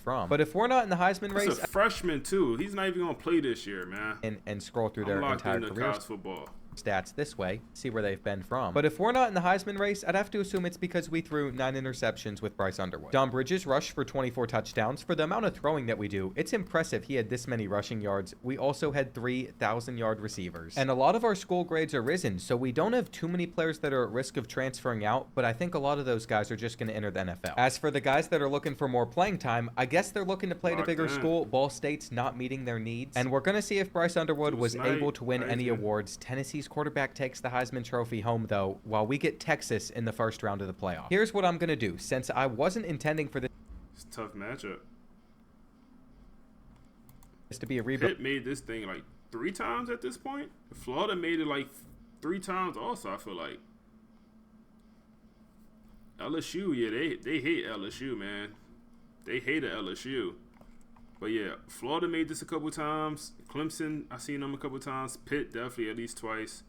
But if we're not in the Heisman race, a freshman too. He's not even gonna play this year, man. And scroll through their entire career college football stats this way, see where they've been from. But if we're not in the Heisman race, I'd have to assume it's because we threw 9 interceptions with Bryce Underwood. Dom Bridges rushed for 24 touchdowns. For the amount of throwing that we do, it's impressive he had this many rushing yards. We also had 3 1,000-yard receivers. And a lot of our school grades are risen, so we don't have too many players that are at risk of transferring out, but I think a lot of those guys are just going to enter the NFL. As for the guys that are looking for more playing time, I guess they're looking to play at a bigger school. Ball State's not meeting their needs. And we're going to see if Bryce Underwood was able to win any awards. Tennessee's quarterback takes the Heisman Trophy home, though, while we get Texas in the first round of the playoff. Here's what I'm going to do. Since I wasn't intending for this it's a tough matchup. To be a rebuild. Pitt made this thing like 3 times at this point. Florida made it like 3 times also, I feel like. LSU, yeah, they hate LSU, man. They hated LSU. But yeah, Florida made this a couple times. Clemson, I seen them a couple times. Pitt, definitely at least twice.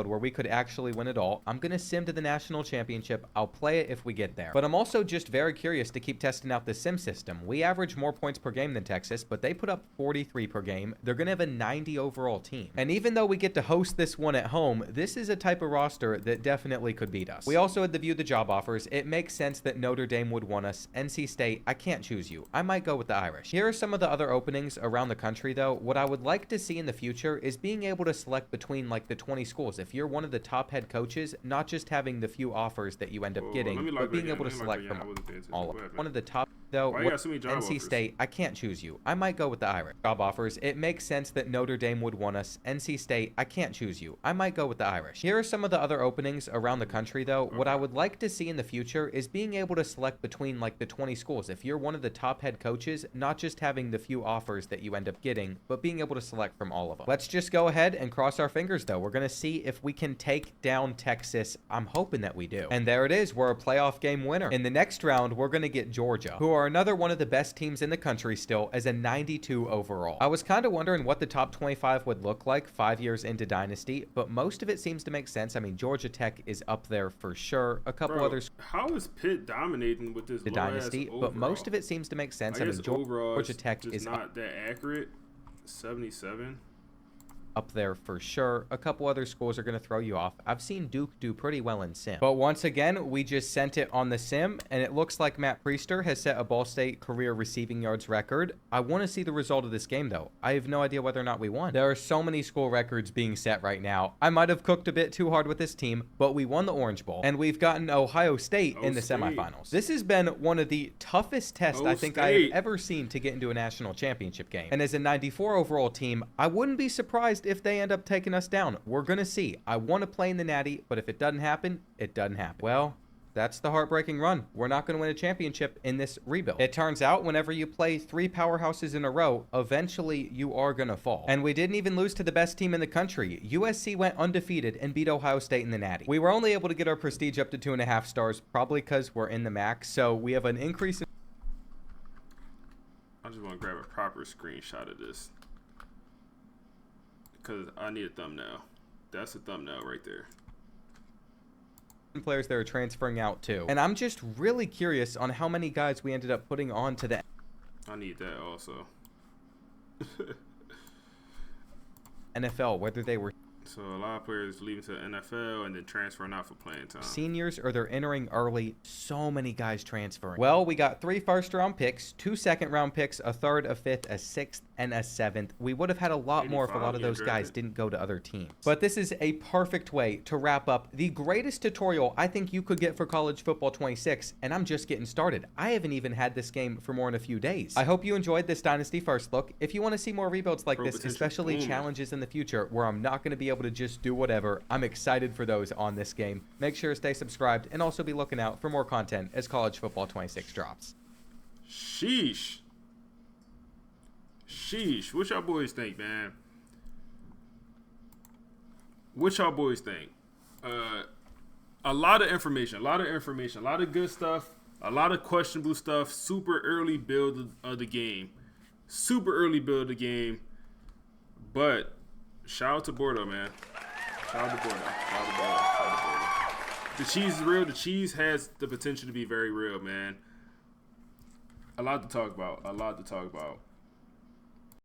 Where we could actually win it all. I'm going to sim to the national championship. I'll play it if we get there. But I'm also just very curious to keep testing out the sim system. We average more points per game than Texas, but they put up 43 per game. They're going to have a 90 overall team. And even though we get to host this one at home, this is a type of roster that definitely could beat us. We also had to view the job offers. It makes sense that Notre Dame would want us. NC State, I can't choose you. I might go with the Irish. Here are some of the other openings around the country, though. What I would like to see in the future is being able to select between like the 20 schools. If you're one of the top head coaches, not just having the few offers that you end up getting, but being able to select from all of them. One of the top, though, NC State, I can't choose you. I might go with the Irish. Job offers, it makes sense that Notre Dame would want us. NC State, I can't choose you. I might go with the Irish. Here are some of the other openings around the country, though. What I would like to see in the future is being able to select between like the 20 schools. If you're one of the top head coaches, not just having the few offers that you end up getting, but being able to select from all of them. Let's just go ahead and cross our fingers, though. We're going to see if we can take down Texas. I'm hoping that we do. And there it is. We're a playoff game winner. In the next round, we're going to get Georgia, who are another one of the best teams in the country still, as a 92 overall. I was kind of wondering what the top 25 would look like 5 years into Dynasty, but most of it seems to make sense. I mean, Georgia Tech is up there for sure. A couple others. How is Pitt dominating with this Dynasty? But most of it seems to make sense. I mean, Georgia Tech is not that accurate. 77. Up there for sure. A couple other schools are going to throw you off. I've seen Duke do pretty well in sim. But once again, we just sent it on the sim, and it looks like Matt Priester has set a Ball State career receiving yards record. I want to see the result of this game, though. I have no idea whether or not we won. There are so many school records being set right now. I might have cooked a bit too hard with this team, but we won the Orange Bowl, and we've gotten Ohio State in the semifinals. This has been one of the toughest tests I think I have ever seen to get into a national championship game. And as a 94 overall team, I wouldn't be surprised if they end up taking us down. We're going to see. I want to play in the Natty, but if it doesn't happen, it doesn't happen. Well, that's the heartbreaking run. We're not going to win a championship in this rebuild. It turns out whenever you play 3 powerhouses in a row, eventually you are going to fall. And we didn't even lose to the best team in the country. USC went undefeated and beat Ohio State in the Natty. We were only able to get our prestige up to 2.5 stars, probably because we're in the MAC, so we have an increase in... I just want to grab a proper screenshot of this, because I need a thumbnail. That's a thumbnail right there. Players that are transferring out too. And I'm just really curious on how many guys we ended up putting on to the... I need that also. NFL, whether they were... So a lot of players leaving to the NFL and then transferring out for playing time. Seniors, or they're entering early. So many guys transferring. Well, we got 3 first-round picks, 2 second-round picks, a third, a fifth, a sixth, and a 7th. We would have had a lot more if a lot of those guys didn't go to other teams. But this is a perfect way to wrap up the greatest tutorial I think you could get for college football 26, and I'm just getting started. I haven't even had this game for more than a few days. I hope you enjoyed this Dynasty first look. If you want to see more rebuilds like this, especially challenges in the future where I'm not going to be able to just do whatever, I'm excited for those on this game. Make sure to stay subscribed and also be looking out for more content as college football 26 drops. Sheesh. What y'all boys think, man? What y'all boys think? A lot of information, a lot of good stuff, a lot of questionable stuff. Super early build of the game. But shout out to Bordeaux, man. Shout out to Bordeaux. The cheese is real. The cheese has the potential to be very real, man. A lot to talk about.